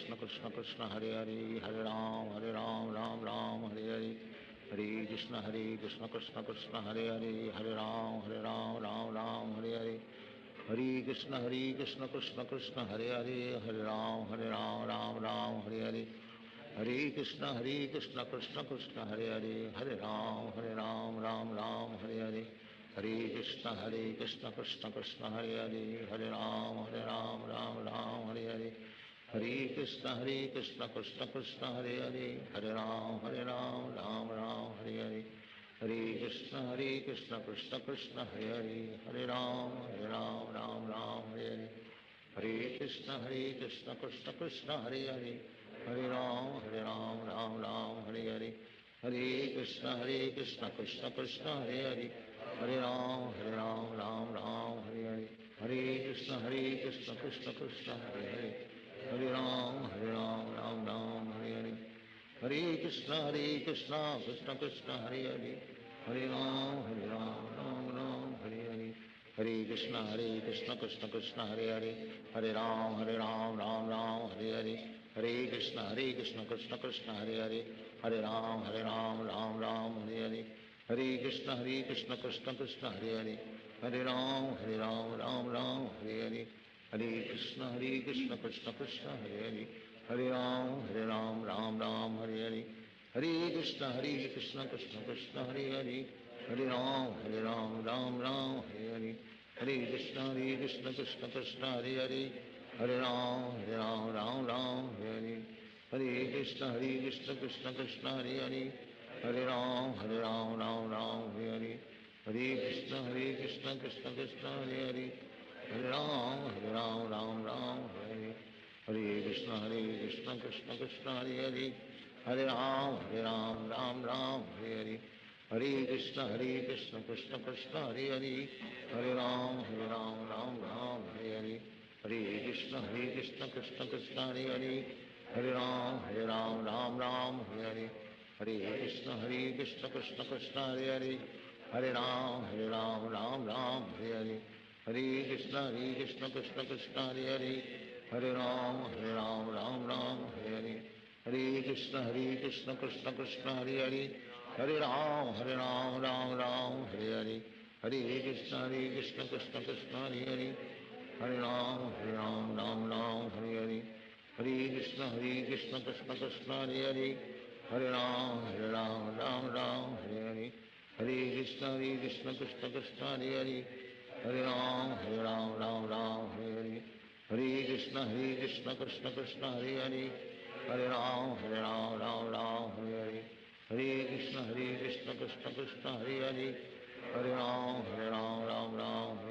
Krishna Krishna Hare Hare, Hare Ram Ram Hare Hare, Hare Krishna Krishna Krishna Hare Hare, Hare Ram Ram Hare Hare, Hare Krishna Krishna Krishna Hare Hare, Hare Ram Ram Hare Hare, Hare Krishna Krishna Krishna Hare Hare, Hare Ram Ram Hare Hare, Hare Krishna Krishna Krishna Hare Hare, Hare Ram Ram Hare Hare, Hare Krishna Krishna Krishna Hare Hare, Hare Ram Ram Hare Hare, Hare Krishna Krishna Krishna Hare Hare, Hare Ram Ram Hare Hare, Hare Krishna Krishna Krishna Hare Hare, Hare Ram Ram Hare Hare, Hare Krishna Krishna Krishna Hare Hare, Hare Ram Ram Hare Hare, Hare Krishna Krishna Krishna Hare Hare, Hare Ram Ram Hare Hare, Hare Krishna Krishna Krishna Hare Hare, Hare Ram Ram Hare Hare, Hare Krishna Krishna Krishna Hare Hare, Hare Ram Ram Hare Hare, Hare Krishna Krishna Krishna Hare Hare, Hare Ram Ram Hare Hare, Hare Krishna Krishna Krishna Hare Hare, Hare Ram Ram Hare Hare, Hare Krishna Krishna Krishna Hare Hare, Hare Ram Ram Ram Hare Hare, Hare Krishna Krishna Krishna Hare Hare, Hare Ram Ram Hare Hare, Hare Krishna Krishna Krishna Hare Hare, Hare Ram Ram Hare Hare, Hare Krishna Krishna Krishna Hare Hare, Hare Ram Ram Hare Hare, Hare Krishna Krishna Krishna Hare Hare, Hare Ram Ram Hare Hare, Hare Krishna Krishna Krishna Hare Hare, Hare Ram Ram Hare Hare, Hare Krishna Krishna Krishna Hare Hare, Hare Ram Hare Hare, Hare Krishna Krishna Krishna Hare Hare, Hare Ram Hare Hare, Hare Krishna Krishna Krishna Hare Hare, Hare Ram Hare Hare, Hare Krishna Krishna Krishna Hare Hare, Hare Ram Hare Hare, Hare Krishna Krishna Krishna Hare Hare, Hare Ram Hare Hare, Hare Krishna Krishna Krishna Hare Hare, Hare Ram Hare Hare, Hare Krishna Krishna Krishna Hare Hare, Hare Ram Hare Hare, Hare Krishna Krishna Krishna Hare Hare, Hare Ram Hare Hare, Hare Krishna Krishna Krishna Hare Hare, Hare Ram Hare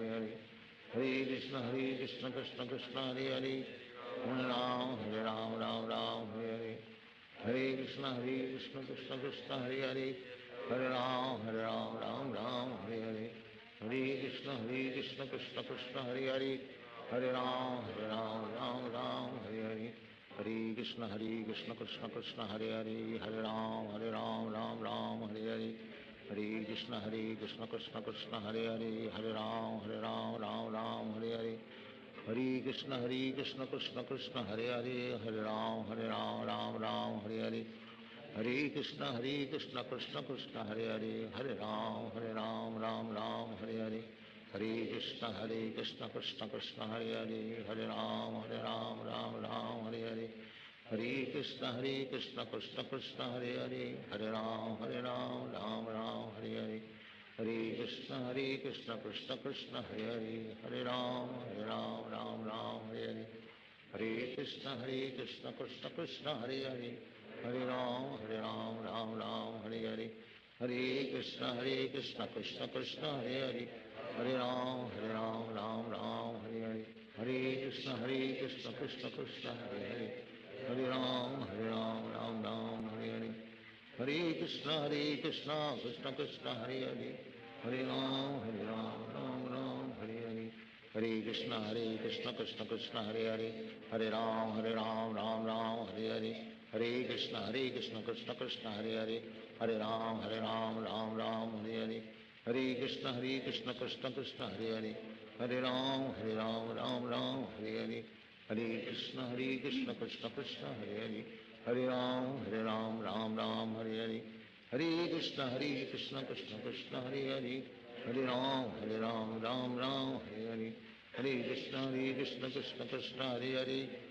Hare, Hare Krishna Krishna Krishna Hare Hare, Hare Ram Hare Hare, Hare Krishna Krishna Krishna Hare Hare, Hare Ram Hare Hare, Hare Krishna Krishna Krishna Hare Hare, Hare Ram Hare Hare, Hare Krishna Krishna Krishna Hare Hare, Hare Ram Hare Hare, Hare Krishna Krishna Krishna Hare Hare, Hare Ram Hare Hare, Hare Krishna Krishna Krishna Hare Hare, Hare Ram Hare Hare, Hare Krishna Krishna Krishna Hare Hare, Hare Ram Hare Hare, Hare Krishna Krishna Krishna Hare Hare, Hare Ram Hare Hare, Hare Krishna Krishna Krishna Hare Hare, Hare Ram Hare Hare, Hare Krishna Krishna Krishna Hare Hare, Hare Ram Hare Hare, Hare Krishna Krishna Krishna Hare Hare, Hare Ram Hare Hare, Hare Krishna Krishna Krishna Hare Hare, Hare Ram Hare Hare, Hare Krishna Krishna Krishna Hare Hare, Hare Ram Hare Hare, Hare Krishna Krishna Krishna Hare Hare, Hare Ram Hare Hare, Hare Krishna Krishna Krishna Hare Hare, Hare Ram Hare Hare, Hare Krishna Krishna Krishna Hare Hare, Hare Ram Hare Hare, Hare Krishna Krishna Krishna Hare Hare, Hare Ram Hare Hare, Hare Krishna Krishna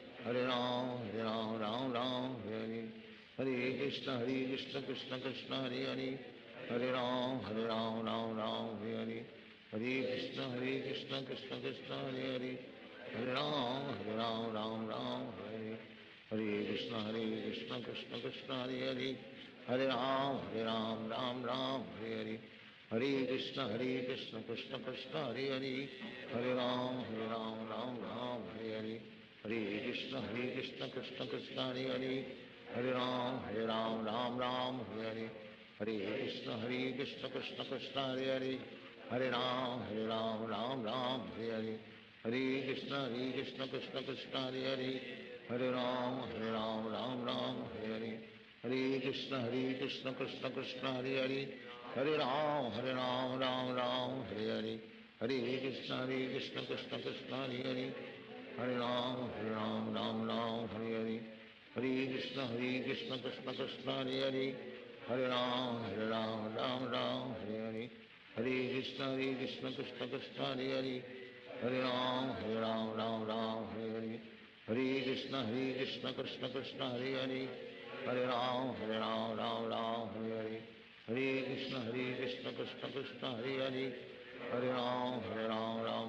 Krishna Hare Hare, Hare Ram Hare Hare, Hare Krishna Krishna Krishna Hare Hare, Hare Ram Hare Hare, Hare Krishna Krishna Krishna Hare Hare, Hare Ram Hare Hare, Hare Krishna Krishna Krishna Hare Hare, Hare Ram Hare Hare, Hare Krishna Krishna Krishna Hare Hare, Hare Ram Hare Hare, Hare Krishna Krishna Krishna Hare Hare, Hare Ram Hare Hare, Hare Krishna Krishna Krishna Hare Hare, Hare Ram Hare Hare, Hare Krishna Krishna Krishna Hare Hare, Hare Ram Hare Hare, Hare Krishna Krishna Krishna Hare Hare, Hare Ram Hare Hare, Hare Krishna Krishna Krishna Hare Hare, Hare Ram Hare Hare, Hare Krishna Krishna Krishna Hare Hare, Hare Ram Hare Hare, Hare Krishna Krishna Krishna Hare Hare, Hare Ram Hare Hare, Hare Krishna Krishna Krishna Hare Hare, Hare Ram Hare Hare, Hare Krishna Krishna Krishna Hare Hare, Hare Ram Hare Hare, Hare Krishna Krishna Krishna Hare Hare, Hare Ram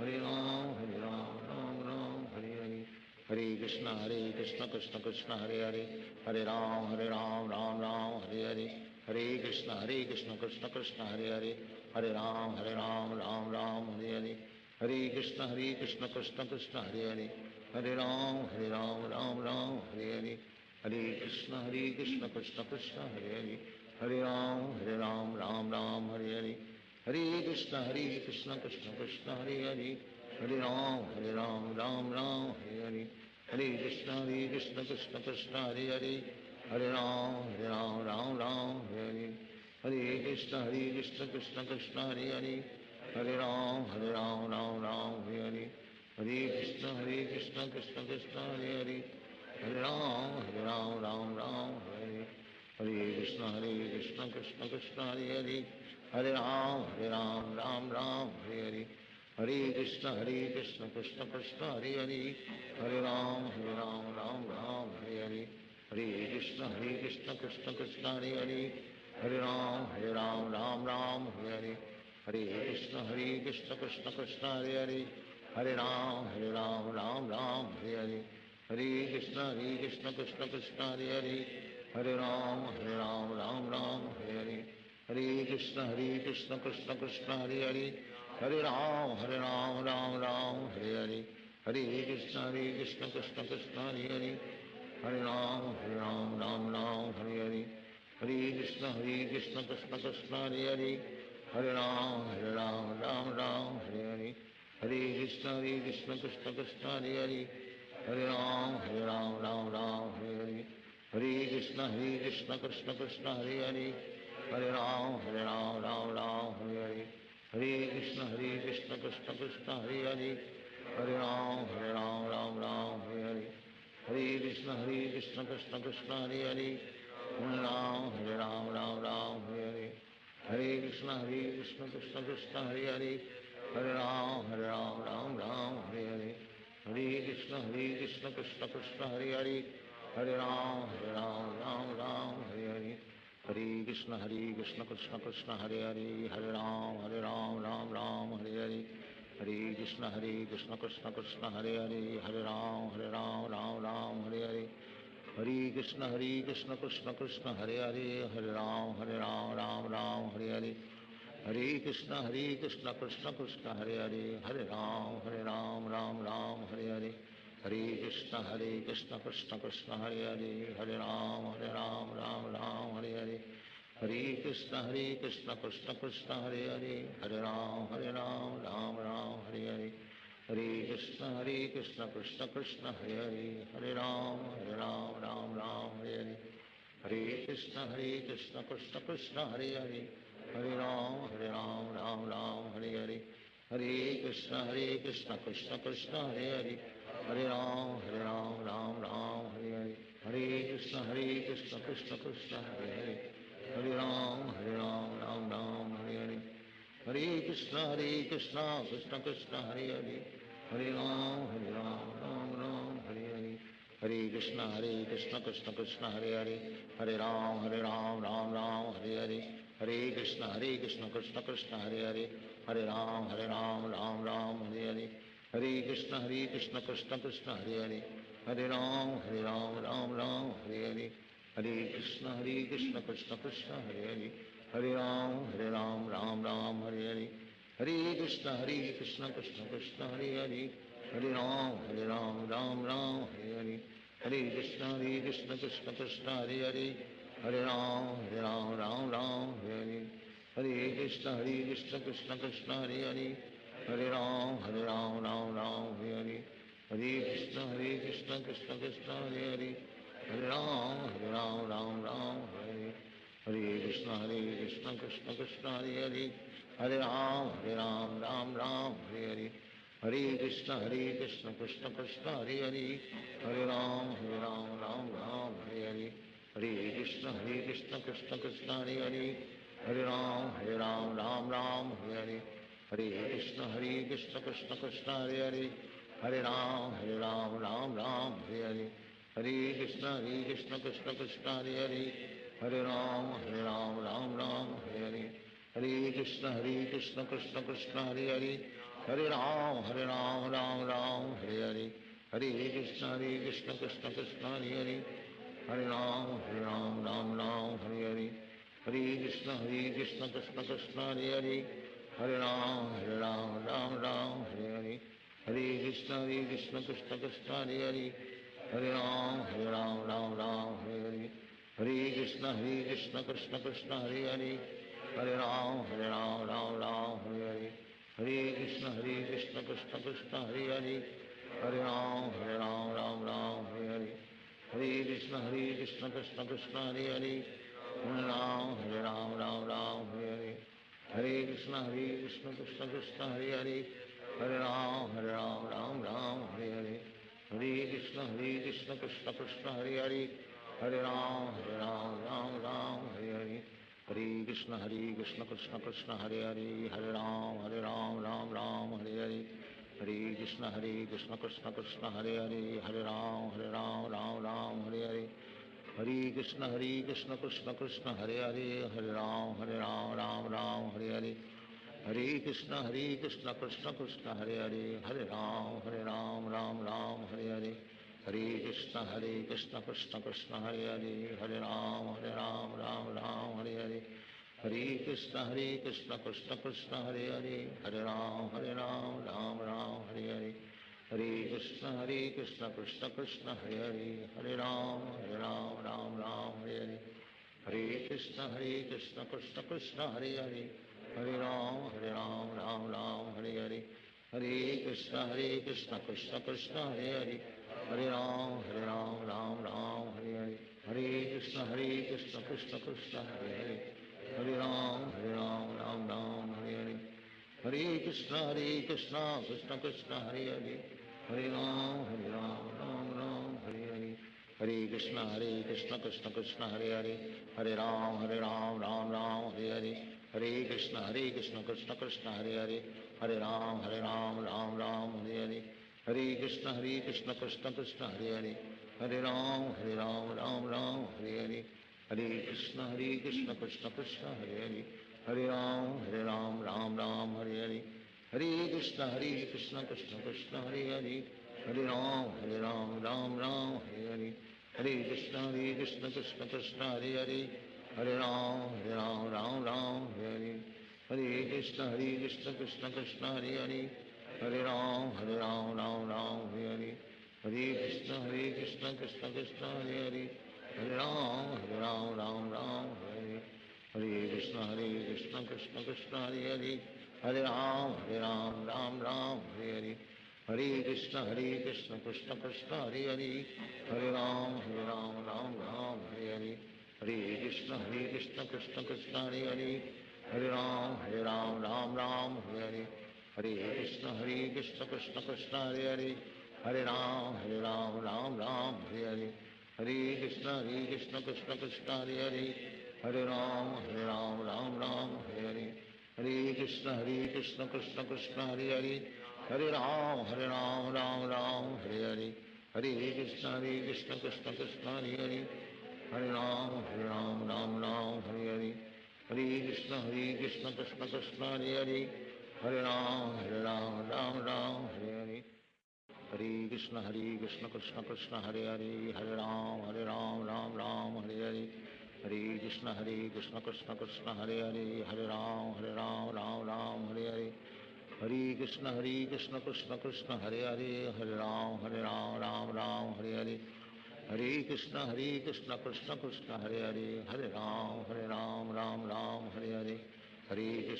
Hare Ram, Ram Ram, Hare Hare. Hare Krishna, Krishna Krishna, Hare Hare. Hare Ram, Ram Ram, Hare Hare. Hare Krishna, Krishna Krishna, Hare Hare. Hare Ram, Ram Ram, Hare Hare. Hare Krishna, Krishna Krishna, Hare Hare. Hare Ram, Ram Ram, Hare Hare. Hare Krishna, Krishna Krishna, Hare Hare. Hare Ram, Ram Ram, Hare Hare. Hare Krishna, Krishna Krishna, Hare Hare. Hare Ram, Ram Ram, Hare Hare. Hare Krishna, Krishna Krishna, Hare Hare. Hare Ram, Ram Ram, Hare Hare. Hare Krishna, Krishna Krishna, Hare Hare. Hare Ram, Ram Ram, Hare Hare. Hare Krishna, Krishna Krishna, Hare Hare. Hare Ram, Ram, Hare. Hare Krishna, Krishna Krishna, Hare Hare. Hare Ram, Ram, Hare Hare. Hare Krishna, Krishna Krishna, Hare Hare. Hare Ram, Ram, Hare Hare. Hare Krishna, Krishna Krishna, Hare Hare. Hare Ram, Ram, Hare Hare. Hare Krishna, Krishna Krishna, Hare Hare. Hare Ram, Ram, Hare Hare. Hare Krishna, Krishna Krishna, Hare Hare. Hare Ram, Ram, Hare Hare. Hare Krishna, Krishna Krishna, Hare Hare. Hare Ram, Ram, Hare Hare. Hare Krishna, Krishna Krishna, Hare Hare. Hare Ram, Ram, Hare Hare. Hare Krishna, Krishna Krishna, Hare Hare. Hare Ram, Ram, Hare Hare. Hare Krishna, Krishna Krishna, Hare Hare. Hare Ram, Ram, Hare Hare. Hare Krishna, Krishna Krishna, Hare Hare. Hare Ram, Ram, Hare Hare. Hare Krishna, Krishna Krishna, Hare Hare. Hare Ram, Ram, Hare Hare. Hare Krishna, Krishna Krishna, Hare Hare. Hare Ram, Hare Hare. Hare Krishna, Krishna Krishna, Hare Hare. Hare Ram, Hare Hare. Hare Krishna, Krishna Krishna, Hare Hare. Hare Ram, Hare Hare. Hare Krishna, Krishna Krishna, Hare Hare. Hare Ram, Ram, Hare Hare. Hare Krishna, Krishna Krishna, Hare Hare. Hare Ram, Ram, Hare Hare. Hare Krishna, Krishna Krishna, Hare Hare. Hare Ram, Ram, Hare Hare. Hare Krishna, Krishna Krishna, Hare Hare. Hare Ram, Ram, Hare Hare. Hare Krishna, Krishna Krishna, Hare Hare. Hare Ram, Ram, Hare Hare. Hare Krishna, Krishna Krishna, Hare Hare. Hare Ram, Ram, Hare Hare. Hare Krishna, Krishna Krishna, Hare Hare. Hare Ram, Ram, Hare Hare. Hare Krishna, Krishna Krishna, Hare Hare. Hare Ram, Ram, Hare Hare. Hare Krishna, Krishna Krishna, Hare Hare. Hare Ram, Ram, Hare Hare. Hare Krishna, Krishna Krishna, Hare Hare. Hare Ram, Ram, Hare Hare. Hare Krishna, Krishna Krishna, Hare Hare. Hare Ram, Hare Hare. Hare Krishna, Krishna Krishna, Hare Hare. Hare Ram, Ram, Hare Hare. Hare Krishna, Krishna Krishna, Hare Hare. Hare Ram, Ram, Hare Hare. Hare Krishna, Krishna Krishna, Hare Hare. Hare Ram, Hare Hare. Hare Krishna, Krishna Krishna, Hare Hare. Hare Ram, Ram, Hare Hare. Hare Krishna, Krishna Krishna, Hare Hare. Hare Ram, Ram, Hare Hare. Hare Krishna, Krishna Krishna, Hare Hare. Hare Ram, Hare Hare. Hare Krishna, Krishna Krishna, Hare Hare. Hare Ram, Hare Hare. Hare Krishna, Krishna Krishna, Hare Hare. Hare Ram, Hare Hare. Hare Krishna, Krishna Krishna, Hare Hare. Hare Ram, Ram, Hare Hare. Hare Krishna, Krishna Krishna, Hare Hare. Hare Ram, Ram, Hare Hare. Hare Krishna, Krishna Krishna, Hare Hare. Hare Ram, Ram, Hare Hare. Hare Krishna, Krishna Krishna, Hare Hare. Hare Ram, Hare Hare. Hare Krishna, Krishna Krishna, Hare Hare. Hare Ram, Ram, Hare Hare. Hare Krishna, Krishna Krishna, Hare Hare. Hare Ram, Ram Ram, Hare Hare, Hare Krishna, Krishna Krishna, Hare Hare, Hare Ram, Ram Ram, Hare Hare, Hare Krishna, Krishna Krishna, Hare Hare, Hare Ram, Ram Ram, Hare Hare, Hare Krishna, Krishna Krishna, Hare Hare, Hare Ram, Ram, Hare Hare, Hare Krishna, Krishna Krishna, Hare Hare, Hare Ram, Ram, Hare Hare, Hare Krishna, Krishna Krishna, Hare Hare, Hare Ram, Ram, Hare Hare, Hare Krishna, Krishna Krishna, Hare Hare, Hare Ram, Ram, Hare Hare, Hare Krishna, Krishna Krishna, Hare Hare, Hare Ram, Ram, Hare Hare, Hare Krishna, Krishna Krishna, Hare Hare, Hare Ram, Ram, Hare Hare, Hare Krishna, Krishna Krishna, Hare Hare, Hare Ram, Ram, Hare Hare, Hare Krishna, Krishna Krishna, Hare Hare, Hare Ram, Ram, Hare Hare, Hare Krishna, Krishna Krishna, Hare Hare, Hare Ram, Ram, Hare Hare, Hare Krishna, Krishna Krishna, Hare Hare, Hare Ram, Ram, Hare Hare, Hare Krishna, Krishna Krishna, Hare Hare, Hare Ram, Ram, Hare Hare, Hare Krishna, Krishna Krishna, Hare Hare, Hare Ram, Ram, Hare Hare, Hare Krishna, Krishna Krishna, Hare Hare, Hare Ram, Ram, Hare Hare, Hare Krishna, Krishna Krishna, Hare Hare, Hare Ram, Ram, Hare Hare, Hare Krishna, Krishna Krishna, Hare Hare, Hare Ram, Ram, Hare Hare, Hare Krishna, Krishna Krishna, Hare Hare, Hare Ram, Ram, Hare Hare, Hare Krishna, Krishna Krishna, Hare Hare, Hare Ram, Hare Hare, Hare Krishna, Krishna Krishna, Hare Hare, Hare Ram, Ram, Hare Hare, Hare Krishna, Krishna Krishna, Hare Hare, Hare Ram, Ram, Hare Hare, Hare Krishna, Krishna Krishna, Hare Hare, Hare Ram, Ram, Hare Hare, Hare Krishna, Krishna Krishna, Hare Hare, Hare Ram, Ram, Hare Hare, Hare Krishna, Krishna Krishna, Hare Hare, Hare Ram, Ram, Hare Hare, Hare Krishna, Krishna Krishna, Hare Hare, Hare Ram, Hare Hare, Hare Krishna, Krishna Krishna, Hare Hare, Hare Ram, Hare Hare, Hare Krishna, Krishna Krishna, Hare Hare, Hare Ram, Hare Hare, Hare Krishna, Krishna Krishna, Hare Hare, Hare Ram, Hare Hare, Hare Krishna, Krishna Krishna, Hare Hare, Hare Ram, Hare Hare, Hare Krishna, Krishna Krishna, Hare Hare, Hare Ram, Hare Hare, Hare Krishna, Krishna Krishna, Hare Hare, Hare Ram, Hare Hare, Hare Krishna, Krishna Krishna, Hare Hare, Hare Ram, Hare Hare, Hare Krishna, Krishna Krishna, Hare Hare, Hare Ram, Hare Hare, Hare Krishna, Krishna Krishna, Hare Hare, Hare Ram, Hare Hare, Hare Krishna, Krishna Krishna, Hare Hare, Hare Ram, Hare Hare, Hare Krishna, Krishna Krishna, Hare Hare, Hare Ram, Ram, Hare Hare, Hare Krishna, Krishna Krishna, Hare Hare, Hare Ram, Ram, Hare Hare, Hare Krishna, Krishna Krishna, Hare Hare, Hare Ram, Hare Hare, Hare Krishna, Krishna Krishna, Hare Hare, Hare Ram, Ram, Hare Hare, Hare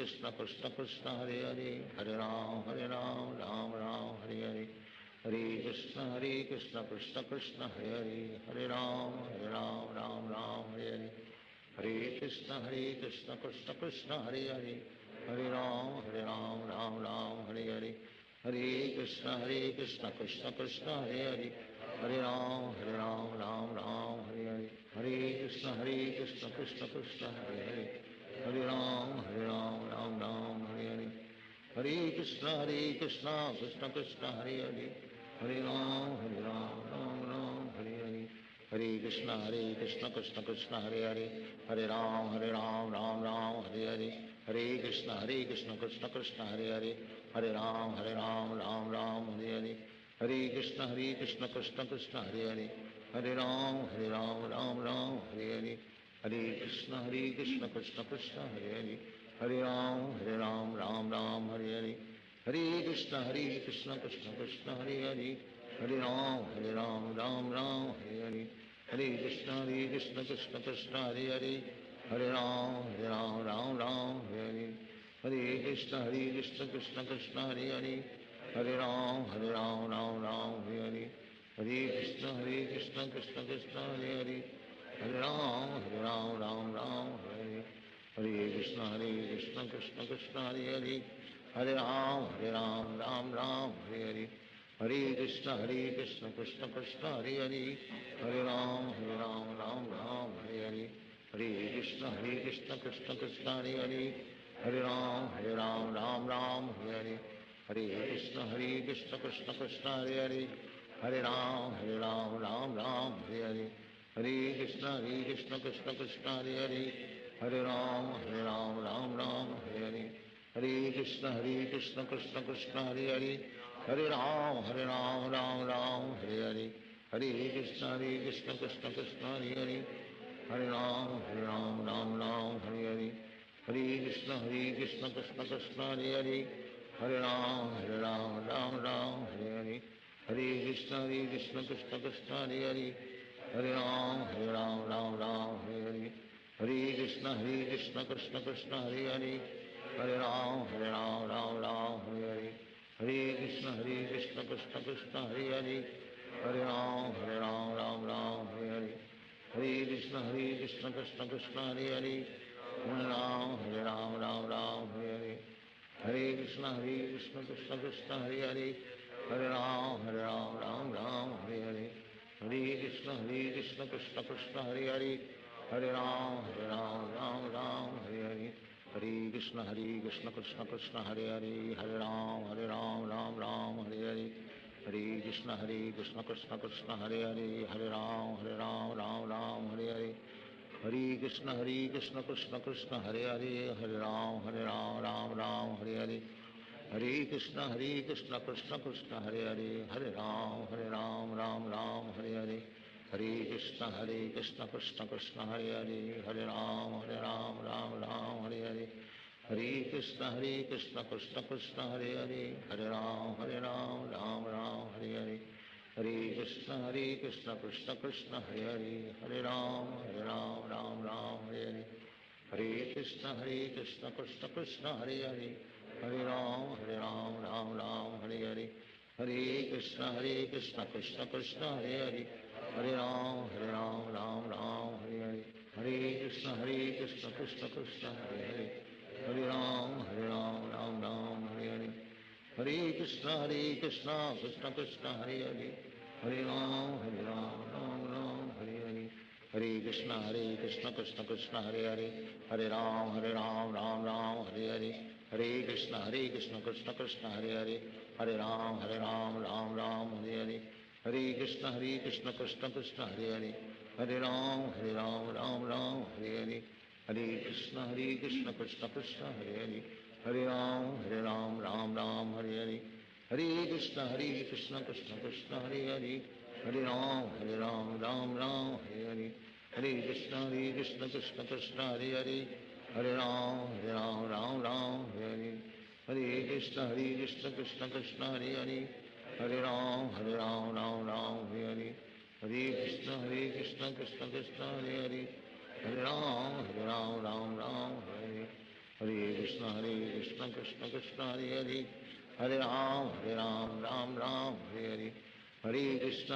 Krishna, Krishna Krishna, Hare Hare, Hare Ram, Ram, Hare Hare, Hare Krishna, Krishna Krishna, Hare Hare, Hare Ram, Ram, Hare Hare, Hare Krishna, Krishna Krishna, Hare Hare, Hare Ram, Ram, Hare Hare, Hare Krishna, Krishna Krishna, Hare Hare, Hare Ram, Hare Hare, Hare Krishna, Krishna Krishna, Hare Hare, Hare Ram, Hare Hare, Hare Krishna, Krishna Krishna, Hare Hare, Hare Ram, Hare Hare, Hare Krishna, Krishna Krishna, Hare Hare, Hare Ram, Ram, Hare Hare, Hare Krishna Krishna Krishna Hare Hare, Hare Ram Ram Ram Hare Hare, Hare Krishna Krishna Krishna Hare Hare, Hare Ram Ram Ram Hare Hare, Hare Krishna Krishna Krishna Hare Hare, Hare Ram Ram Ram Hare Hare, Hare Krishna Krishna Krishna Hare Hare, Hare Ram Ram Hare Hare, Hare Krishna Krishna Krishna Hare Hare, Hare Ram Ram Hare Hare, Hare Krishna Krishna Krishna Hare Hare, Hare Ram Ram Hare Hare, Hare Krishna Krishna Krishna Hare Hare, Hare Ram Ram Hare Hare, Hare Krishna Krishna Krishna Hare Hare, Hare Ram Ram Hare Hare, Hare Krishna Krishna Krishna Hare Hare, Hare Ram Ram Hare Hare, Hare Krishna Krishna Krishna Hare Hare, Hare Ram Ram Hare Hare, Hare Krishna Krishna Krishna Hare Hare, Hare Ram Ram Hare Hare, Hare Krishna Krishna Krishna Hare Hare, Hare Ram Ram Hare Hare, Hare Krishna Krishna Krishna Hare Hare, Hare Ram Ram Hare Hare, Hare Krishna Krishna Krishna Hare Hare, Hare Ram Ram Hare Hare, Hare Krishna Krishna Krishna Hare Hare, Hare Ram Ram Hare Hare, Hare Krishna Krishna Krishna Hare Hare, Hare Ram Ram Hare Hare, Hare Krishna Krishna Krishna Hare Hare, Hare Ram Ram Hare Hare, Hare Krishna Krishna Krishna Hare Hare, Hare Ram Ram Hare Hare, Hare Krishna Krishna Krishna Hare Hare, Hare Ram Ram Hare Hare, Hare Krishna Krishna Krishna Hare Hare, Hare Ram Hare Hare, Hare Krishna Krishna Krishna Hare Hare, Hare Ram Ram Hare Hare, Hare Krishna Krishna Krishna Hare Hare, Hare Ram Ram Hare Hare, Hare Krishna Krishna Krishna Hare Hare, Hare Ram Ram Hare Hare, Hare Krishna Krishna Krishna Hare Hare, Hare Ram Ram Hare Hare, Hare Krishna Krishna Krishna Hare Hare, Hare Ram Ram Hare Hare, Hare Krishna Krishna Krishna Hare Hare, Hare Ram Ram Hare Hare, Hare Krishna Krishna Krishna Hare Hare, Hare Ram Ram Hare Hare, Hare Krishna Krishna Krishna Hare Hare, Hare Ram Ram Hare Hare, Hare Krishna Krishna Krishna Hare Hare, Hare Ram Ram Hare Hare, Hare Krishna Krishna Krishna Hare Hare, Hare Ram Ram Hare Hare, Hare Krishna Krishna Krishna Hare Hare, Hare Ram Ram Hare Hare, Hare Krishna Krishna Krishna Hare Hare, Hare Ram Ram Hare Hare, Hare Krishna Krishna Krishna Hare Hare, Hare Ram Ram Hare Hare, Hare Krishna Krishna Krishna Hare Hare, Hare Ram Ram Hare Hare, Hare Krishna Krishna Krishna Hare Hare, Hare Ram Ram Hare Hare, Hare Krishna Krishna Krishna Hare Hare, Hare Ram Ram Hare Hare, Hare Krishna Krishna Krishna Hare Hare, Hare Ram Ram Hare Hare, Hare Krishna Krishna Krishna Hare Hare, Hare Ram Ram Hare Hare, Hare Krishna Krishna Krishna Hare Hare, Hare Ram Ram Hare Hare, Hare Krishna Krishna Krishna Hare Hare, Hare Ram Ram Hare Hare, Hare Krishna Krishna Krishna Hare Hare, Hare Ram Ram Hare, Hare Krishna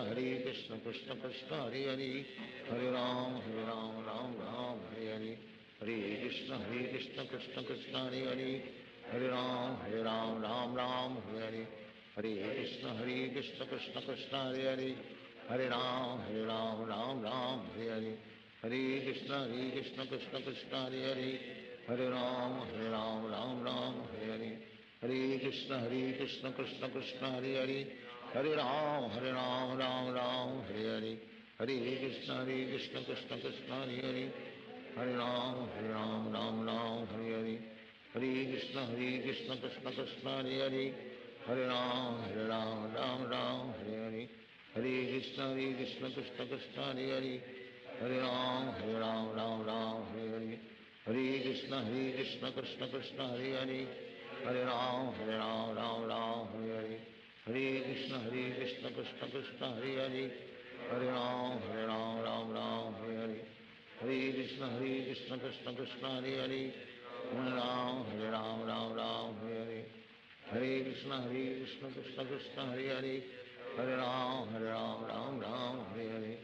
Krishna Krishna Hare Hare, Hare Ram Ram Hare Hare, Hare Krishna Krishna Krishna Hare Hare, Hare Ram Ram Hare Hare, Hare Krishna Krishna Krishna Hare Hare, Hare Ram Ram Hare Hare, Hare Krishna Krishna Krishna Hare Hare, Hare Ram Ram Hare Hare, Hare Krishna Krishna Krishna Hare Hare, Hare Ram Ram Hare Hare, Hare Krishna Krishna Krishna Hare Hare, Hare Ram Ram Hare Hare, Hare Krishna Krishna Krishna Hare Hare, Hare Ram Ram Ram Hare Hare, Hare Krishna Krishna Krishna Hare Hare, Hare Ram Ram Hare Hare, Hare Krishna Krishna Krishna Hare Hare, Hare Ram Ram Hare Hare, Hare Krishna Krishna Krishna Hare Hare, Hare Ram Ram Hare Hare, Hare Krishna Krishna Krishna Hare Hare, Hare Ram Hare Hare, Hare Krishna Krishna Krishna Hare Hare, Hare Ram Hare Hare, Hare Krishna Krishna Krishna Hare Hare, Hare Ram Hare Hare,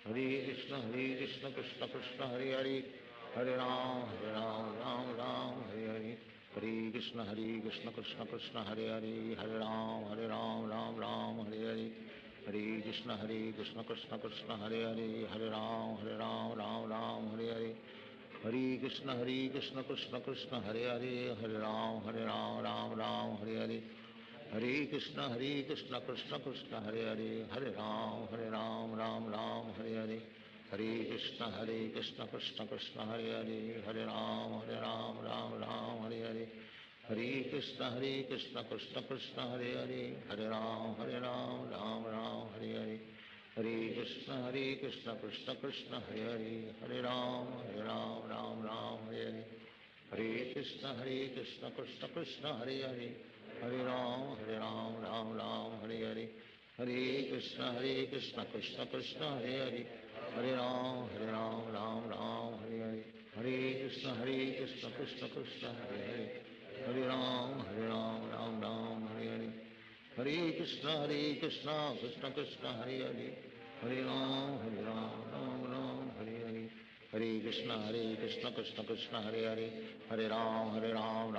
Hare Krishna Krishna Krishna Hare Hare, Hare Ram Hare Hare, Hare Krishna Krishna Krishna Hare Hare, Hare Ram Hare Hare, Hare Krishna Krishna Krishna Hare Hare, Hare Ram Hare Hare, Hare Krishna Krishna Krishna Hare Hare, Hare Ram Hare Hare, Hare Krishna Krishna Krishna Hare Hare, Hare Ram Hare Hare, Hare Krishna Krishna Krishna Hare Hare, Hare Ram Hare Hare, Hare Krishna Krishna Krishna Hare Hare, Hare Ram Hare Hare, Hare Krishna Krishna Krishna Hare Hare, Hare Ram Hare Hare, Hare Krishna Krishna Krishna Hare Hare, Hare Ram Hare Hare, Hare Krishna Krishna Krishna Hare Hare, Hare Ram Hare Hare, Hare Krishna Krishna Krishna Hare Hare, Hare Ram Hare Hare, Hare Krishna Krishna Krishna Hare Hare, Hare Ram Hare Hare, Hare Krishna Krishna Krishna Hare Hare, Hare Ram Hare Hare, Hare Krishna Krishna Krishna Hare Hare, Hare Ram Hare Hare, Hare Krishna Krishna Krishna Hare Hare, Hare Ram Hare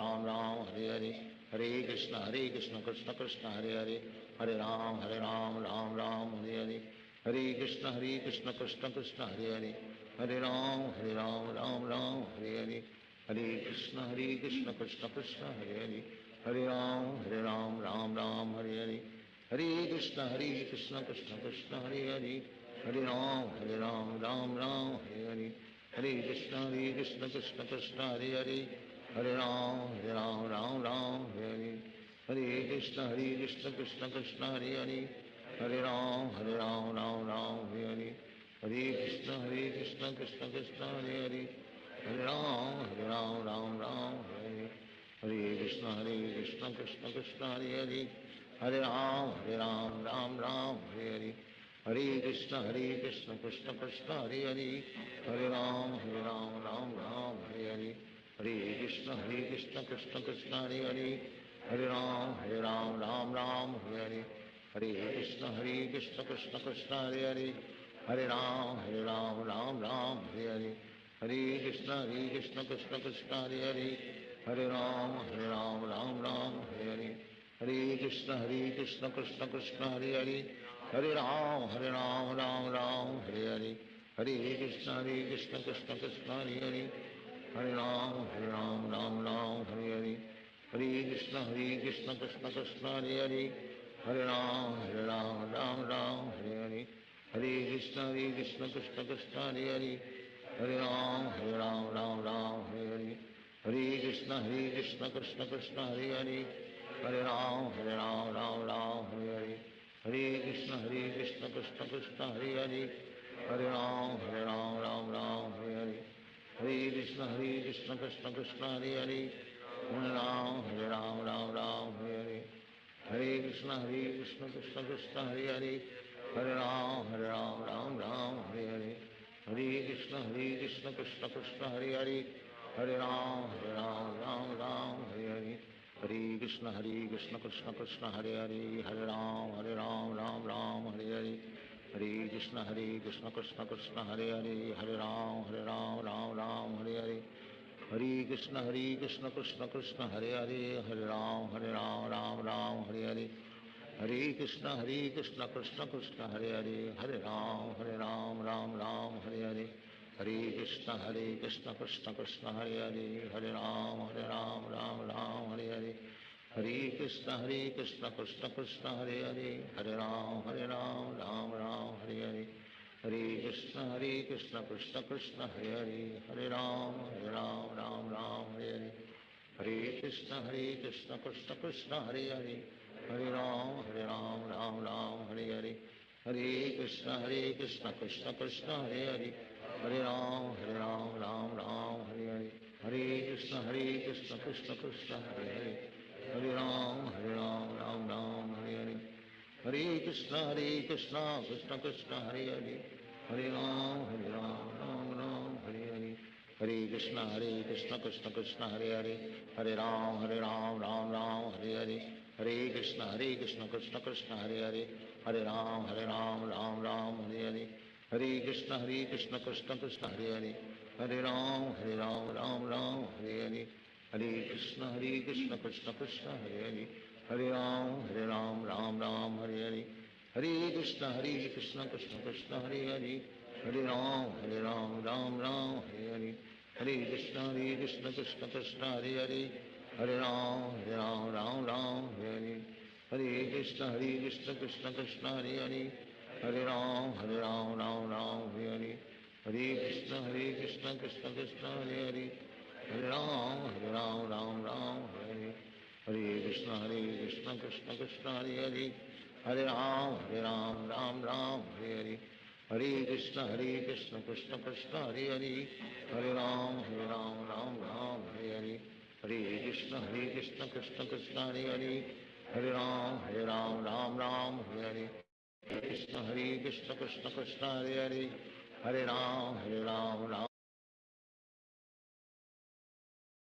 Hare, Hare Krishna Krishna Krishna Hare Hare, Hare Ram Hare Hare, Hare Krishna Krishna Krishna Hare Hare, Hare Ram Hare Hare, Hare Krishna Krishna Krishna Hare Hare, Hare Ram Hare Hare, Hare Krishna Krishna Krishna Hare Hare, Hare Ram Hare Hare, Hare Krishna Krishna Krishna Hare Hare, Hare Ram Hare Hare, Hare Krishna Krishna Krishna Hare Hare, Hare Ram Hare Hare, Hare Krishna Krishna Krishna Hare Hare, Hare Ram Hare Hare, Hare Krishna Krishna Krishna Hare Hare, Hare Ram Hare Hare, Hare Krishna Krishna Krishna Hare Hare, Hare Ram Hare Hare, Hare Krishna Krishna Krishna Hare Hare, Hare Ram Hare Hare, Hare Krishna Krishna Krishna Hare Hare, Hare Ram Hare Hare, Hare Krishna Krishna Krishna Hare Hare, Hare Ram Hare Hare, Hare Krishna Krishna Krishna Hare Hare, Hare Ram Hare Hare, Hare Krishna Krishna Krishna Hare Hare, Hare Ram Hare Hare, Hare Krishna Krishna Krishna Hare Hare, Hare Ram Hare Hare, Hare Krishna Krishna Krishna Hare Hare, Hare Ram Hare Hare, Hare Krishna Krishna Krishna Hare Hare, Hare Ram Hare Hare, Hare Krishna Krishna Krishna Hare Hare, Hare Ram Hare Hare, Hare Krishna Krishna Krishna Hare Hare, Hare Ram Hare Hare, Hare Krishna Krishna Krishna Hare Hare, Hare Ram Hare Hare, Hare Krishna Krishna Krishna Hare Hare, Hare Ram Hare Hare, Hare Krishna Krishna Krishna Hare Hare, Hare Ram Hare Hare, Hare Krishna Krishna Krishna Hare Hare, Hare Ram Hare Hare, Hare Krishna Krishna Krishna Hare Hare, Hare Ram Hare Hare, Hare Krishna Krishna Krishna Hare Hare, Hare Ram Hare Hare, Hare Krishna Krishna Krishna Hare Hare Hare Ram Ram Ram Hare Hare Hare Krishna Krishna Krishna Hare Hare Hare Ram Ram Hare Hare Hare Krishna Krishna Krishna Hare Hare Hare Ram Ram Hare Hare Hare Krishna Krishna Krishna Hare Hare Hare Ram Ram Hare Hare Hare Krishna Krishna Krishna Hare Hare Hare Ram Ram Hare Hare Hare Krishna Krishna Krishna Hare Hare Hare Ram Ram Hare Hare Hare Krishna Krishna Krishna Hare Hare Hare Ram Ram Hare Hare Hare Krishna Krishna Krishna Hare Hare Hare Ram Ram Hare Hare Hare Krishna Krishna Krishna Hare Hare Hare Ram Ram Hare Hare Hare Krishna Krishna Krishna Hare Hare Hare Ram Ram Hare Hare Hare Krishna Krishna Krishna Hare Hare Hare Ram Ram Hare Hare Hare Krishna Krishna Krishna Hare Hare Hare Ram Ram Hare Hare Hare Krishna Krishna Krishna Hare Hare Hare Ram Ram Hare Hare Hare Krishna Krishna Krishna Hare Hare Hare Ram Ram Hare Hare Hare Krishna Krishna Krishna Hare Hare Hare Ram Ram Hare Hare Hare Krishna Krishna Krishna Hare Hare Hare Ram Ram Hare Hare Krishna Krishna Krishna Hare Hare Hare Ram Ram